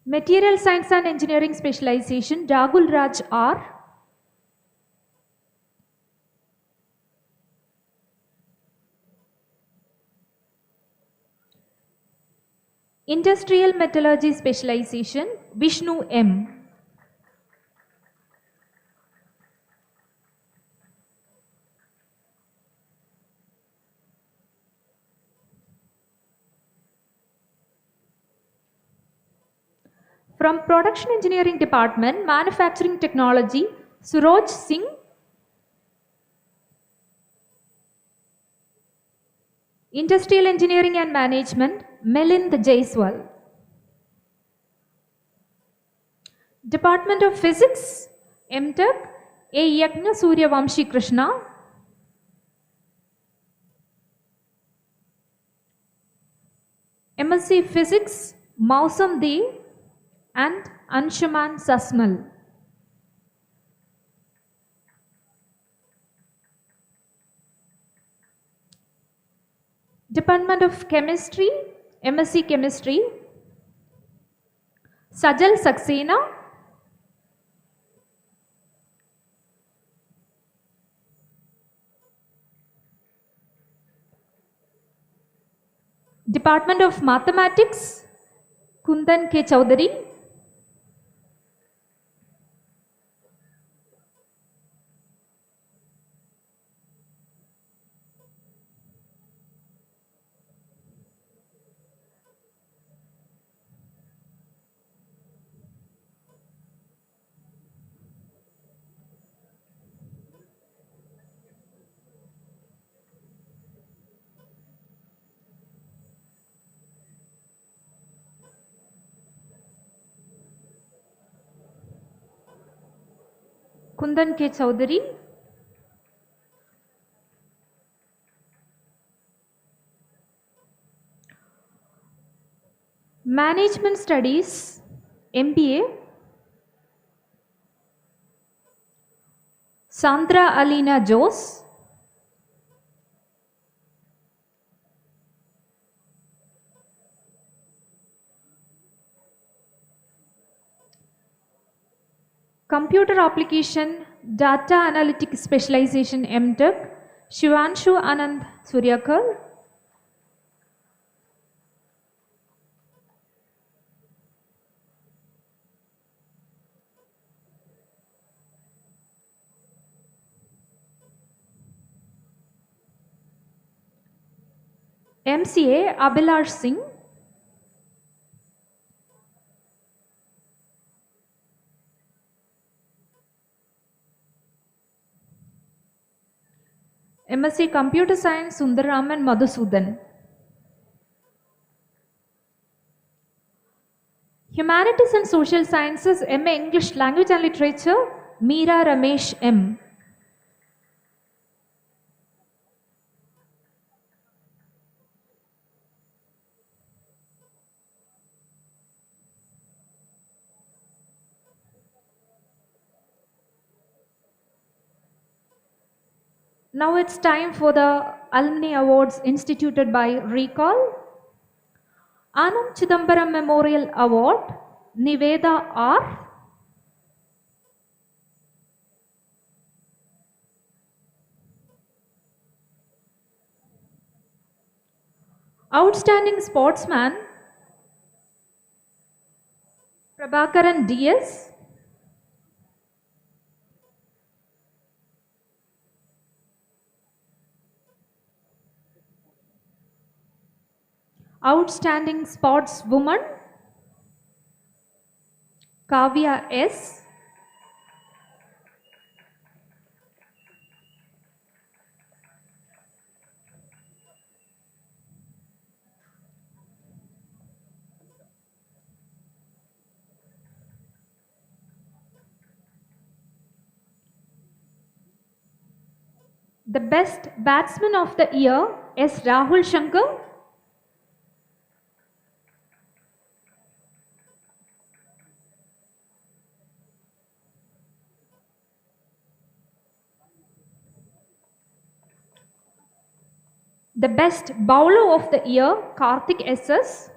Material Science and Engineering Specialization, Ragul Raj R. Industrial Metallurgy Specialization, Vishnu M. From Production Engineering Department, Manufacturing Technology, Suraj Singh. Industrial Engineering and Management, Milind Jaiswal. Department of Physics, MTech, A. Yagna Surya Vamshi Krishna. MSc Physics, Mausam De and Anshuman Sasmal. Department of Chemistry, MSc Chemistry, Sajal Saxena. Department of Mathematics, Kundan K. Chowdhury. Kundan K. Chowdhury. Management Studies, MBA, Sandra Alina Jose. Computer Application, Data Analytic Specialization, MTech, Shivanshu Anand Suryakar. MCA, Abhilash Singh. MSc Computer Science, Sundaraman Madhusudan. Humanities and Social Sciences, MA English Language and Literature, Meera Ramesh M. Now it's time for the Alumni Awards instituted by Recall. Anand Chidambaram Memorial Award, Niveda R. Outstanding Sportsman, Prabhakaran DS. Outstanding Sportswoman, Kavya S. The Best Batsman of the Year, S. Rahul Shankar. The Best Bowler of the Year, Karthik SS.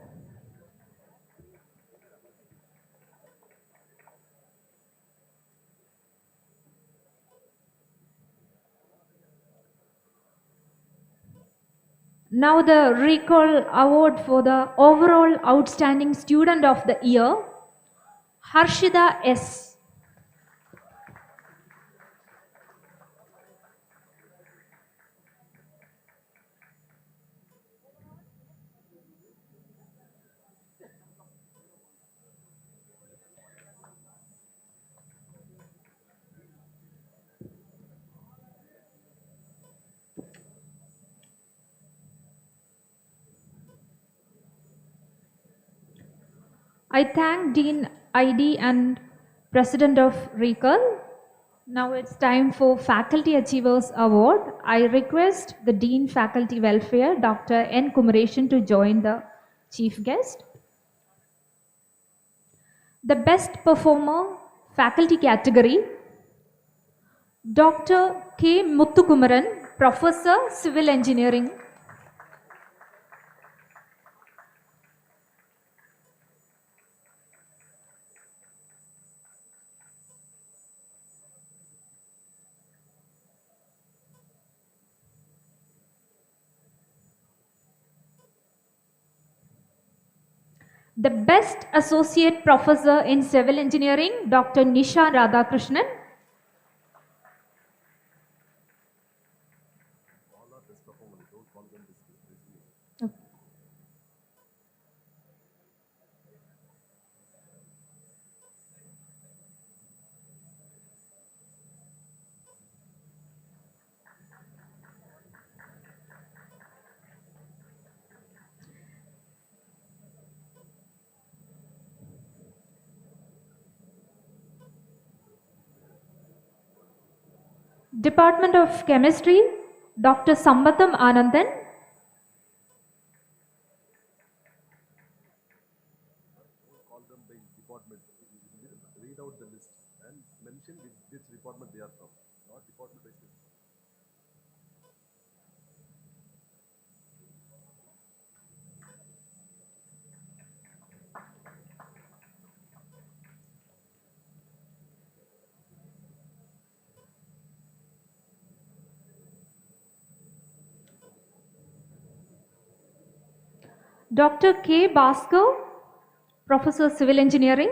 Now the Recall Award for the Overall Outstanding Student of the Year, Harshida S. I thank Dean ID and President of Recall. Now it's time for Faculty Achievers Award. I request the Dean Faculty Welfare, Dr. N. Kumaresan, to join the Chief Guest. The Best Performer, Faculty Category, Dr. K. Muthukumaran, Professor, Civil Engineering. The Best Associate Professor in Civil Engineering, Dr. Nisha Radhakrishnan. Department of Chemistry, Dr. Sambatham Anandan. Call them by department. Read out the list and mention which department they are from, not department by specific. Dr. K. Bhaskar, Professor Civil Engineering.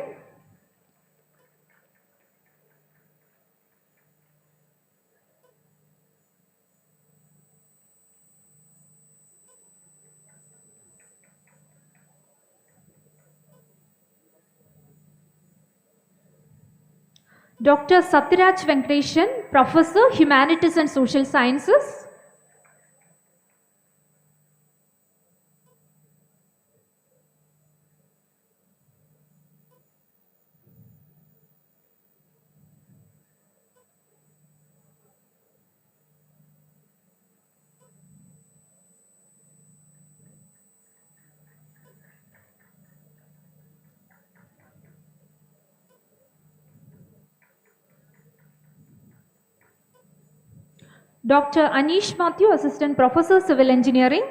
Dr. Satyaraj Venkateshan, Professor, Humanities and Social Sciences. Dr. Anish Mathew, Assistant Professor, Civil Engineering.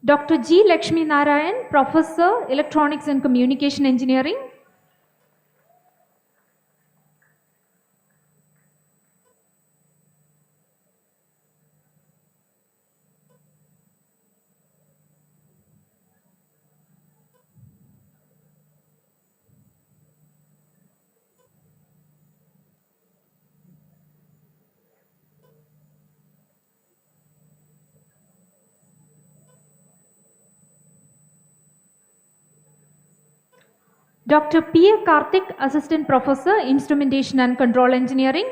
Dr. G. Lakshmi Narayan, Professor, Electronics and Communication Engineering. Dr. P. A. Karthik, Assistant Professor, Instrumentation and Control Engineering.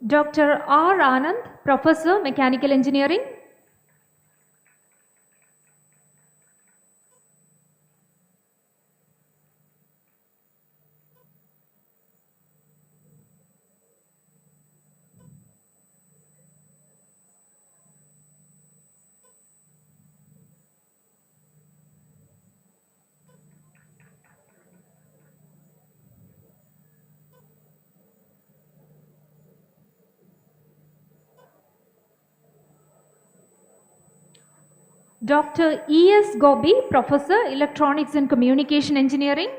Dr. R. Anand, Professor, Mechanical Engineering. Dr. E. S. Gobi, Professor, Electronics and Communication Engineering.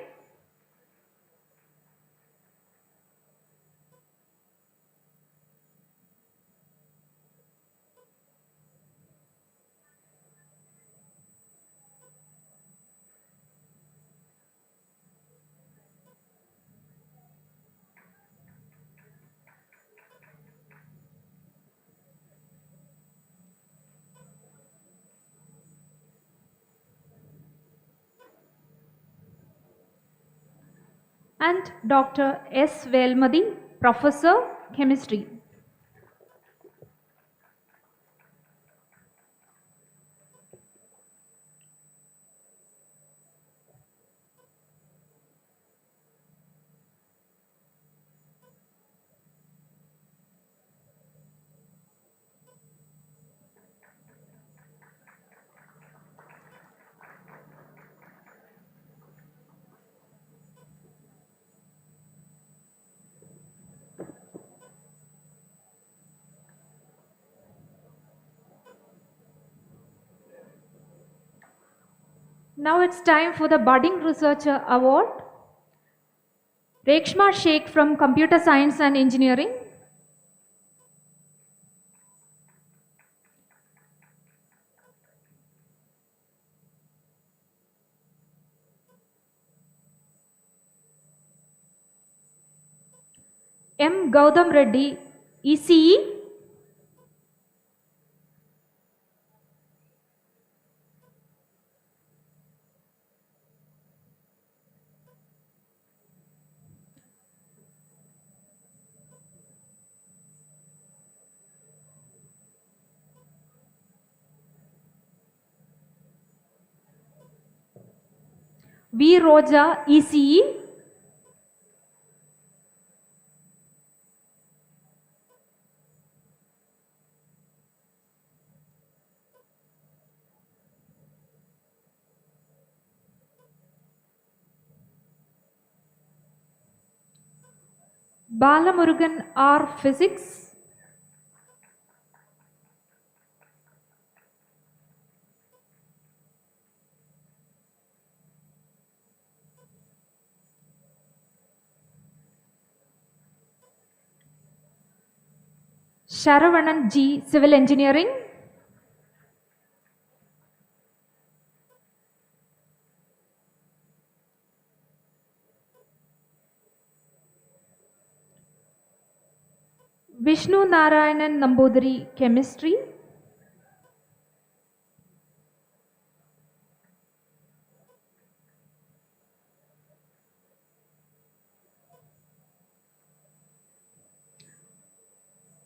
And Dr. S. Velmadi, Professor, Chemistry. Now it's time for the Budding Researcher Award. Rekshma Sheikh from Computer Science and Engineering. M. Gautam Reddy, ECE. V. Roja, ECE. Balamurugan R. Physics. Sharavanan G. Civil Engineering. Vishnu Narayanan Nambudiri, Chemistry.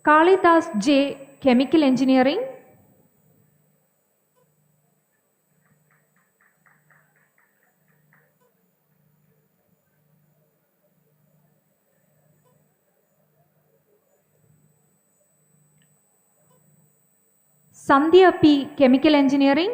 Kalidas J. Chemical Engineering. Sandhya P. Chemical Engineering.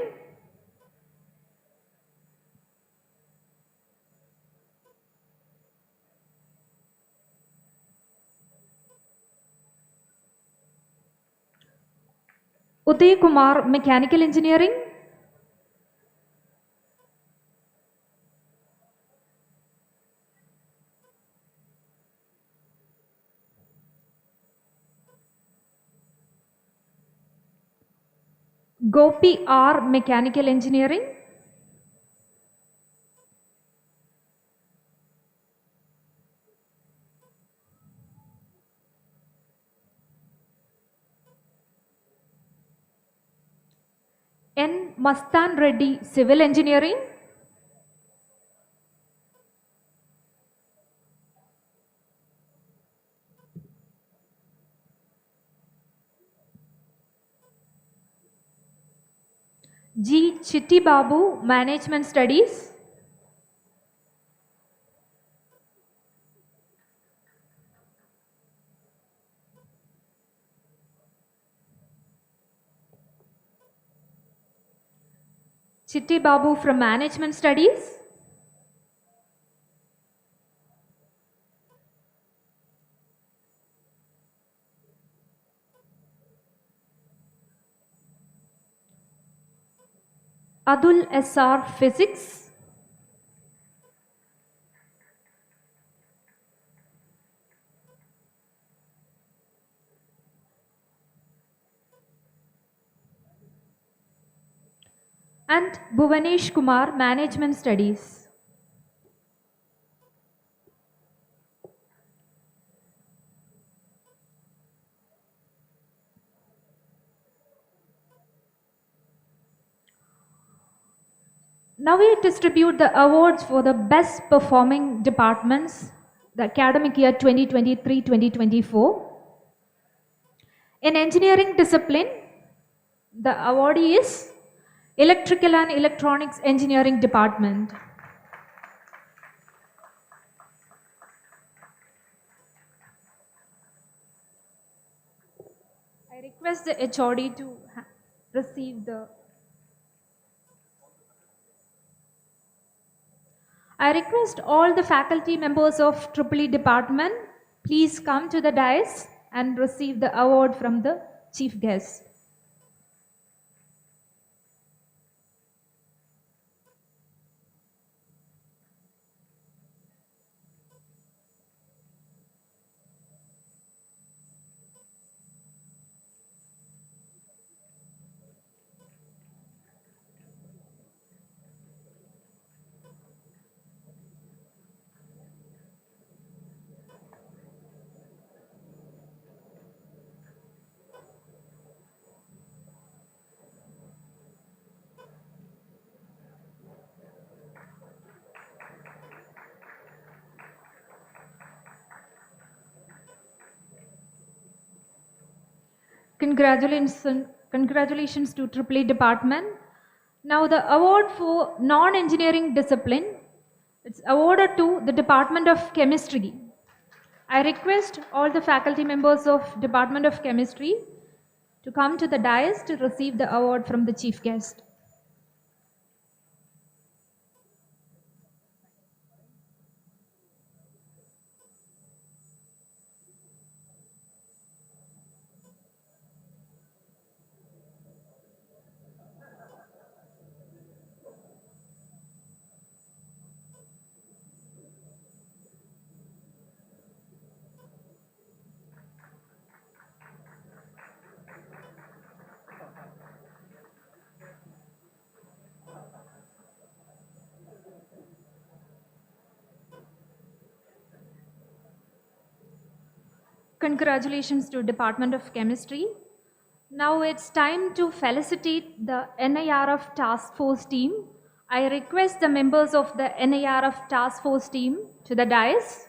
Uday Kumar, Mechanical Engineering. Gopi R. Mechanical Engineering. N. Mastan Reddy, Civil Engineering. G. Chitti Babu, Management Studies. Chitti Babu from Management Studies. Adul SR, Physics. And Bhuvanesh Kumar, Management Studies. Now we distribute the awards for the best performing departments, the academic year 2023-2024. In engineering discipline, the awardee is Electrical and Electronics Engineering Department. I request the HOD to receive the. I request all the faculty members of EEE department, please come to the dais and receive the award from the chief guest. Congratulations to AAA department. Now the award for non-engineering discipline, it's awarded to the Department of Chemistry. I request all the faculty members of Department of Chemistry to come to the dais to receive the award from the chief guest. Congratulations to Department of Chemistry. Now it's time to felicitate the NIRF Task Force team. I request the members of the NIRF Task Force team to the dais.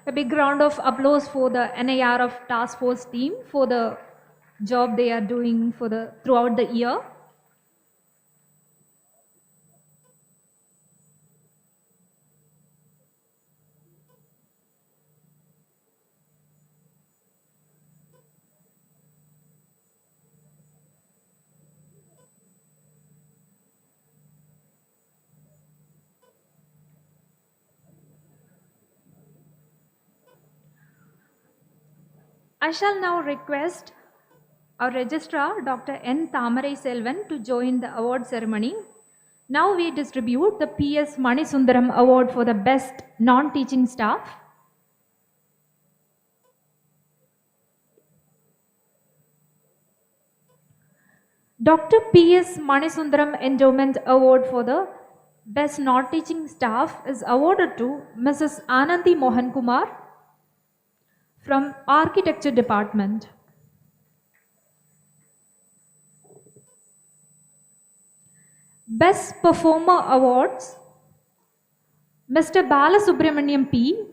A big round of applause for the NIRF Task Force team for the job they are doing throughout the year. I shall now request our registrar, Dr. N. Thamarai Selvan, to join the award ceremony. Now we distribute the PS Manisundaram Award for the best non-teaching staff. Dr. P.S. Manisundaram Endowment Award for the best non-teaching staff is awarded to Mrs. Anandi Mohan Kumar from Architecture Department. Best Performer Awards, Mr. Balasubramaniam P.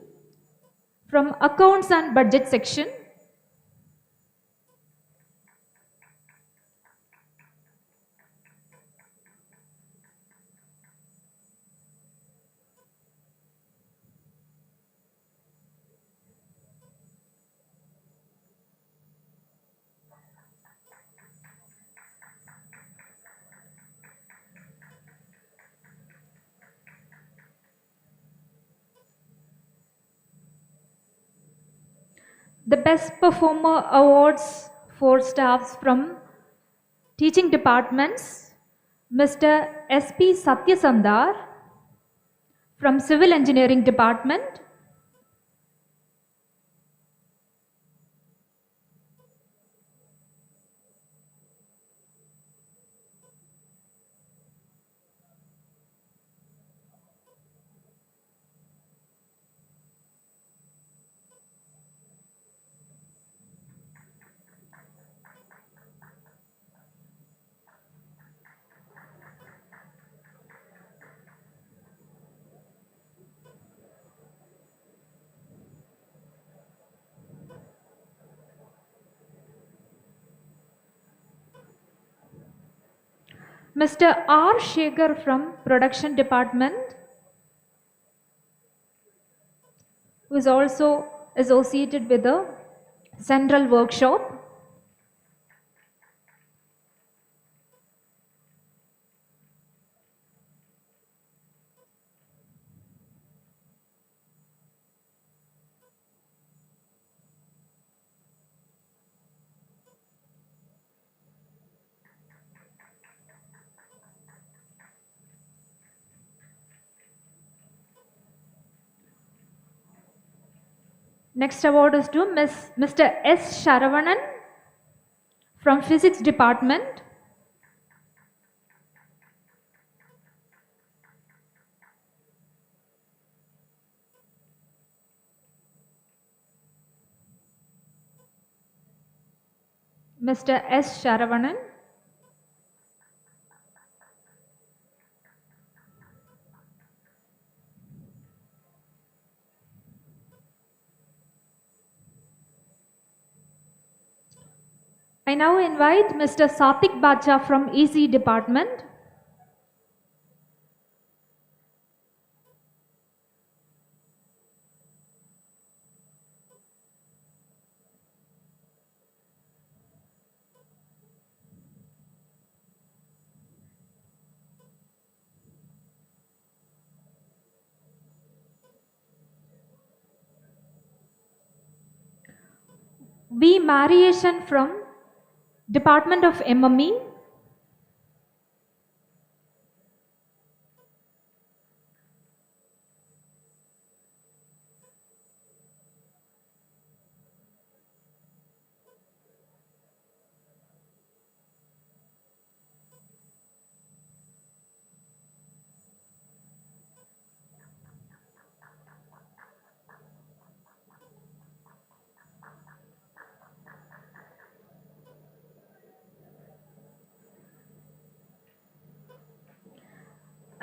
from Accounts and Budget Section. The Best Performer Awards for staffs from teaching departments, Mr. S.P. Satyasandar from Civil Engineering Department, Mr. R. Shekhar from Production Department, who is also associated with the Central Workshop. Next award is to Mr. S. Sharavanan from Physics Department. Mr. S. Sharavanan. I now invite Mr. Satik Bacha from EC department. V. Mariation from Department of MME.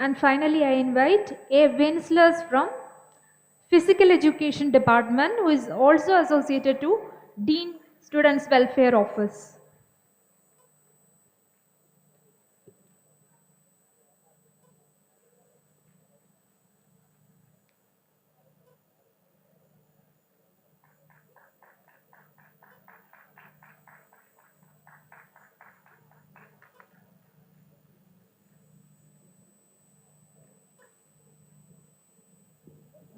And finally, I invite A. Winslers from Physical Education Department, who is also associated to Dean Students Welfare Office.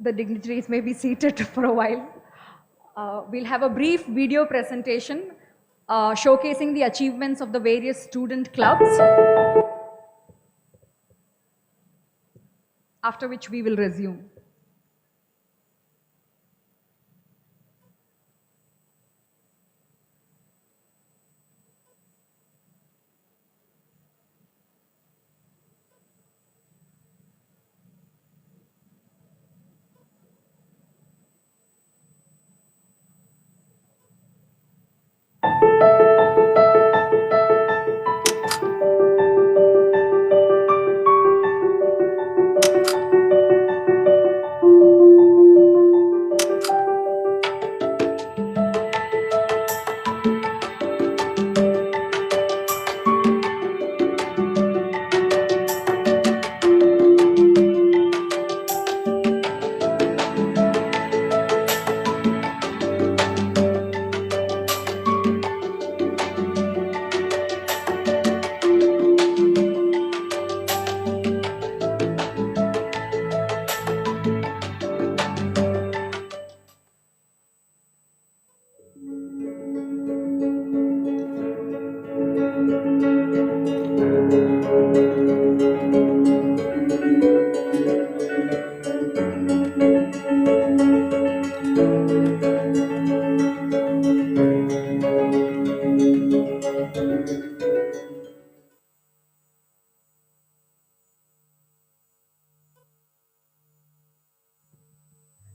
The dignitaries may be seated for a while. We'll have a brief video presentation showcasing the achievements of the various student clubs, after which we will resume.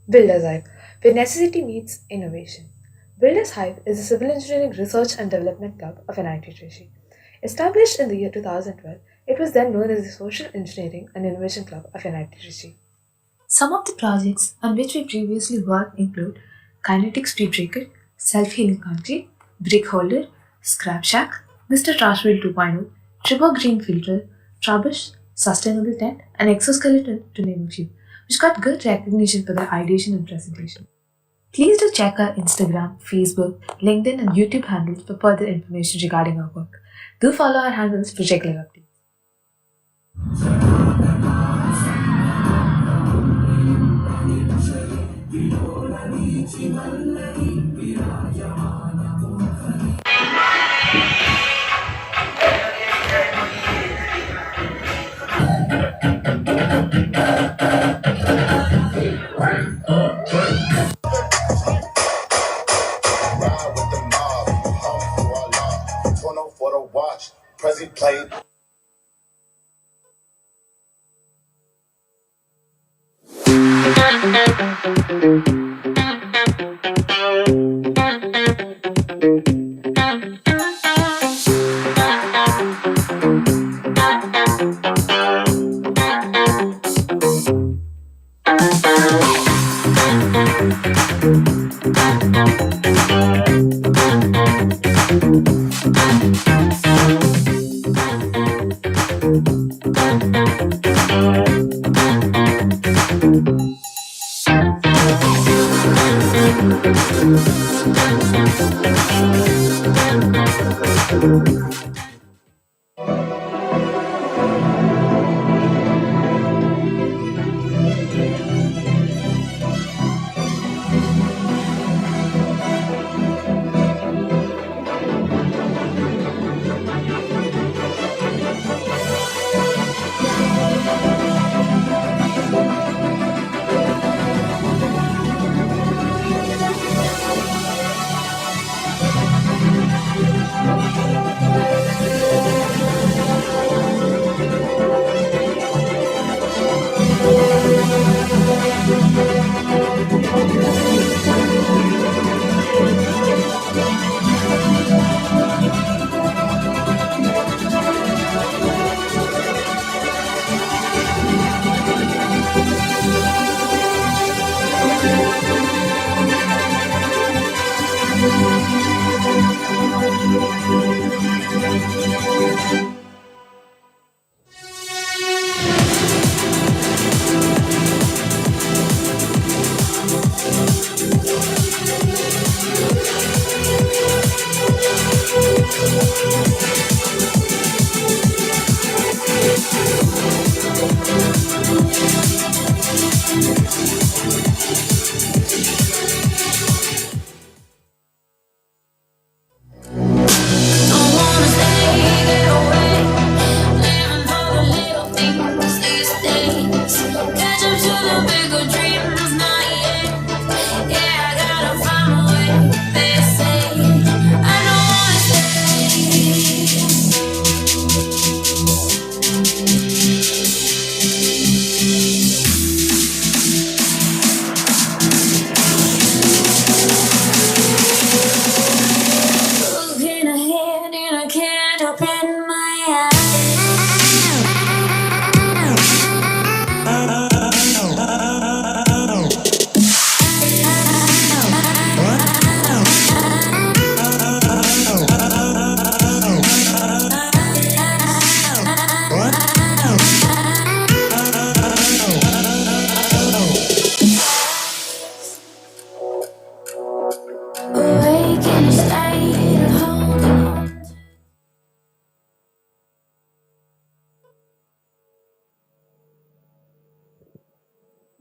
Builders Hive, where necessity meets innovation. Builders Hive is a civil engineering research and development club of NIT Trichy. Established in the year 2012, it was then known as the Social Engineering and Innovation Club of NIT Trichy. Some of the projects on which we previously worked include Kinetic Speed Breaker, Self-Healing Country, Brick Holder, Scrap Shack, Mr. Trash Wheel 2.0, Triple Green Filter, Trubush, Sustainable Tent, and Exoskeleton, to name a few, which got good recognition for their ideation and presentation. Please do check our Instagram, Facebook, LinkedIn, and YouTube handles for further information regarding our work. Do follow our handles for regular updates. Prezi played.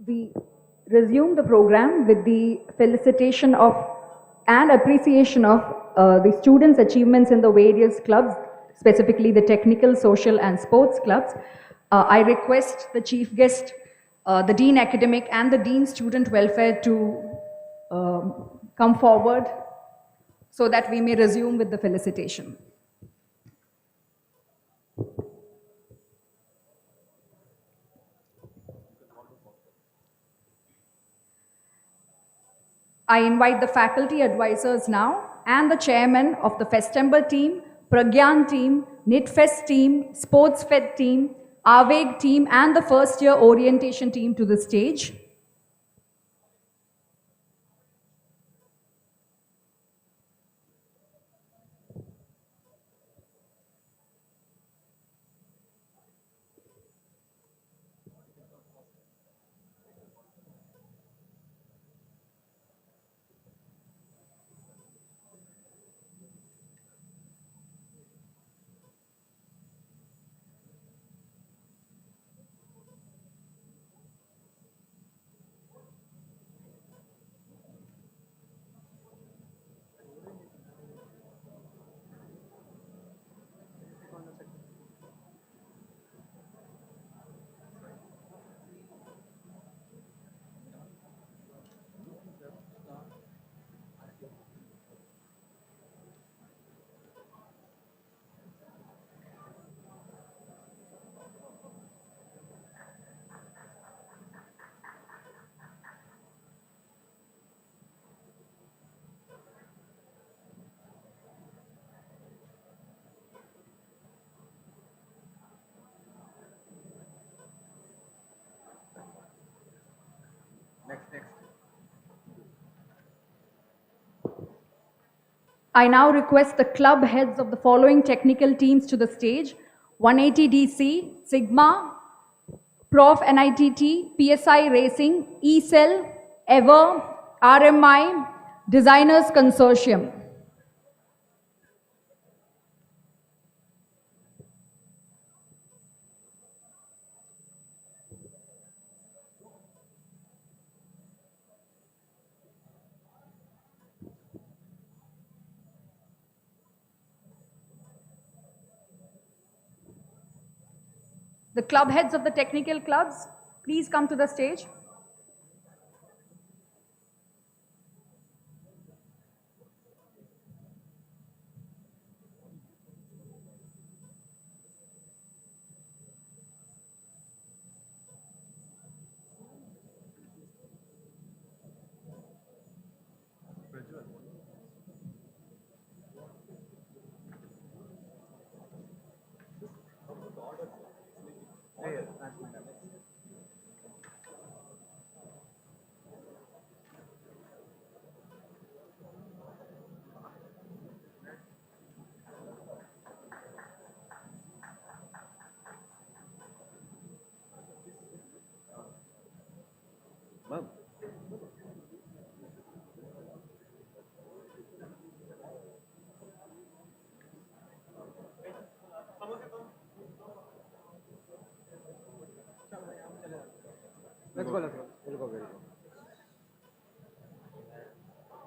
We resume the program with the felicitation of and appreciation of the students' achievements in the various clubs, specifically the technical, social, and sports clubs. I request the chief guest, the Dean Academic and the Dean Student Welfare to come forward so that we may resume with the felicitation. I invite the faculty advisors now and the chairman of the Festember team, Pragyan team, NIT-Fest team, Sports Fed team, Aveg team, and the first year orientation team to the stage. I now request the club heads of the following technical teams to the stage: 180 DC, Sigma, Prof NITT, PSI Racing, eCell, Ever, RMI, Designers Consortium. The club heads of the technical clubs, please come to the stage. Ma'am. Let's go. We'll go.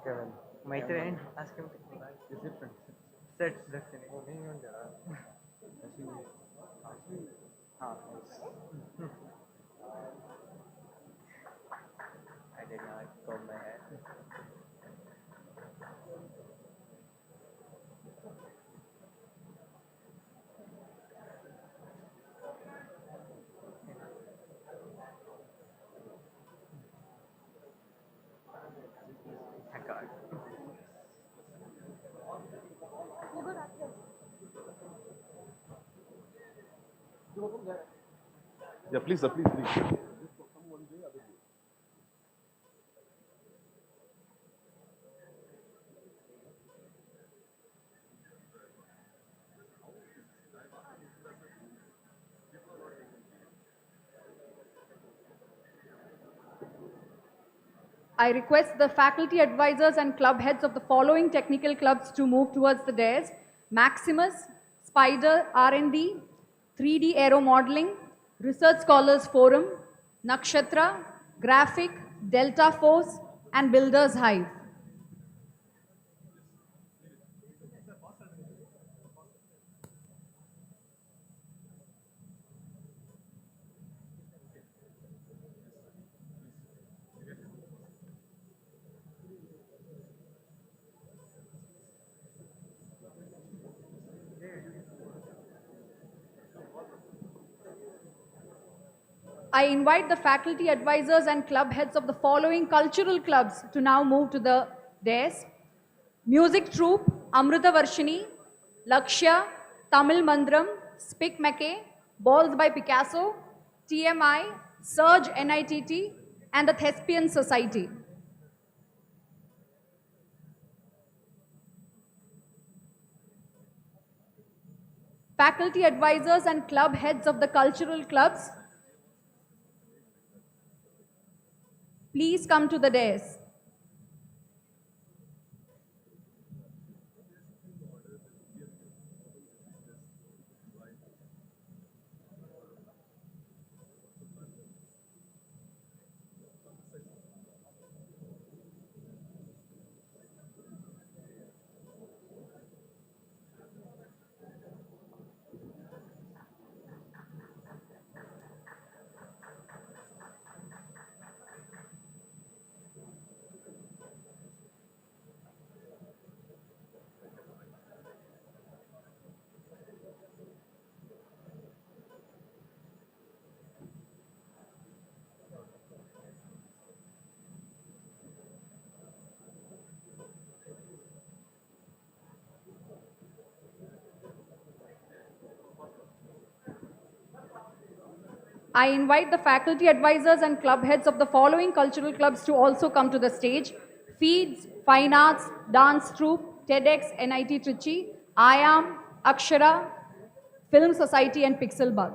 Kevin. My train. Ask him to come back. Is it set destiny? Oh, me on I did not comb my hair. I got it. Yeah, please, sir, please. I request the faculty advisors and club heads of the following technical clubs to move towards the dais: Maximus, Spider R&D, 3D Aero Modeling, Research Scholars Forum, Nakshatra, Graphic, Delta Force, and Builders Hive. I invite the faculty advisors and club heads of the following cultural clubs to now move to the dais: Music Troupe, Amrita Varshini, Lakshya, Tamil Mandram, Spick Mackay, Balls by Picasso, TMI, Surge NITT, and the Thespian Society. Faculty advisors and club heads of the cultural clubs, please come to the dais. I invite the faculty advisors and club heads of the following cultural clubs to also come to the stage: Feeds, Fine Arts, Dance Troupe, TEDx, NIT Trichy, IAM, Akshara, Film Society, and Pixel Bug.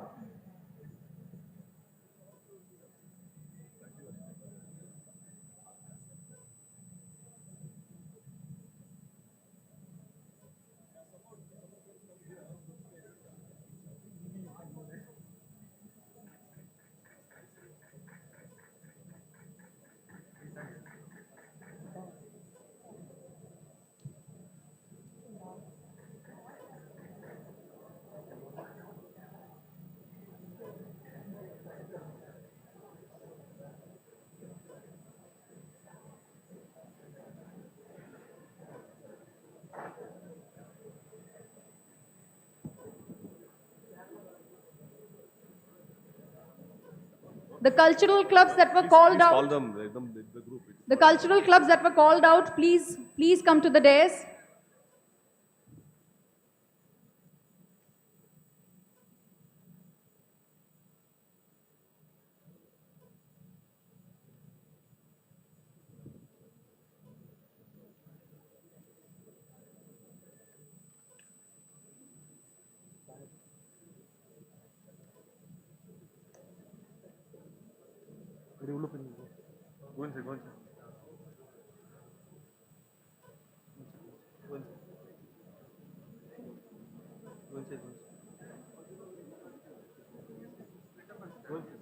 The cultural clubs that were called Please call out, them, the group. the cultural clubs that were called out, please come to the dais. Go inside, go inside. Go inside, go inside. Go inside.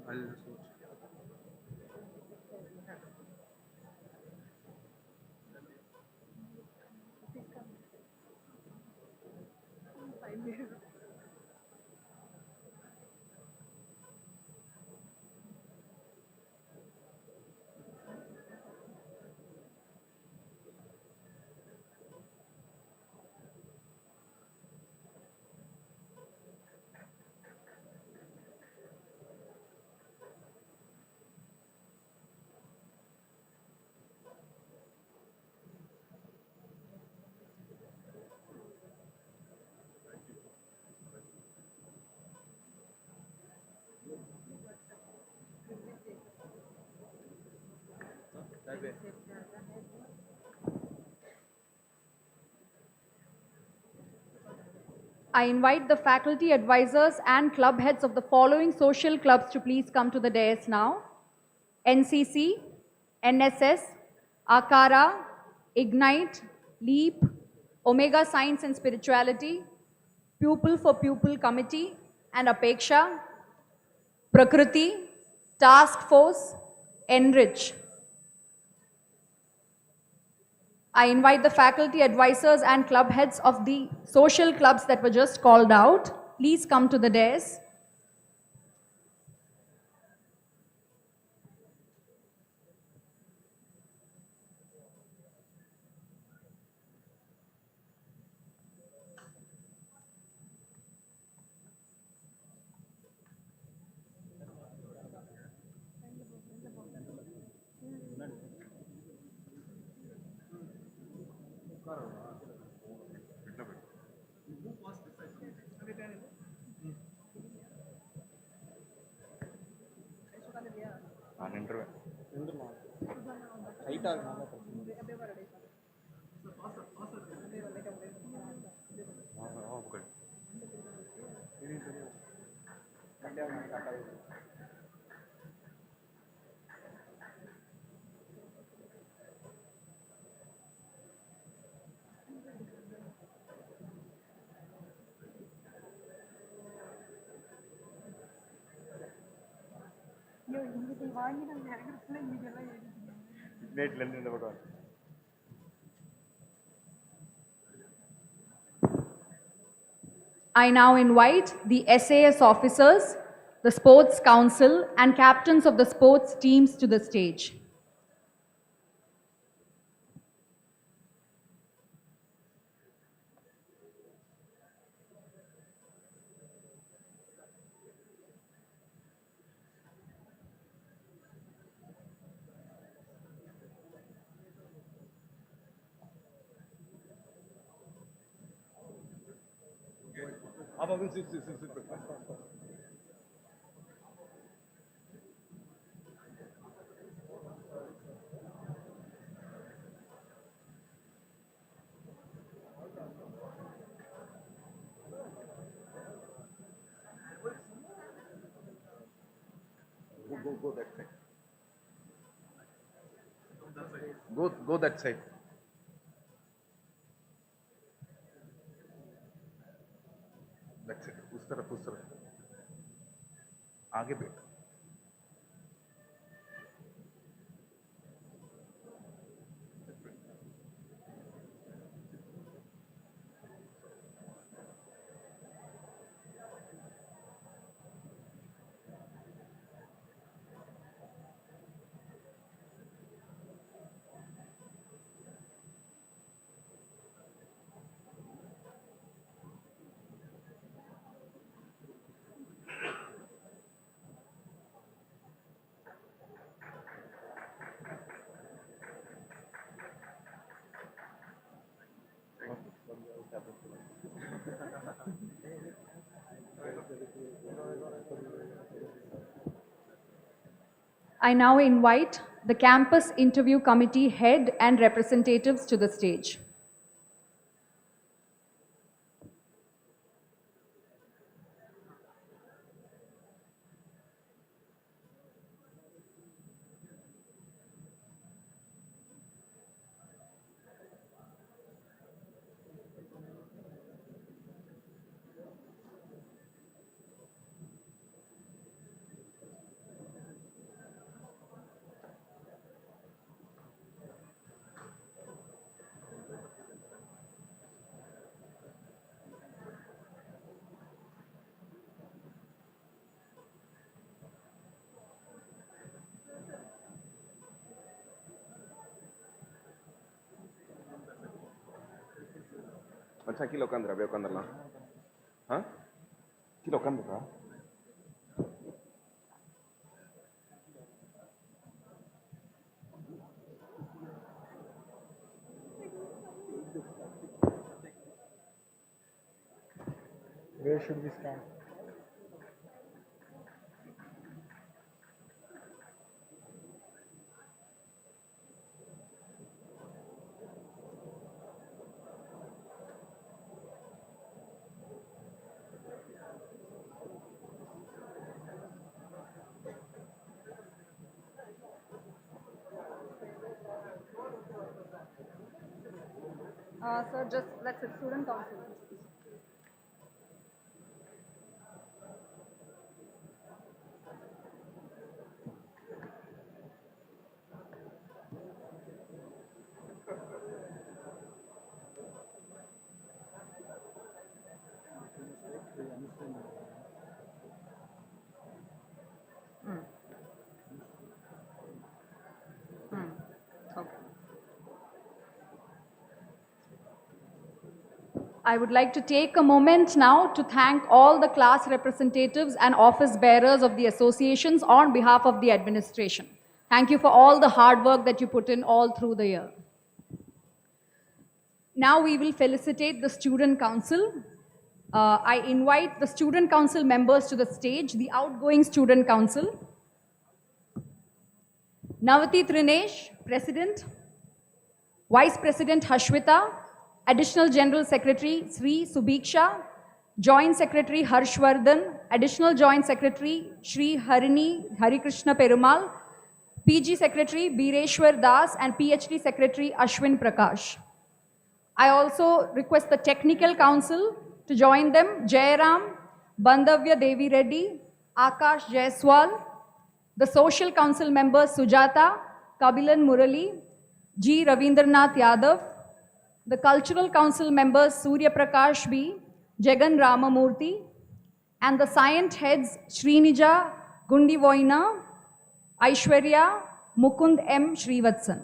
I'll switch. That way. I invite the faculty advisors and club heads of the following social clubs to please come to the dais now. NCC, NSS, Akara, Ignite, Leap, Omega Science and Spirituality, Pupil for Pupil Committee and Apeksha, Prakriti, Task Force, Enrich. I invite the faculty advisors and club heads of the social clubs that were just called out. Please come to the dais. I now invite the SAS officers, the sports council and captains of the sports teams to the stage. Go that side. Go that side. That's it. उस तरफ आगे बैठ. I now invite the campus interview committee head and representatives to the stage. மச்சான் கீழே உட்காந்துரு, அப்படியே உட்காந்துடலாம். ஆ கீழே உட்காந்துருக்கா? Where should we stand? Sir, just that's it, student council. I would like to take a moment now to thank all the class representatives and office bearers of the associations on behalf of the administration. Thank you for all the hard work that you put in all through the year. Now we will felicitate the Student Council. I invite the Student Council members to the stage, the outgoing Student Council. Navati Trinesh, President. Vice President Hashwita. Additional General Secretary Sri Subhiksha, Joint Secretary Harshvardhan, Additional Joint Secretary Sri Harikrishna Perumal, PG Secretary Bireshwar Das, and PhD Secretary Ashwin Prakash. I also request the Technical Council to join them: Jairam, Bandhavya Devi Reddy, Akash Jaiswal, the Social Council members Sujata, Kabilan Murali, G. Ravindranath Yadav, the Cultural Council members Surya Prakash B, Jagan Ramamurthy, and the Science heads Srinija Gundivoina, Aishwarya, Mukund M. Srivatsan.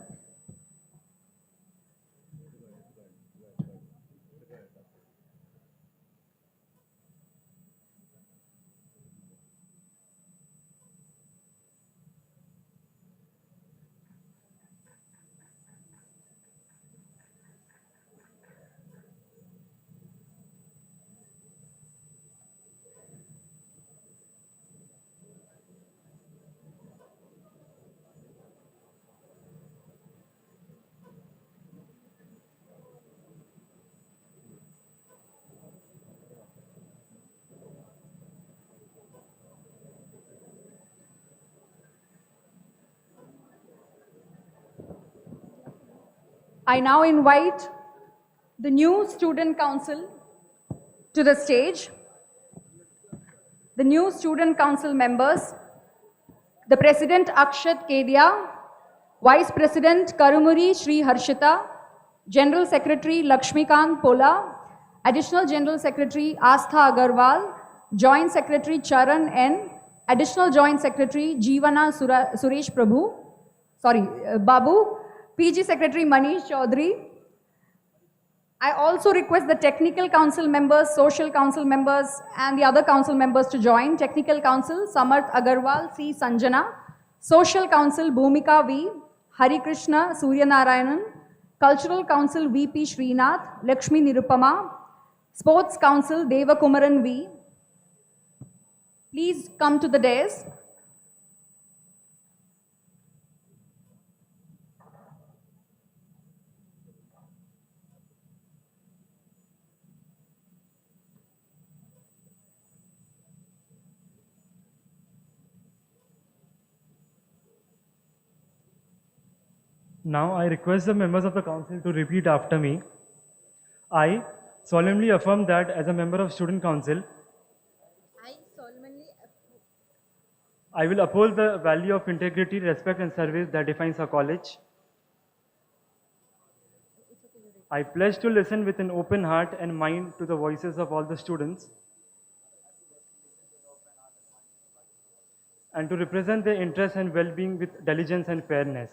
I now invite the new Student Council to the stage. The new Student Council members, the President Akshat Kedia, Vice President Karumuri Sri Harshita, General Secretary Lakshmikant Pola, Additional General Secretary Astha Agarwal, Joint Secretary Charan N, Additional Joint Secretary Jeevana Suresh Babu, PG Secretary Manish Chaudhary. I also request the Technical Council members, Social Council members, and the other Council members to join. Technical Council, Samarth Agarwal, C. Sanjana. Social Council, Bhumika V. Hari Krishna Suryanarayanan. Cultural Council VP Srinath, Lakshmi Nirupama, Sports Council Devakumaran V. Please come to the dais. Now I request the members of the council to repeat after me. I solemnly affirm that as a member of student council, I will uphold the value of integrity, respect and service that defines our college. I pledge to listen with an open heart and mind to the voices of all the students and to represent their interests and well-being with diligence and fairness.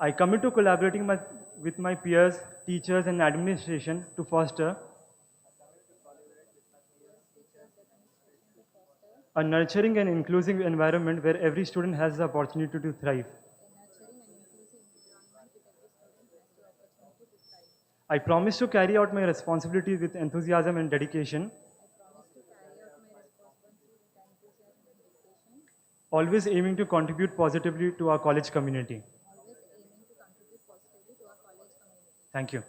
I commit to collaborating with my peers, teachers and administration to foster a nurturing and inclusive environment where every student has the opportunity to thrive. I promise to carry out my responsibilities with enthusiasm and dedication, always aiming to contribute positively to our college community. Thank you.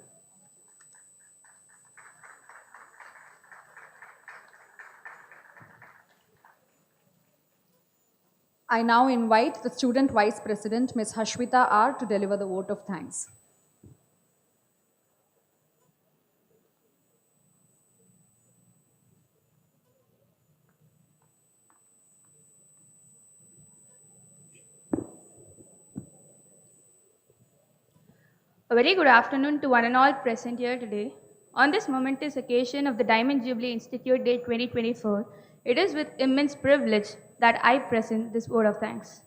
I now invite the Student Vice President, Ms. Hashwita R., to deliver the vote of thanks. A very good afternoon to one and all present here today. On this momentous occasion of the Diamond Jubilee Institute Day 2024, it is with immense privilege that I present this vote of thanks.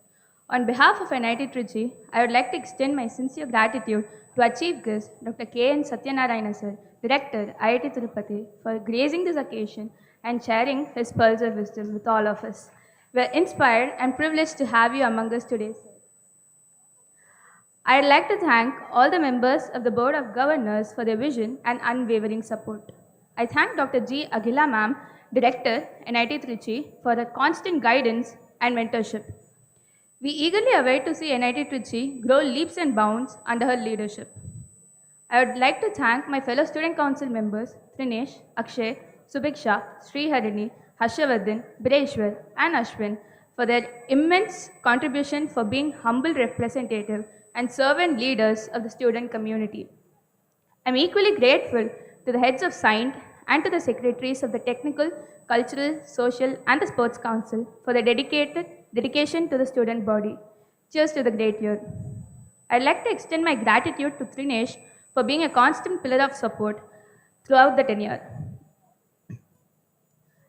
On behalf of NIT Trichy, I would like to extend my sincere gratitude to our Chief Guest, Dr. K.N. Satyanarayana Sir, Director, IIT Tirupati, for gracing this occasion and sharing his pearls of wisdom with all of us. We are inspired and privileged to have you among us today, sir. I'd like to thank all the members of the Board of Governors for their vision and unwavering support. I thank Dr. G. Aguila Ma'am, Director, NIT Trichy, for her constant guidance and mentorship. We eagerly await to see NIT Trichy grow leaps and bounds under her leadership. I would like to thank my fellow Student Council members, Trinesh, Akshay, Subiksha, Sriharini, Harshavardhan, Bireshwar, and Ashwin for their immense contribution for being humble representative and servant leaders of the student community. I'm equally grateful to the heads of SIND and to the secretaries of the Technical, Cultural, Social and the Sports Council for their dedication to the student body. Cheers to the great year. I'd like to extend my gratitude to Trinesh for being a constant pillar of support throughout the tenure.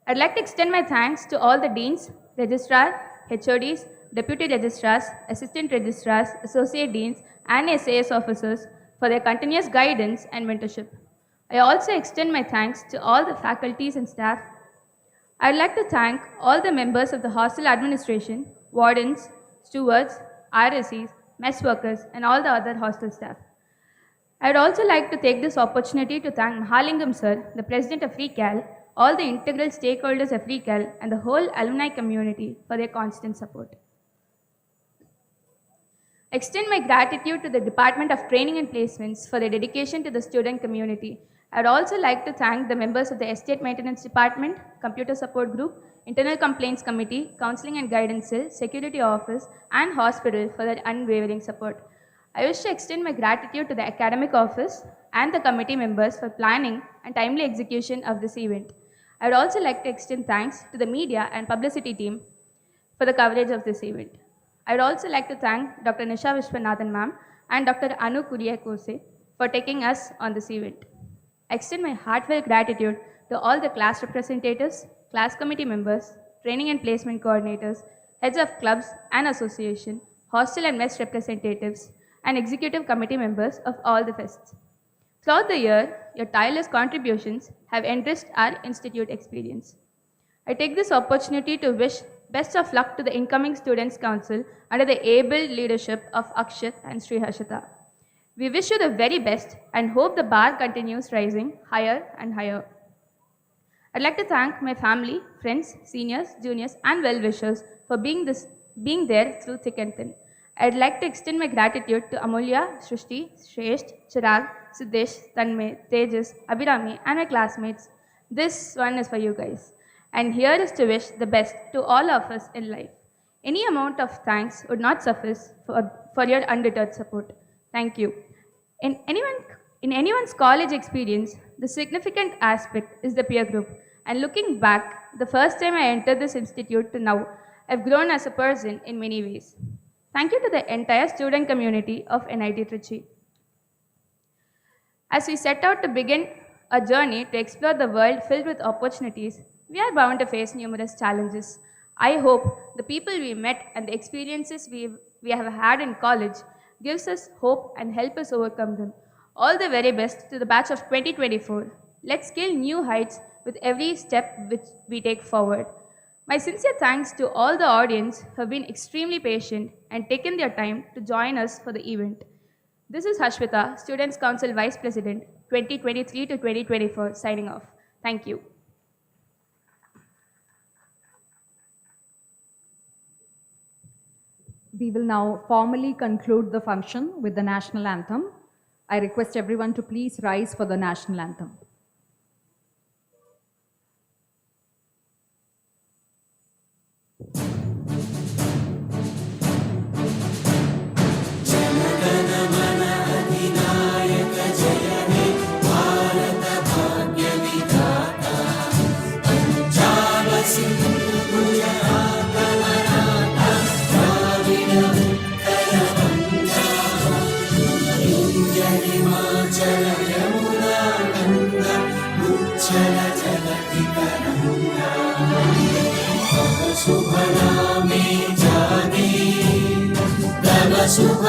I'd like to extend my thanks to all the deans, registrar, HODs, deputy registrars, assistant registrars, associate deans, and SAS officers for their continuous guidance and mentorship. I also extend my thanks to all the faculties and staff. I'd like to thank all the members of the hostel administration, wardens, stewards, RSEs, mess workers, and all the other hostel staff. I'd also like to take this opportunity to thank Mahalingam Sir, the President of FreeCal, all the integral stakeholders of FreeCal, and the whole alumni community for their constant support. Extend my gratitude to the Department of Training and Placements for their dedication to the student community. I would also like to thank the members of the Estate Maintenance Department, Computer Support Group, Internal Complaints Committee, Counseling and Guidance Cell, Security Office, and Hospital for their unwavering support. I wish to extend my gratitude to the Academic Office and the committee members for planning and timely execution of this event. I would also like to extend thanks to the media and publicity team for the coverage of this event. I would also like to thank Dr. Nisha Vishwanathan Ma'am and Dr. Anu Kuriakose for taking us on this event. I extend my heartfelt gratitude to all the class representatives, class committee members, training and placement coordinators, heads of clubs and association, hostel and mess representatives, and executive committee members of all the fests. Throughout the year, your tireless contributions have enriched our institute experience. I take this opportunity to wish Best of luck to the incoming Students' Council under the able leadership of Akshat and Sri Harshita. We wish you the very best and hope the bar continues rising higher and higher. I'd like to thank my family, friends, seniors, juniors, and well-wishers for being there through thick and thin. I'd like to extend my gratitude to Amulya, Shrishti, Shresht, Chirag, Siddesh, Tanmay, Tejas, Abhirami, and my classmates. This one is for you guys. And here is to wish the best to all of us in life. Any amount of thanks would not suffice for your undeterred support. Thank you. In anyone's college experience, the significant aspect is the peer group. And looking back, the first time I entered this institute to now, I've grown as a person in many ways. Thank you to the entire student community of NIT Trichy. As we set out to begin a journey to explore the world filled with opportunities, we are bound to face numerous challenges. I hope the people we met and the experiences we have had in college gives us hope and help us overcome them. All the very best to the batch of 2024. Let's scale new heights with every step which we take forward. My sincere thanks to all the audience who have been extremely patient and taken their time to join us for the event. This is Hashwita, Students' Council Vice President, 2023 to 2024, signing off. Thank you. We will now formally conclude the function with the national anthem. I request everyone to please rise for the national anthem. Shubh